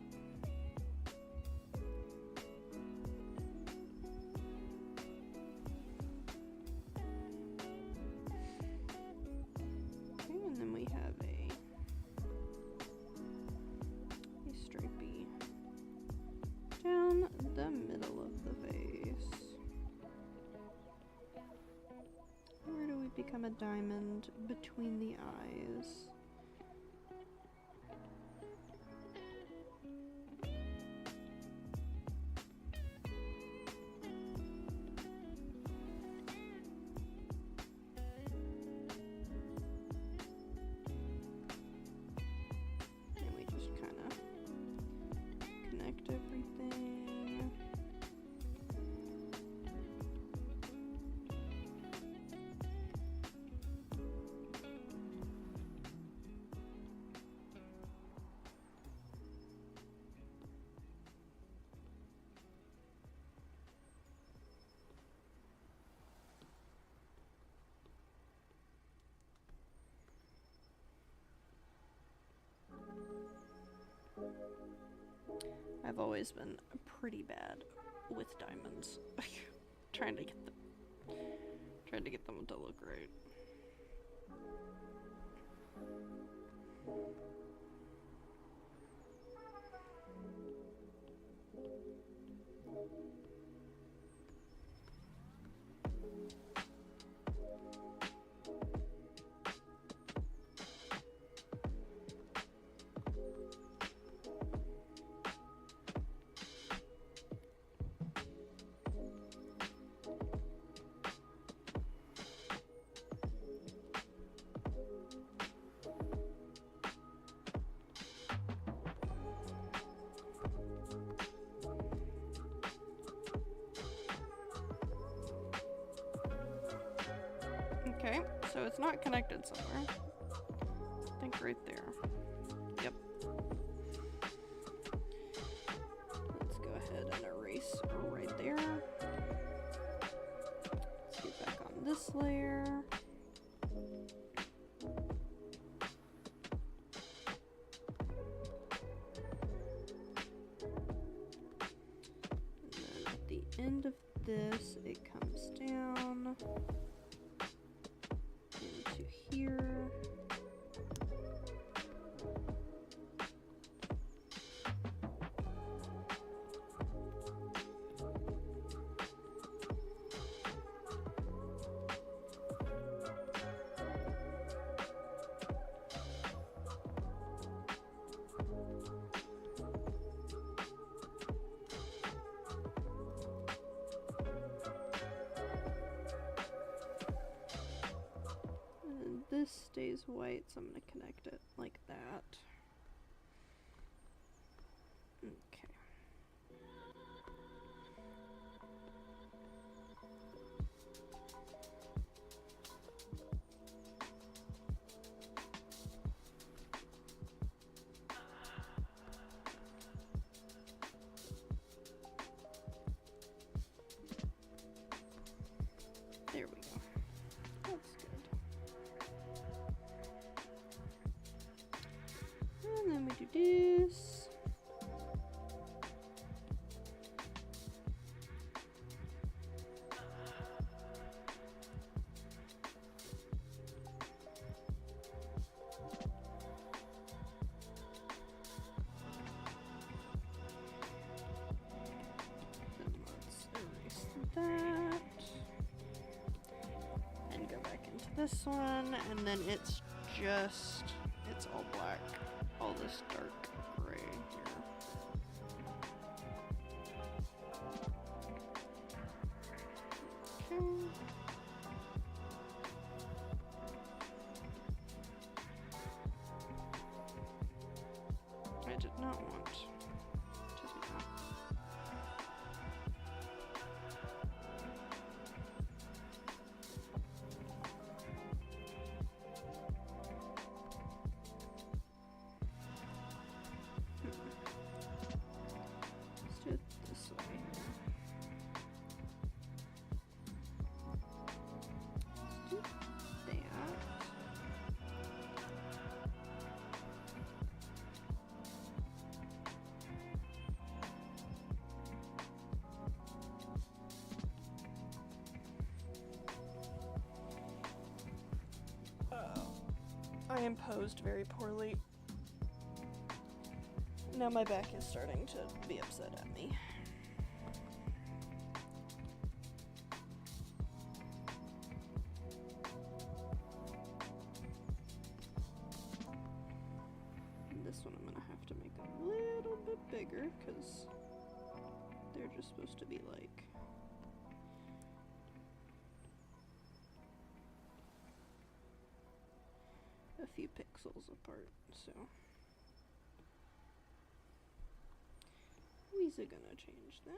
become a diamond between the eyes. And we just kind of connect everything. I've always been pretty bad with diamonds. trying to get them to look right. Okay, so it's not connected somewhere. I think right there. Yep. Let's go ahead and erase right there. Let's get back on this layer. And then at the end of this, it comes down into here. This stays white, so I'm going to connect it like that. Okay. There we go. That's good. And then we do this. Then let's erase that. And go back into this one, and then it's all black. All this dark gray here. Okay. I did not want to do that. Let's do it this way. Let's do that. I am posed very poorly. Now my back is starting to be upset at me. bigger because they're just supposed to be like a few pixels apart, so we're gonna change that.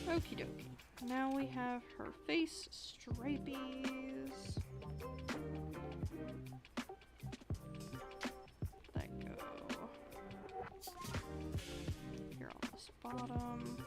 Okie dokie. Now we have her face stripies. Let go. Here on this bottom.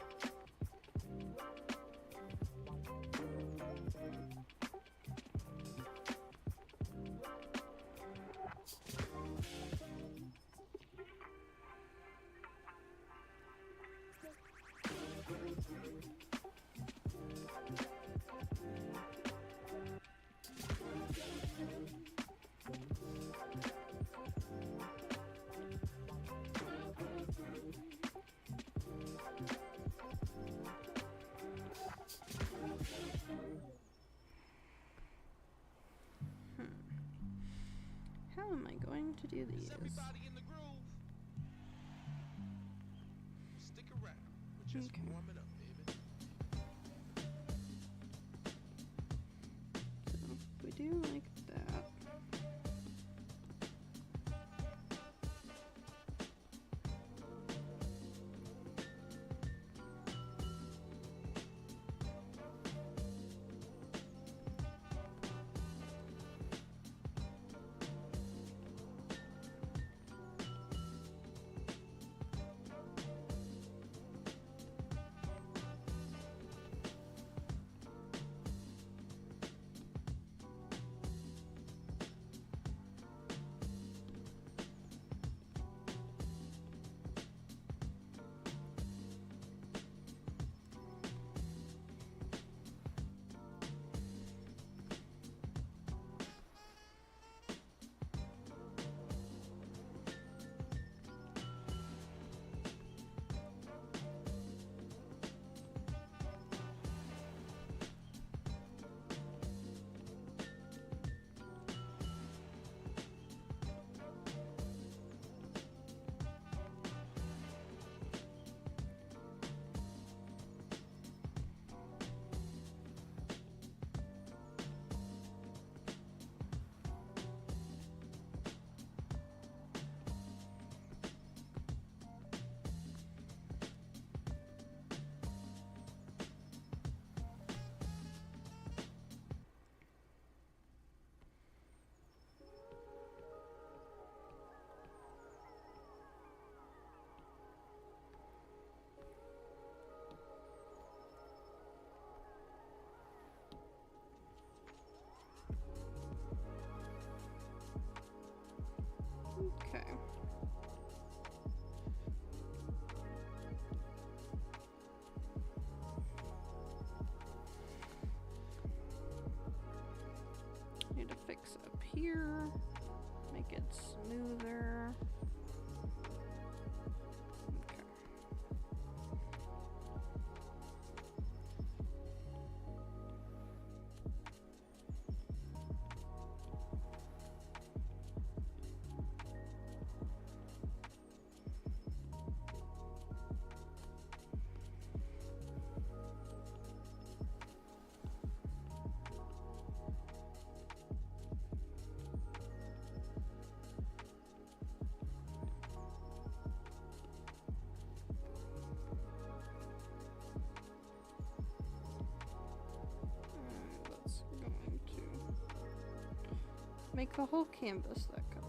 How am I going to do these? Everybody in the groove. Stick around. We're just warming up, baby. So if we do like that. Okay. Need to fix up here, make it smoother. Okay. make the whole canvas that color.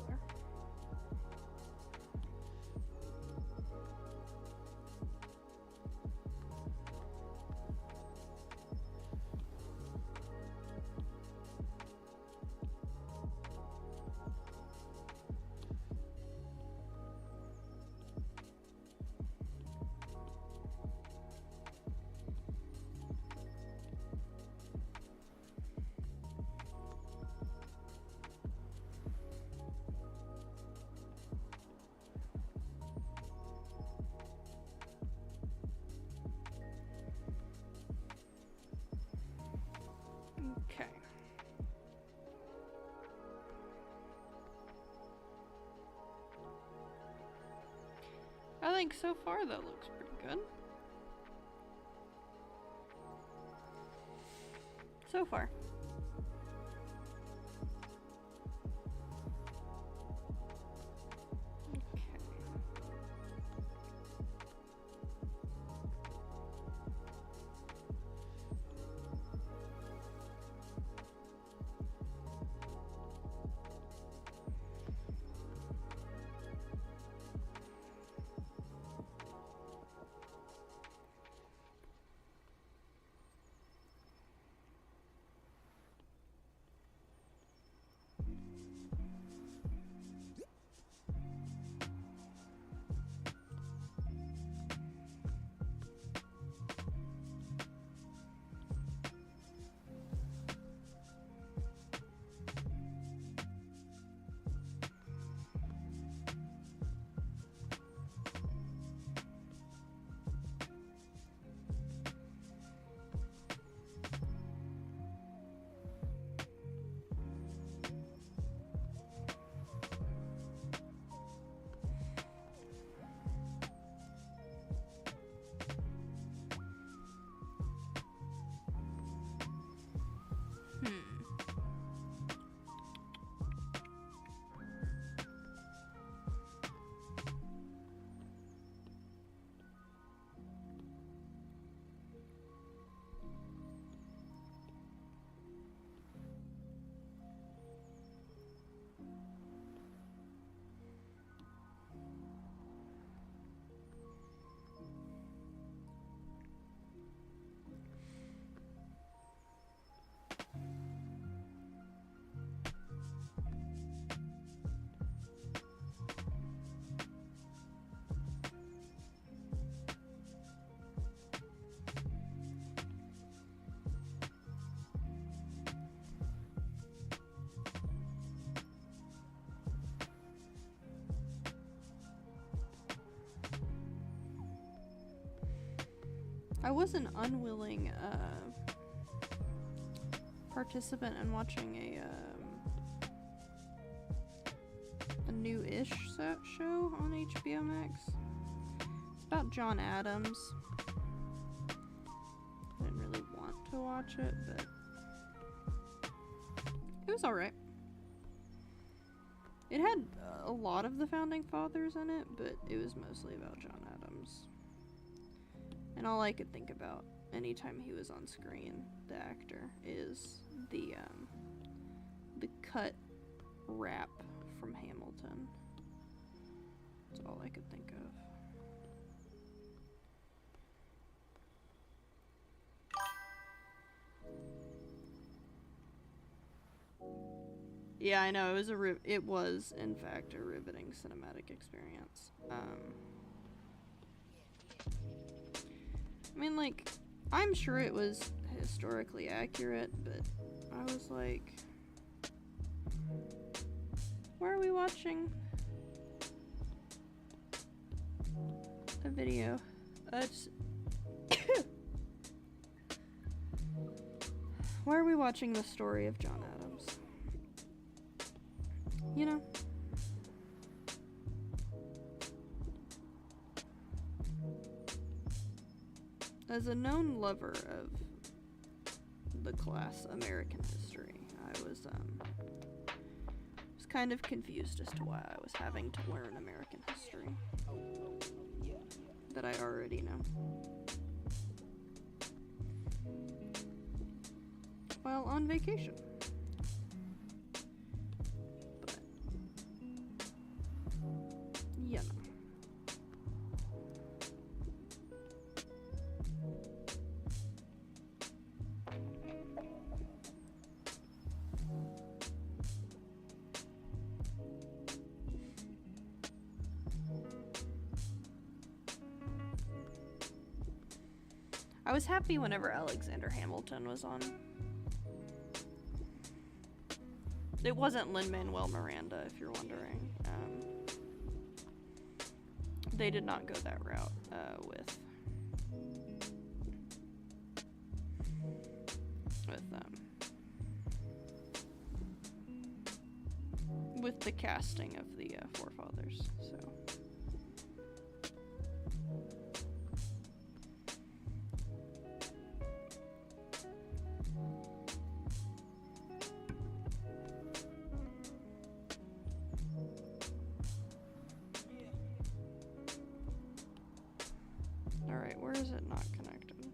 Okay. I think so far that looks pretty good. So far. Okay. I was an unwilling participant in watching a new-ish show on HBO Max. It's about John Adams. I didn't really want to watch it, but it was alright. It had a lot of the Founding Fathers in it, but it was mostly about John Adams. And all I could think about anytime he was on screen, the actor, is the cut rap from Hamilton. That's all I could think of. Yeah, I know, it was in fact a riveting cinematic experience. I mean, like, I'm sure it was historically accurate, but I was like, why are we watching a video? Why are we watching the story of John Adams? You know? As a known lover of the class American history, I was kind of confused as to why I was having to learn American history that I already know. While on vacation. I was happy whenever Alexander Hamilton was on. It wasn't Lin-Manuel Miranda, if you're wondering. They did not go that route with the casting of the forefathers. So. Alright, where is it not connected?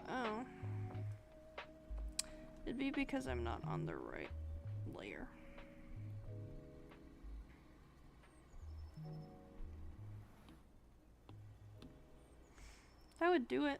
Oh. It'd be because I'm not on the right layer. That would do it.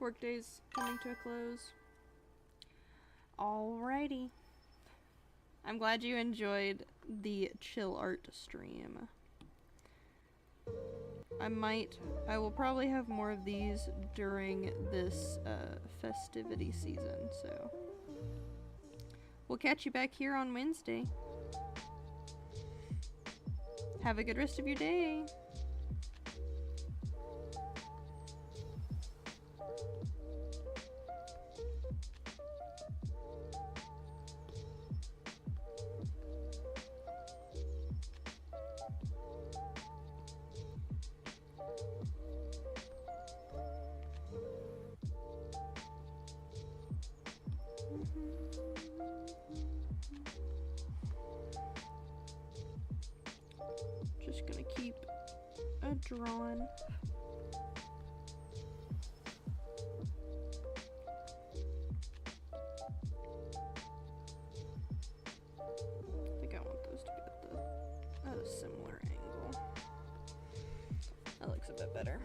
Workday's coming to a close. Alrighty. I'm glad you enjoyed the chill art stream. I will probably have more of these during this festivity season, so we'll catch you back here on Wednesday. Have a good rest of your day. Just gonna keep drawing. I think I want those to be at the a similar angle. That looks a bit better.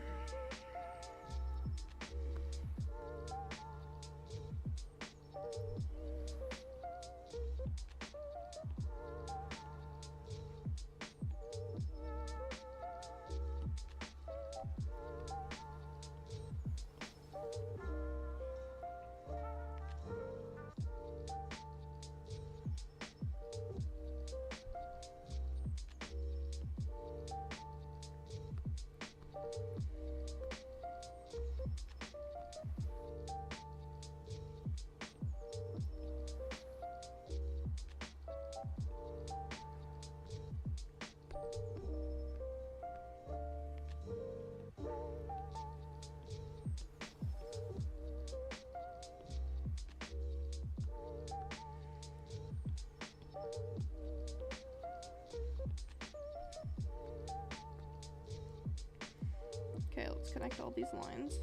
Okay, let's connect all these lines.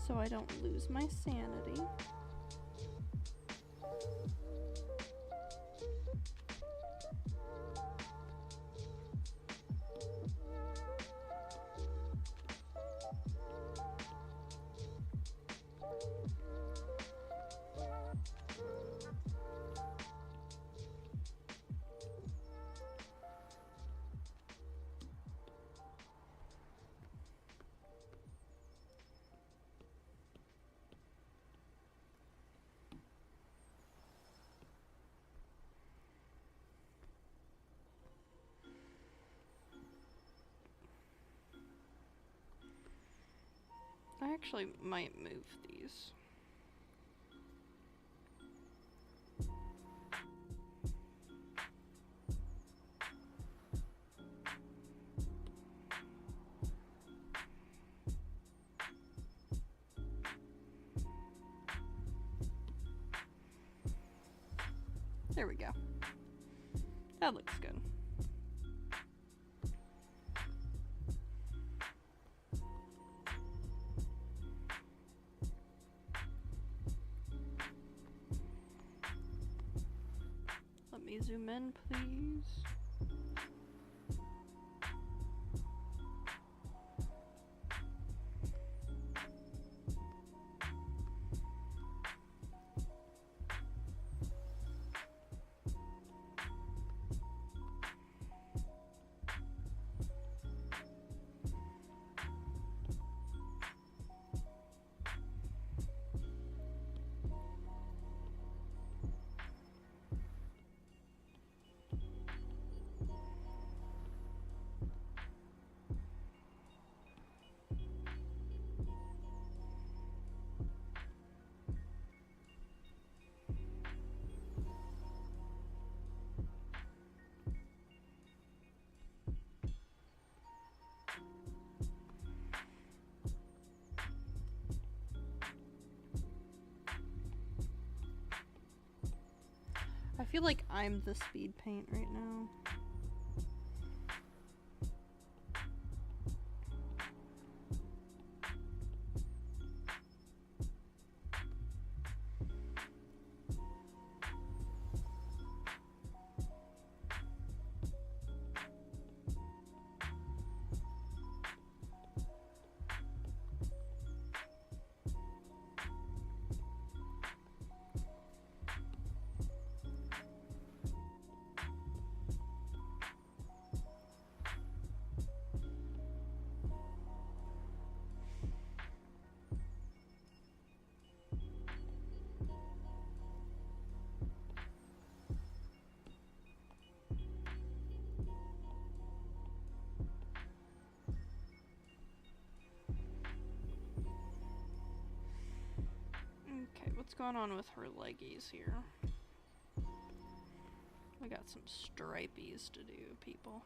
So I don't lose my sanity. I actually might move these. There we go. That looks good. Let me zoom in, please. I feel like I'm the speed paint right now. Okay, what's going on with her leggies here? We got some stripies to do, people.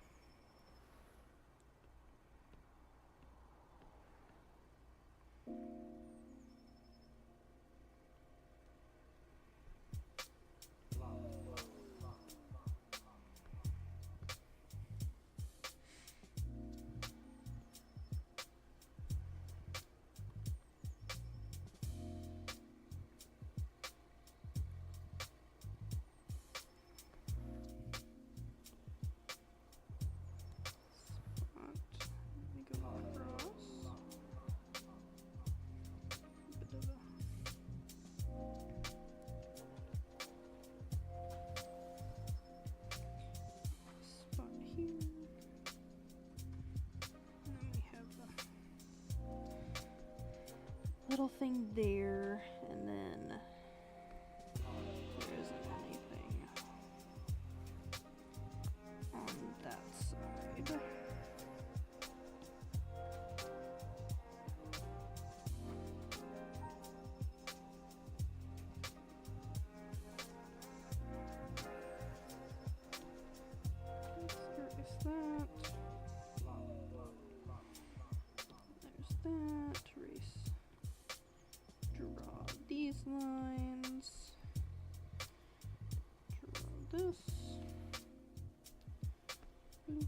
little thing there, and then there isn't anything on that side. Erase that. There's that. Erase. Draw these lines. Draw this. Bloop.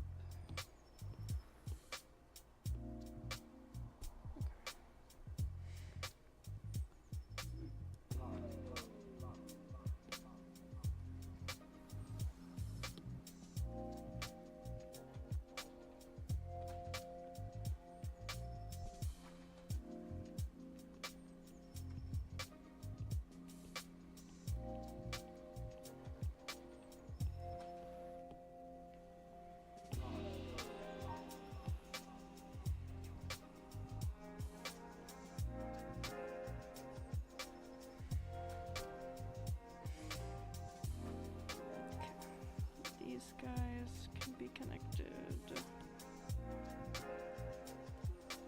These guys can be connected.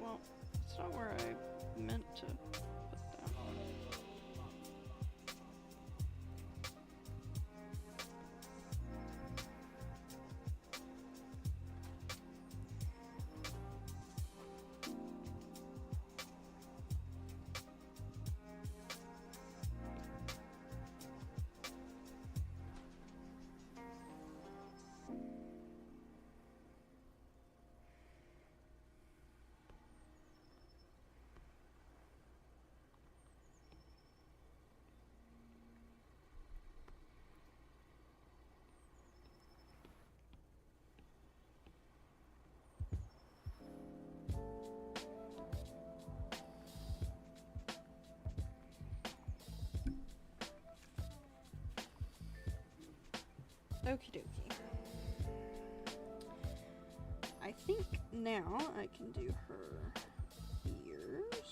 Well, it's not where I meant to put that. Okie dokie. I think now I can do her ears.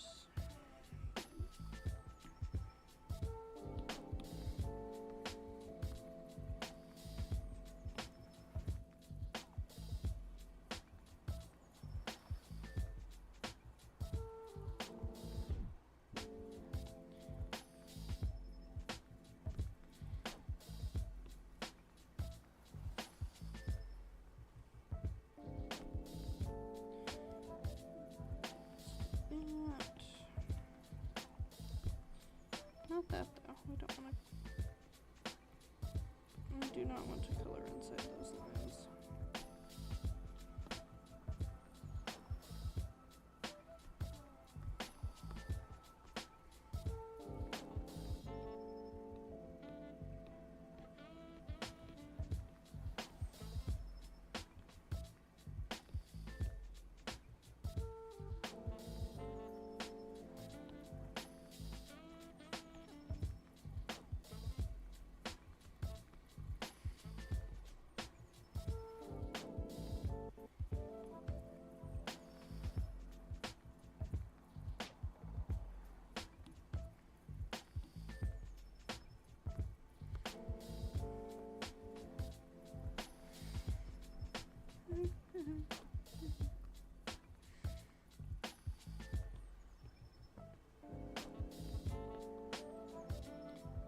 Not that though. We don't want to. We do not want to color inside those lines.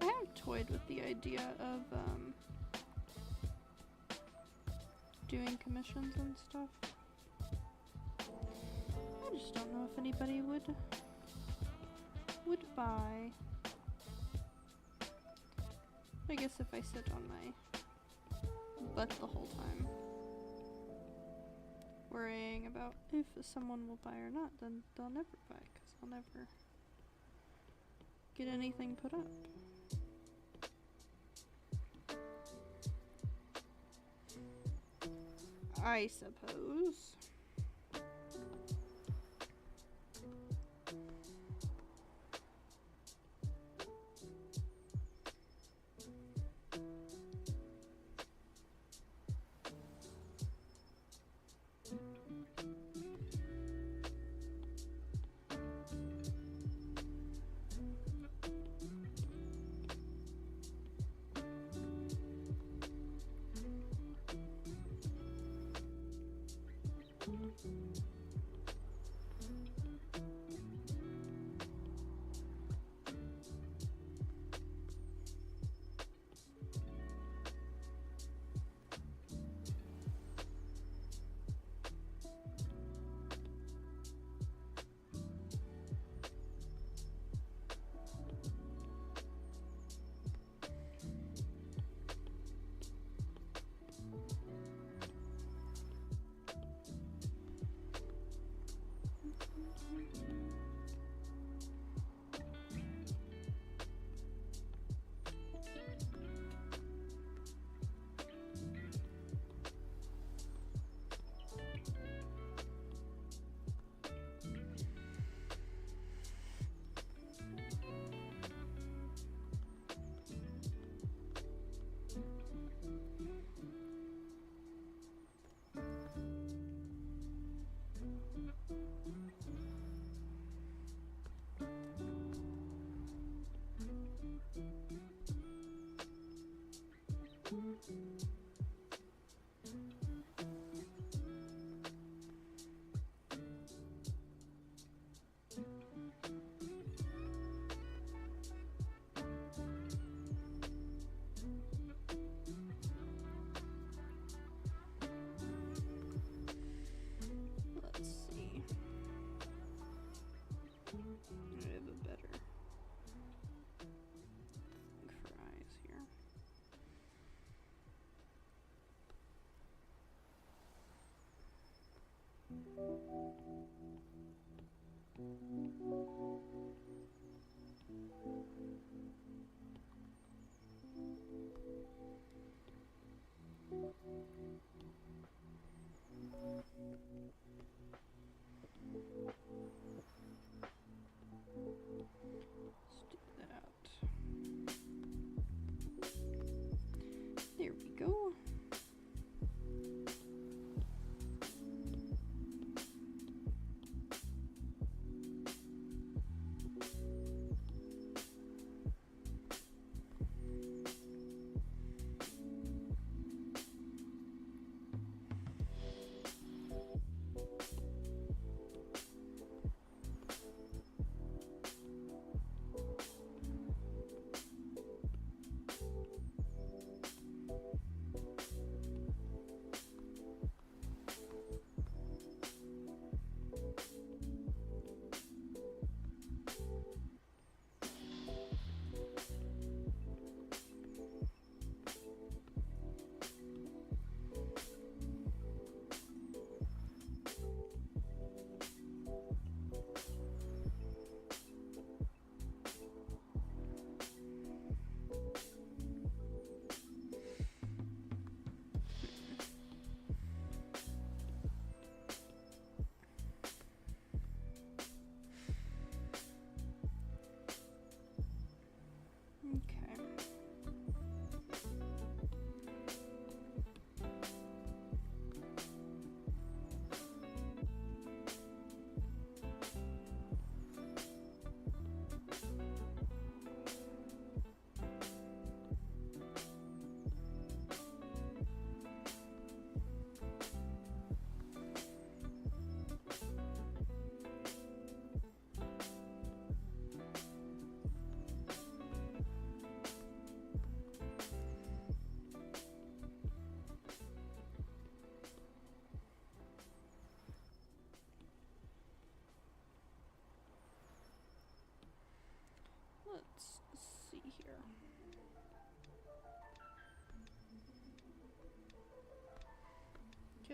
I have toyed with the idea of doing commissions and stuff. I just don't know if anybody would buy. I guess if I sit on my butt the whole time, worrying about if someone will buy or not, then they'll never buy, because I'll never get anything put up. I suppose.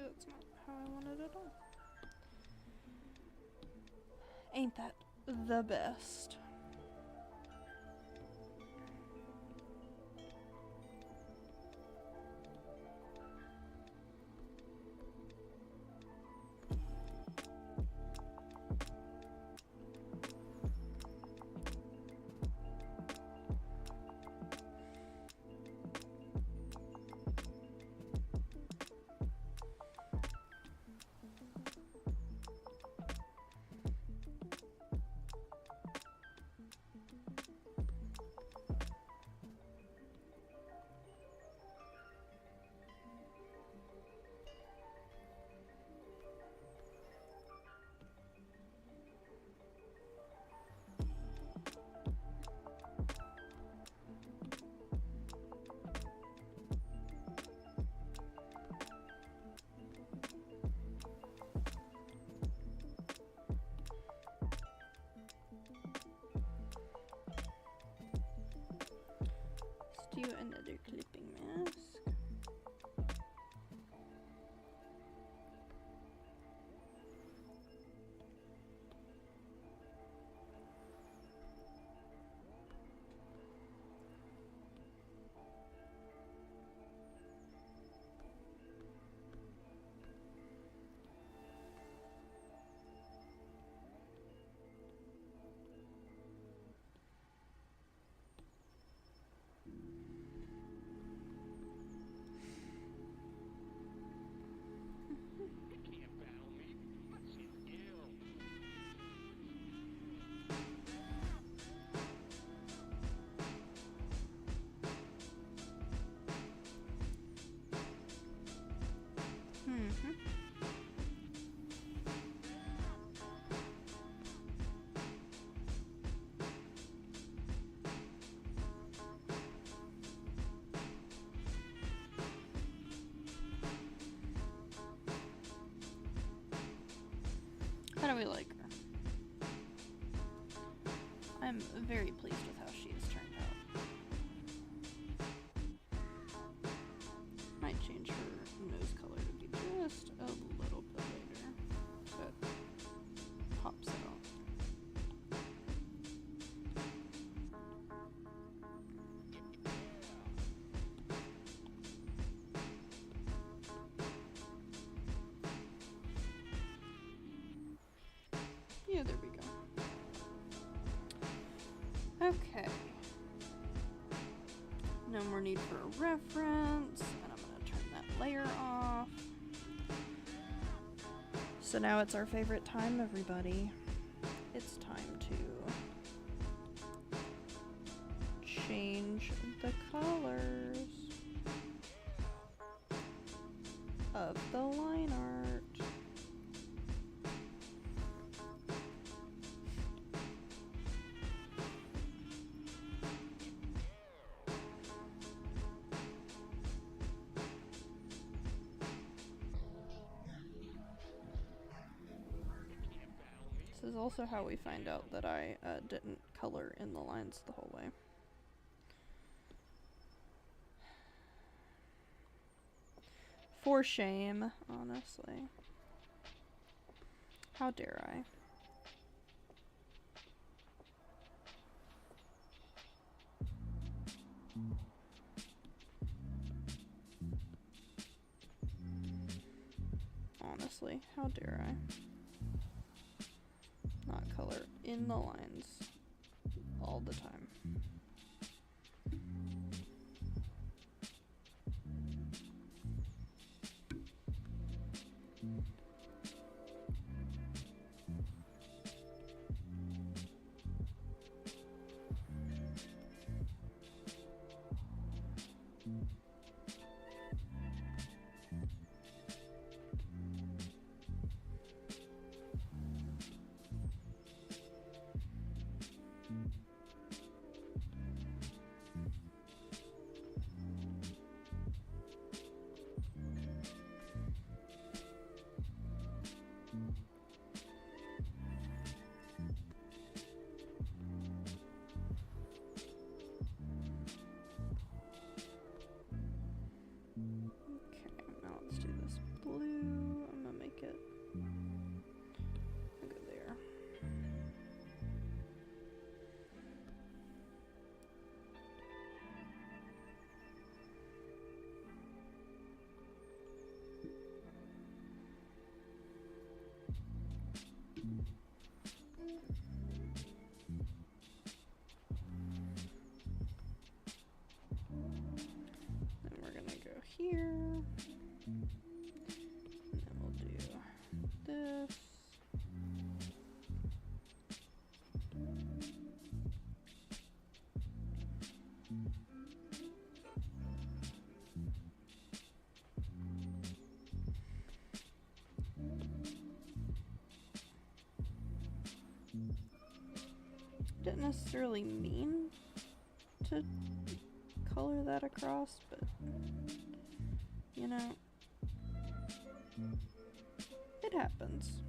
that's not how I wanted it on. Ain't that the best? Do another clipping mask. How do we like her? I'm very pleased with how she has turned out. Might change her nose color to be just a little bit lighter, but pops it out. Yeah, there we go. Okay. No more need for a reference, and I'm gonna turn that layer off. So now it's our favorite time, everybody. It's time to change the colors of the line art. This is also how we find out that I didn't color in the lines the whole way. For shame, honestly. How dare I? Honestly, how dare I? Not color in the lines all the time. Didn't necessarily mean to color that across, but you know, it happens.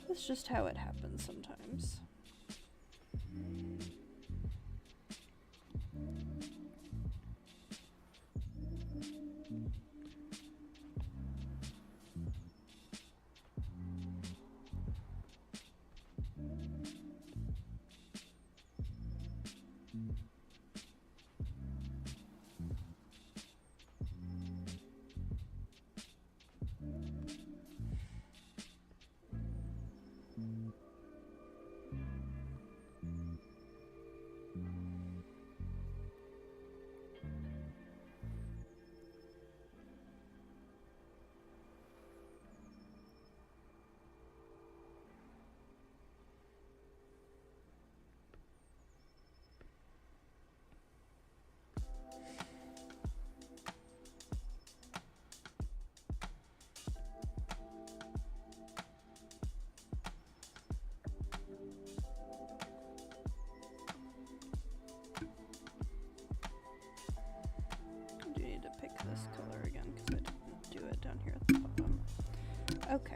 That's just how it happens sometimes. I do need to pick this color again because I didn't do it down here at the bottom. Okay.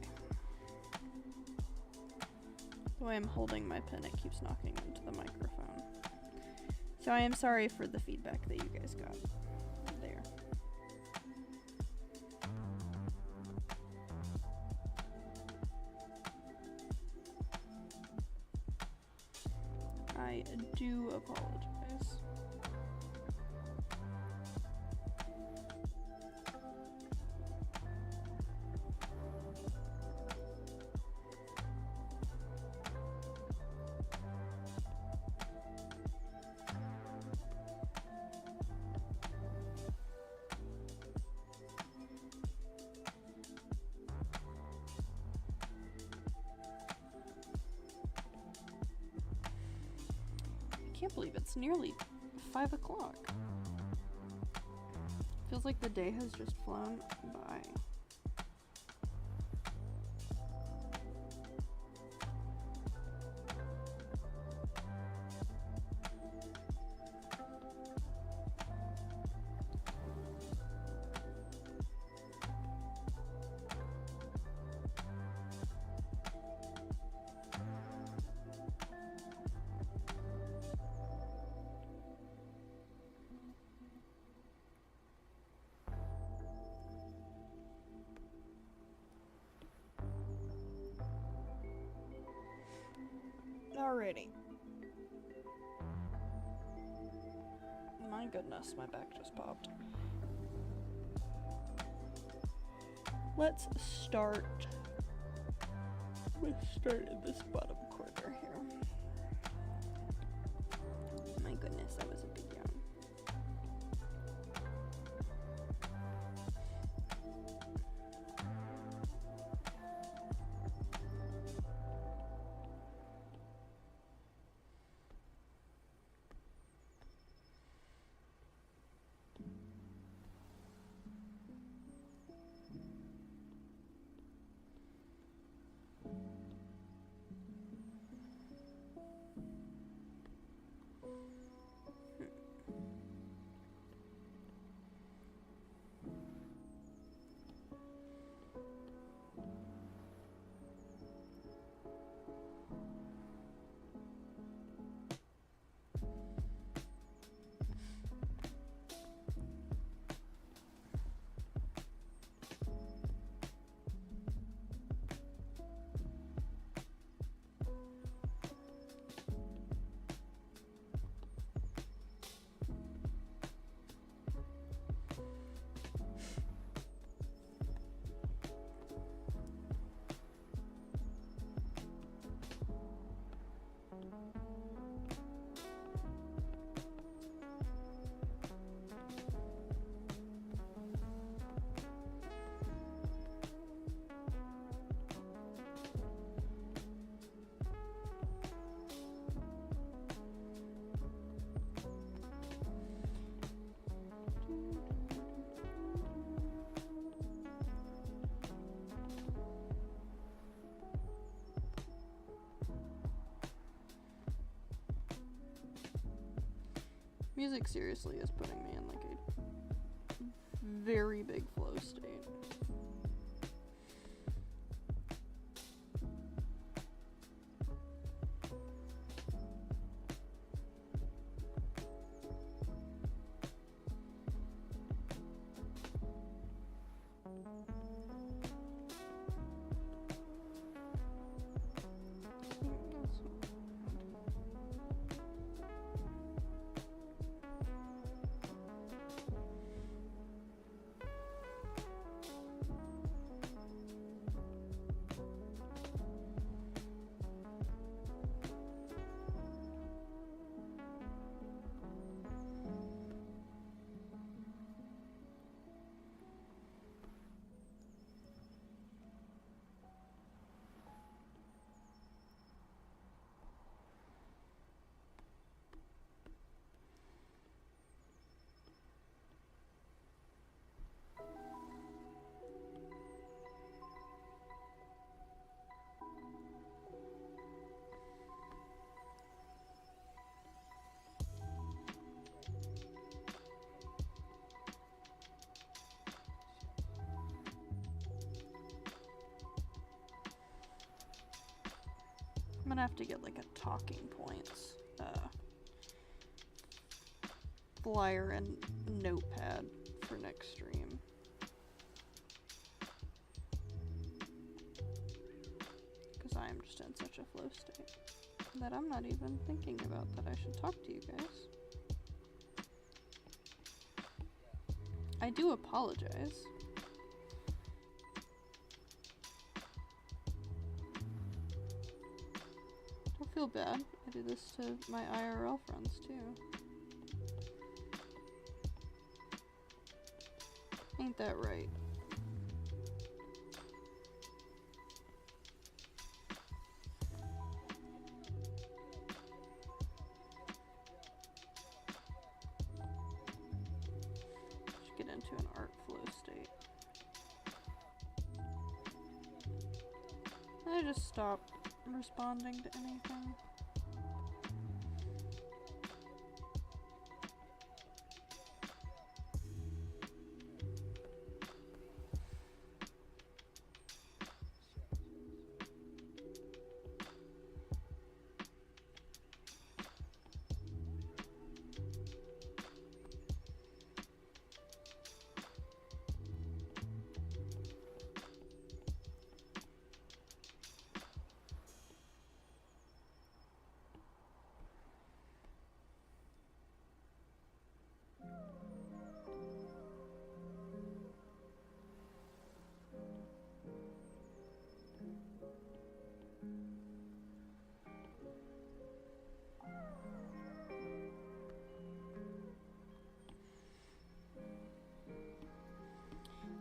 The way I'm holding my pen, it keeps knocking into the microphone. So I am sorry for the feedback that you guys got there. I do apologize. I can't believe it's nearly 5 o'clock. Feels like the day has just flown by. Alrighty. My goodness, my back just popped. Let's start with in this bottom corner here. My goodness, that was a big yawn. Music seriously is putting me in like a very big flow state. I'm gonna have to get like a talking points flyer and notepad for next stream. Because I am just in such a flow state that I'm not even thinking about that I should talk to you guys. I do apologize. Don't feel bad. I do this to my IRL friends too. Ain't that right? Should get into an art flow state. I just stop responding to anything.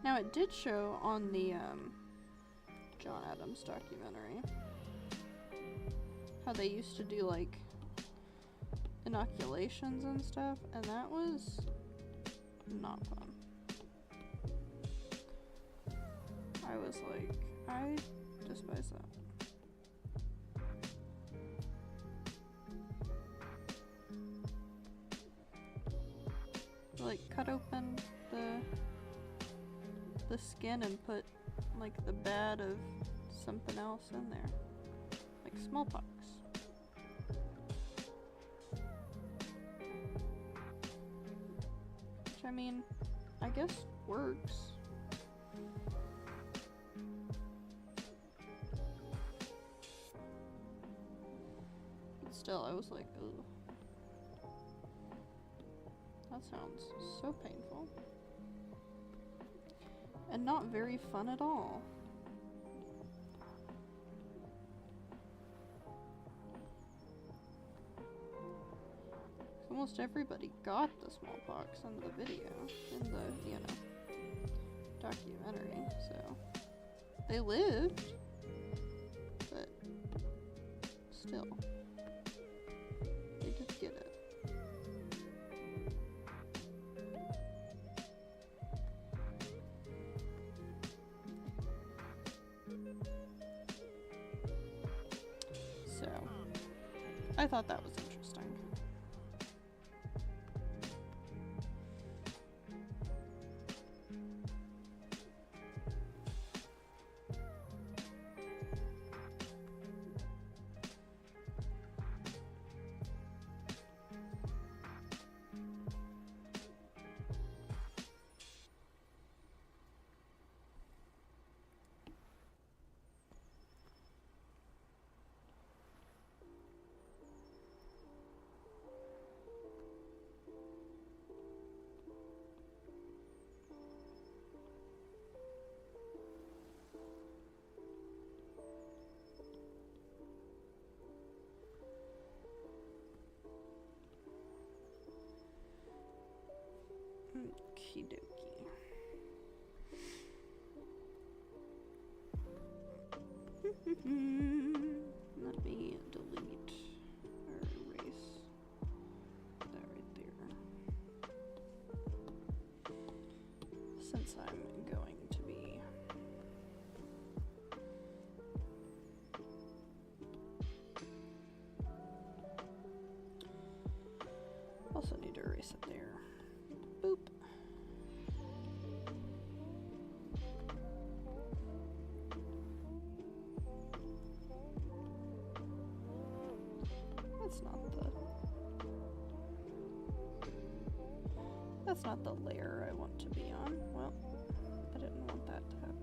Now it did show on the John Adams documentary how they used to do like inoculations and stuff, and that was not fun. I was like, I despise that. Like cut open the skin and put like the bed of something else in there, like smallpox. Which I mean, I guess works. But still, I was like, ugh. That sounds so painful. And not very fun at all. Almost everybody got the smallpox in the video, in the, documentary, so they lived, but still, they did get it. So, I thought that was interesting. Okie dokie. Let me delete or erase that right there. Since I'm going to be also need to erase it there. Boop. That's not the layer I want to be on. Well, I didn't want that to happen.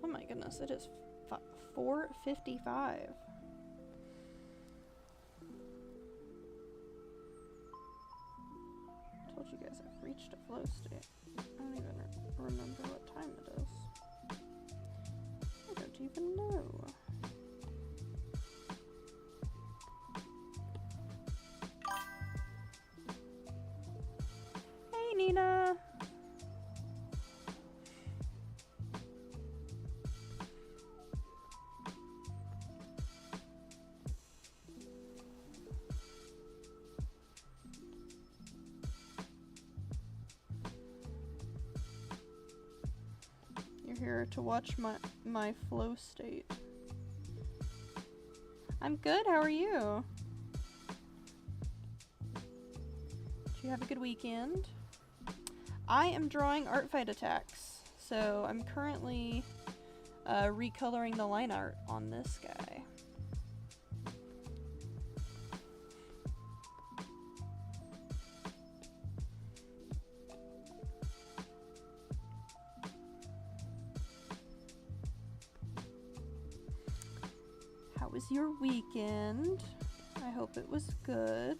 Oh my goodness, it is 4:55. Told you guys I've reached a flow state. I don't even remember what time it is. I don't even know. Hey, Nina! Here to watch my flow state. I'm good, how are you? Did you have a good weekend? I am drawing ArtFight attacks, so I'm currently recoloring the line art on this guy. How was your weekend? I hope it was good.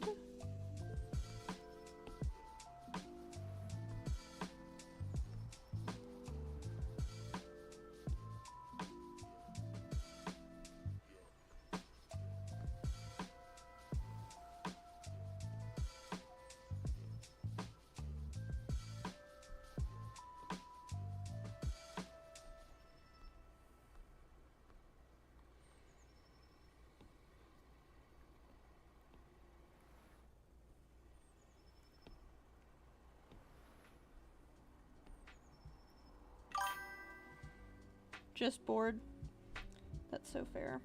Just bored. That's so fair.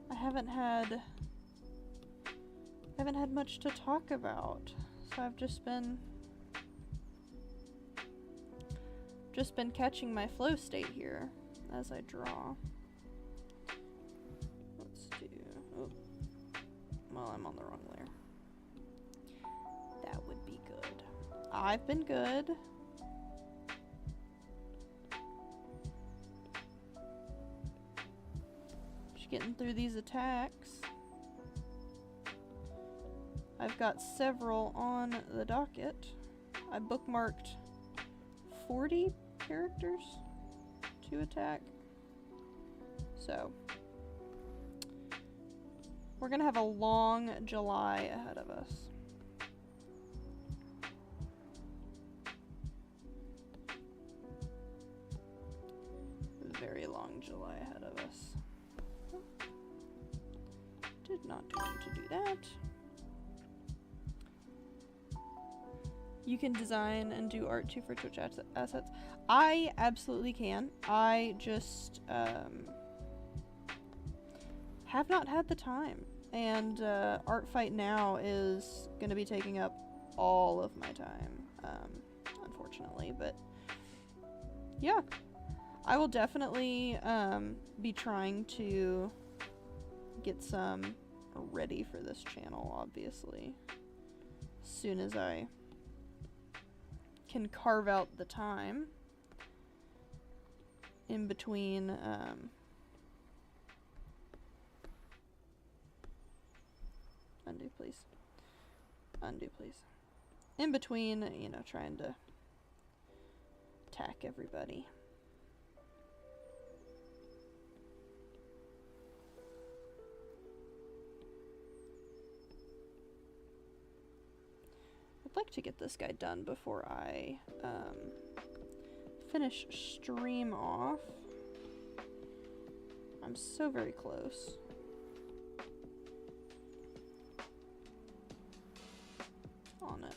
I haven't had much to talk about, so I've just been catching my flow state here as I draw. Let's do. Oh, well, I'm on the wrong layer. That would be good. I've been good. Just getting through these attacks. I've got several on the docket. I bookmarked 40 characters to attack. So we're gonna have a long July ahead of us. Very long July ahead of us. Did not mean to do that. You can design and do art too for Twitch assets. I absolutely can. I just have not had the time. And ArtFight now is going to be taking up all of my time, unfortunately. But yeah, I will definitely be trying to get some ready for this channel, obviously, as soon as I can carve out the time in between undo please, in between, you know, trying to attack everybody. I'd like to get this guy done before I finish stream off. I'm so very close. On it.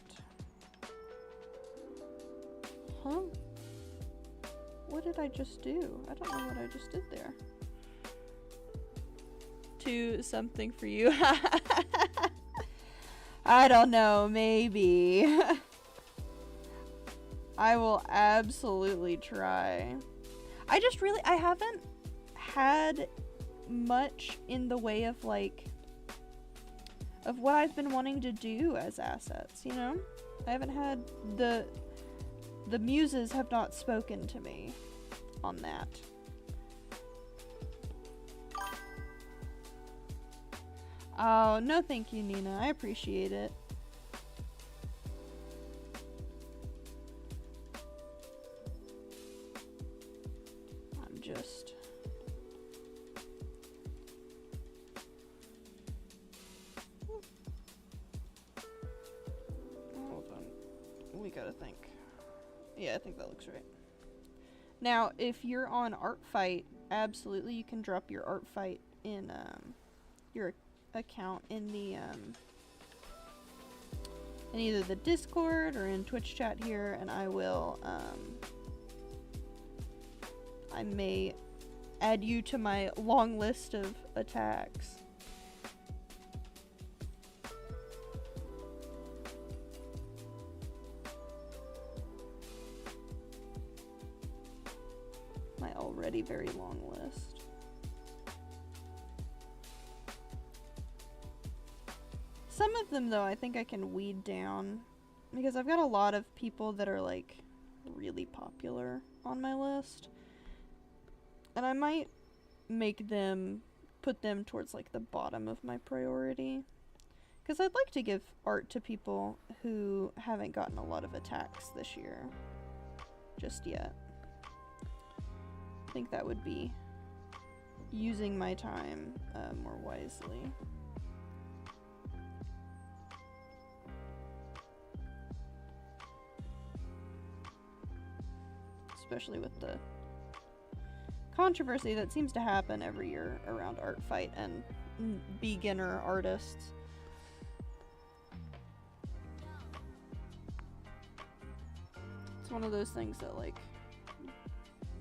Huh? What did I just do? I don't know what I just did there. To something for you. I don't know, maybe. I will absolutely try. I haven't had much in the way of, like, of what I've been wanting to do as assets, you know? I haven't had the muses have not spoken to me on that. Oh, no thank you, Nina. I appreciate it. I'm just... Hold on. We gotta think. Yeah, I think that looks right. Now, if you're on ArtFight, absolutely you can drop your ArtFight in your account in the in either the Discord or in Twitch chat here, and I will I may add you to my long list of attacks. My already very long list. Some of them, though, I think I can weed down, because I've got a lot of people that are, like, really popular on my list, and I might make them, put them towards, like, the bottom of my priority, because I'd like to give art to people who haven't gotten a lot of attacks this year, just yet. I think that would be using my time more wisely. Especially with the controversy that seems to happen every year around ArtFight and beginner artists. It's one of those things that, like,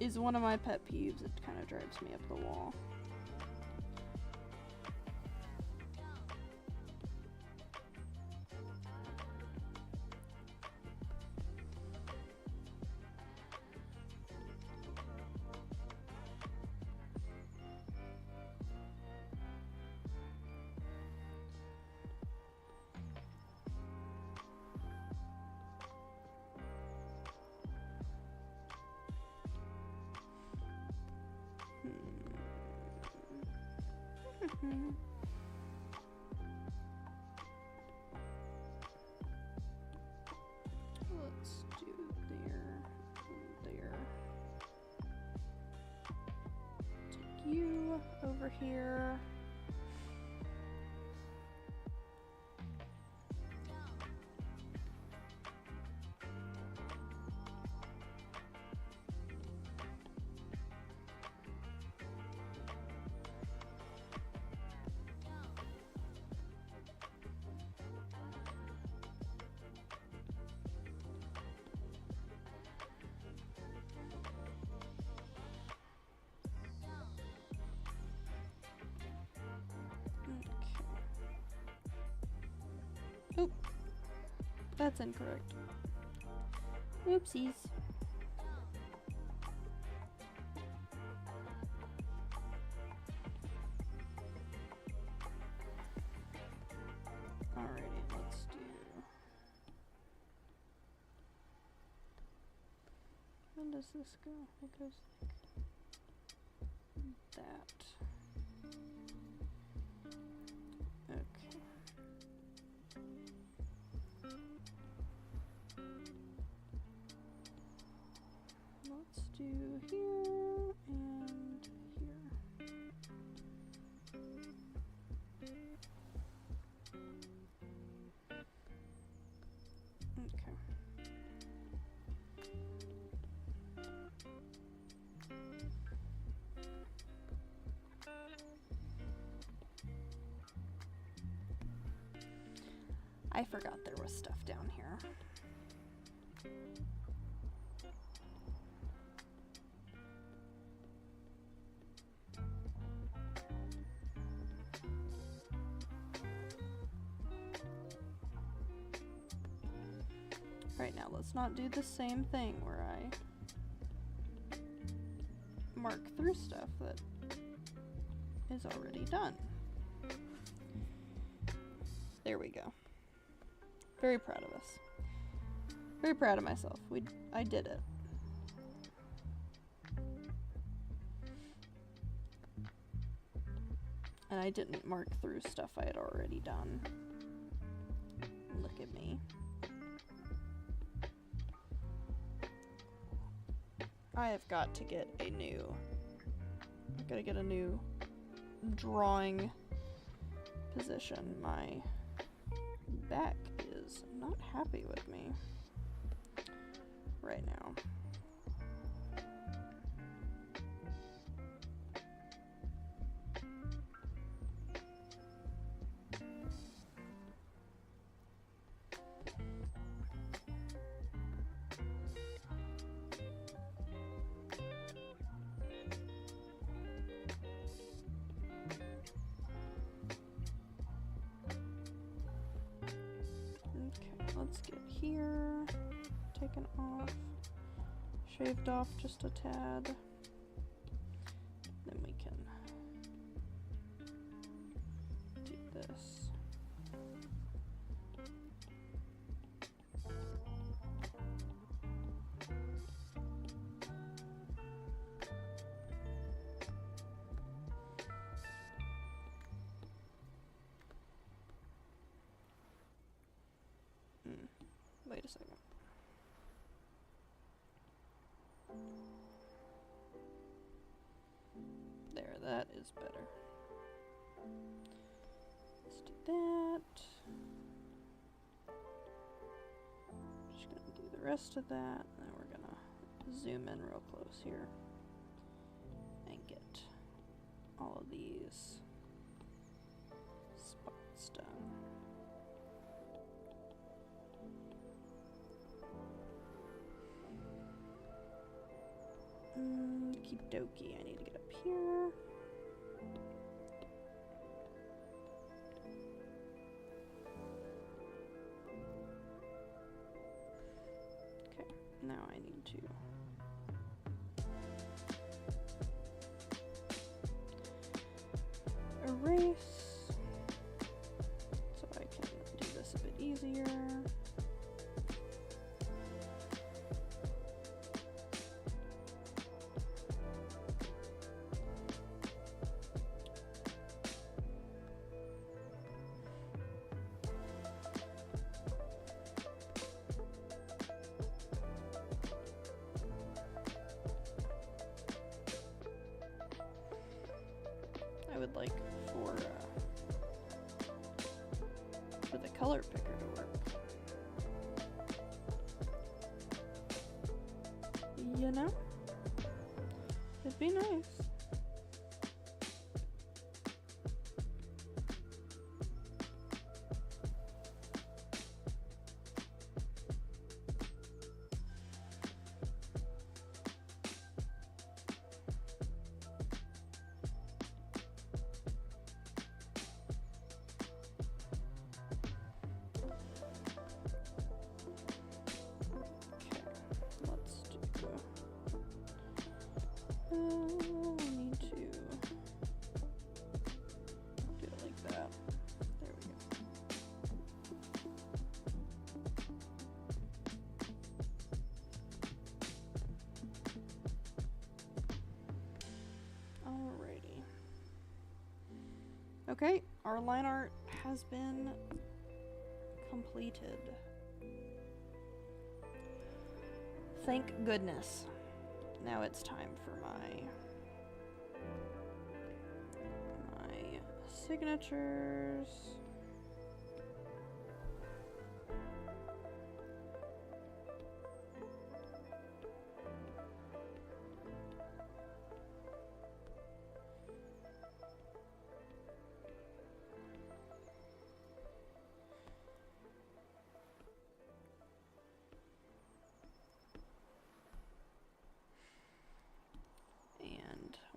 is one of my pet peeves. It kind of drives me up the wall. Let's do there. over here. Oop. That's incorrect. Oopsies. Alrighty, let's do... When does this go? It goes like that. Okay. Let's do here and here. Okay. I forgot there was stuff down here. Right, now let's not do the same thing where I mark through stuff that is already done. There we go. Very proud of us. Very proud of myself. I did it. And I didn't mark through stuff I had already done. Look at me. I have got to get a new... I've got to get a new drawing position. My back is not happy with me right now. Let's get here taken off, shaved off just a tad. Then we can do this. Wait a second. There, that is better. Let's do that. Just gonna do the rest of that, and then we're gonna zoom in real close here and get all of these spots done. Okie dokie, I need to get up here. Okay, now I need to erase so I can do this a bit easier. color picker to work. You know? It'd be nice. I need to do it like that. There we go. Alrighty. Okay, our line art has been completed. Thank goodness. Now it's time for my signatures.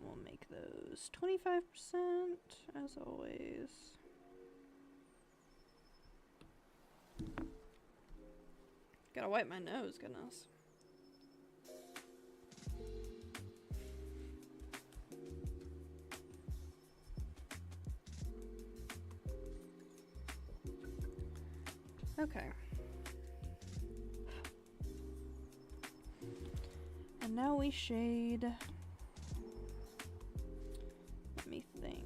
We'll make those 25% as always. Gotta wipe my nose, goodness. Okay. And now we shade. Let me think.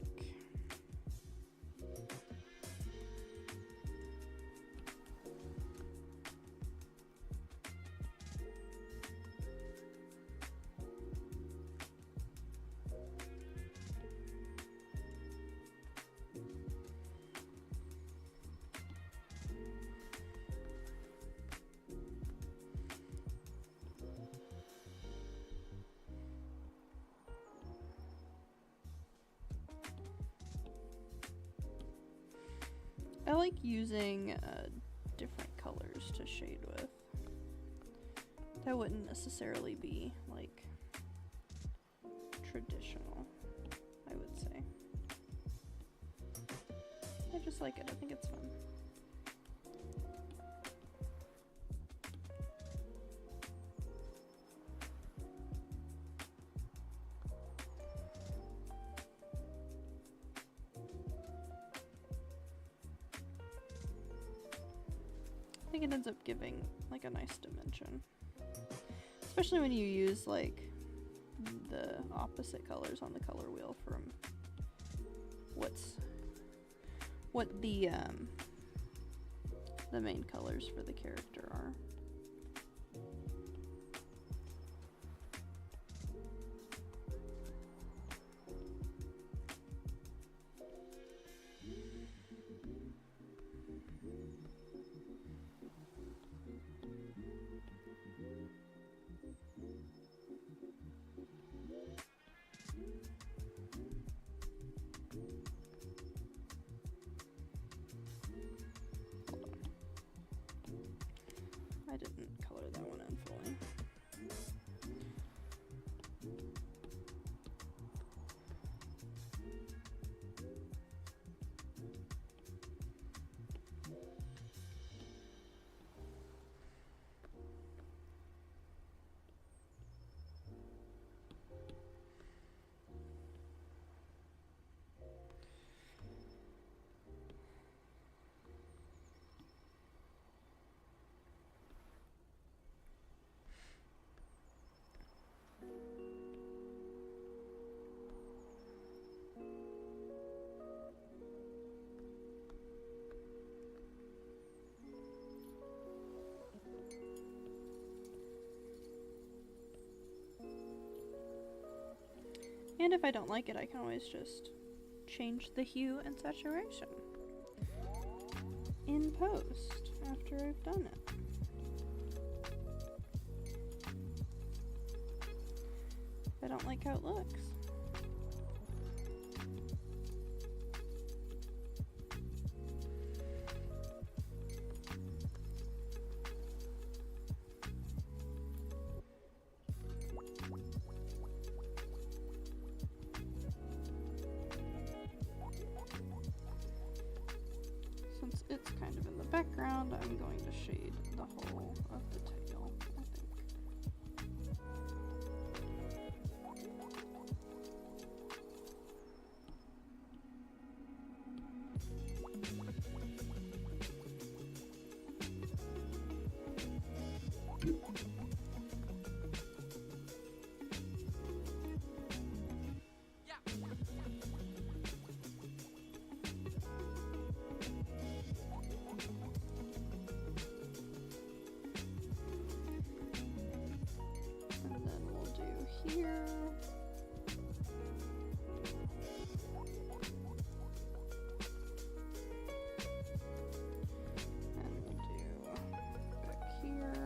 I like using different colors to shade with. That wouldn't necessarily be like traditional, I would say. I just like it. I think it's fun. I think it ends up giving like a nice dimension, especially when you use like the opposite colors on the color wheel from what the main colors for the character are. I didn't color that one in fully. And if I don't like it, I can always just change the hue and saturation. in post after I've done it. I don't like how it looks. Since it's kind of in the background, I'm going to shade the whole of the tail, I think. And then we'll do here. And we'll do back here.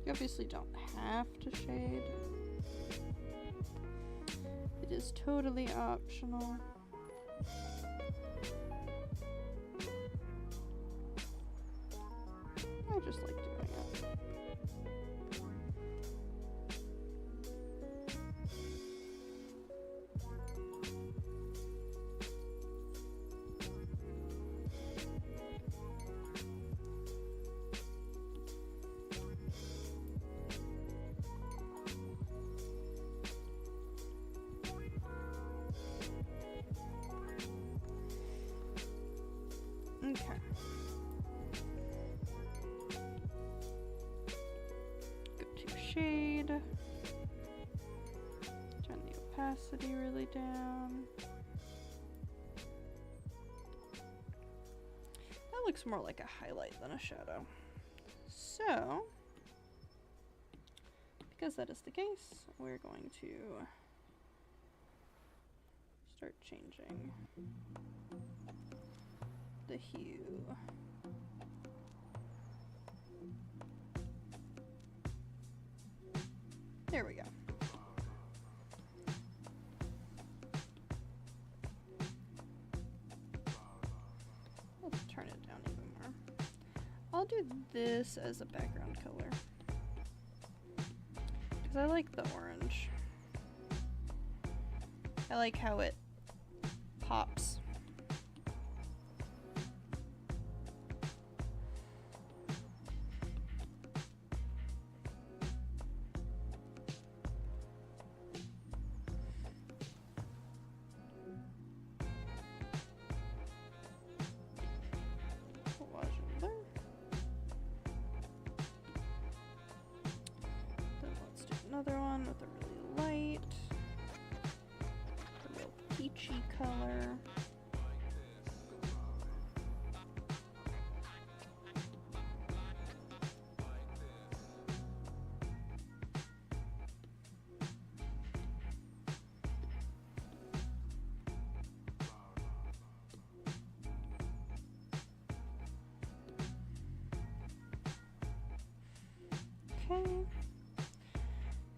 You obviously don't have to shade. It is totally optional. I just like doing it. Okay. Go to shade. Turn the opacity really down. That looks more like a highlight than a shadow. So, because that is the case, we're going to start changing the hue. There we go. Let's turn it down even more. I'll do this as a background color because I like the orange. I like how it pops. Another one with a really light, a real peachy color. Okay.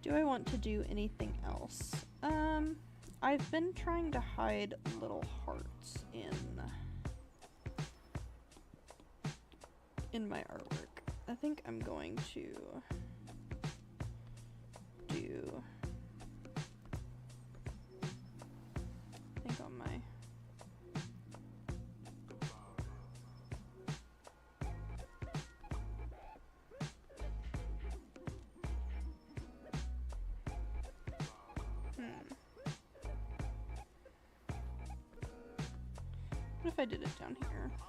Do I want to do anything else? I've been trying to hide little hearts in my artwork. I think I'm going to do, I think on my what if I did it down here?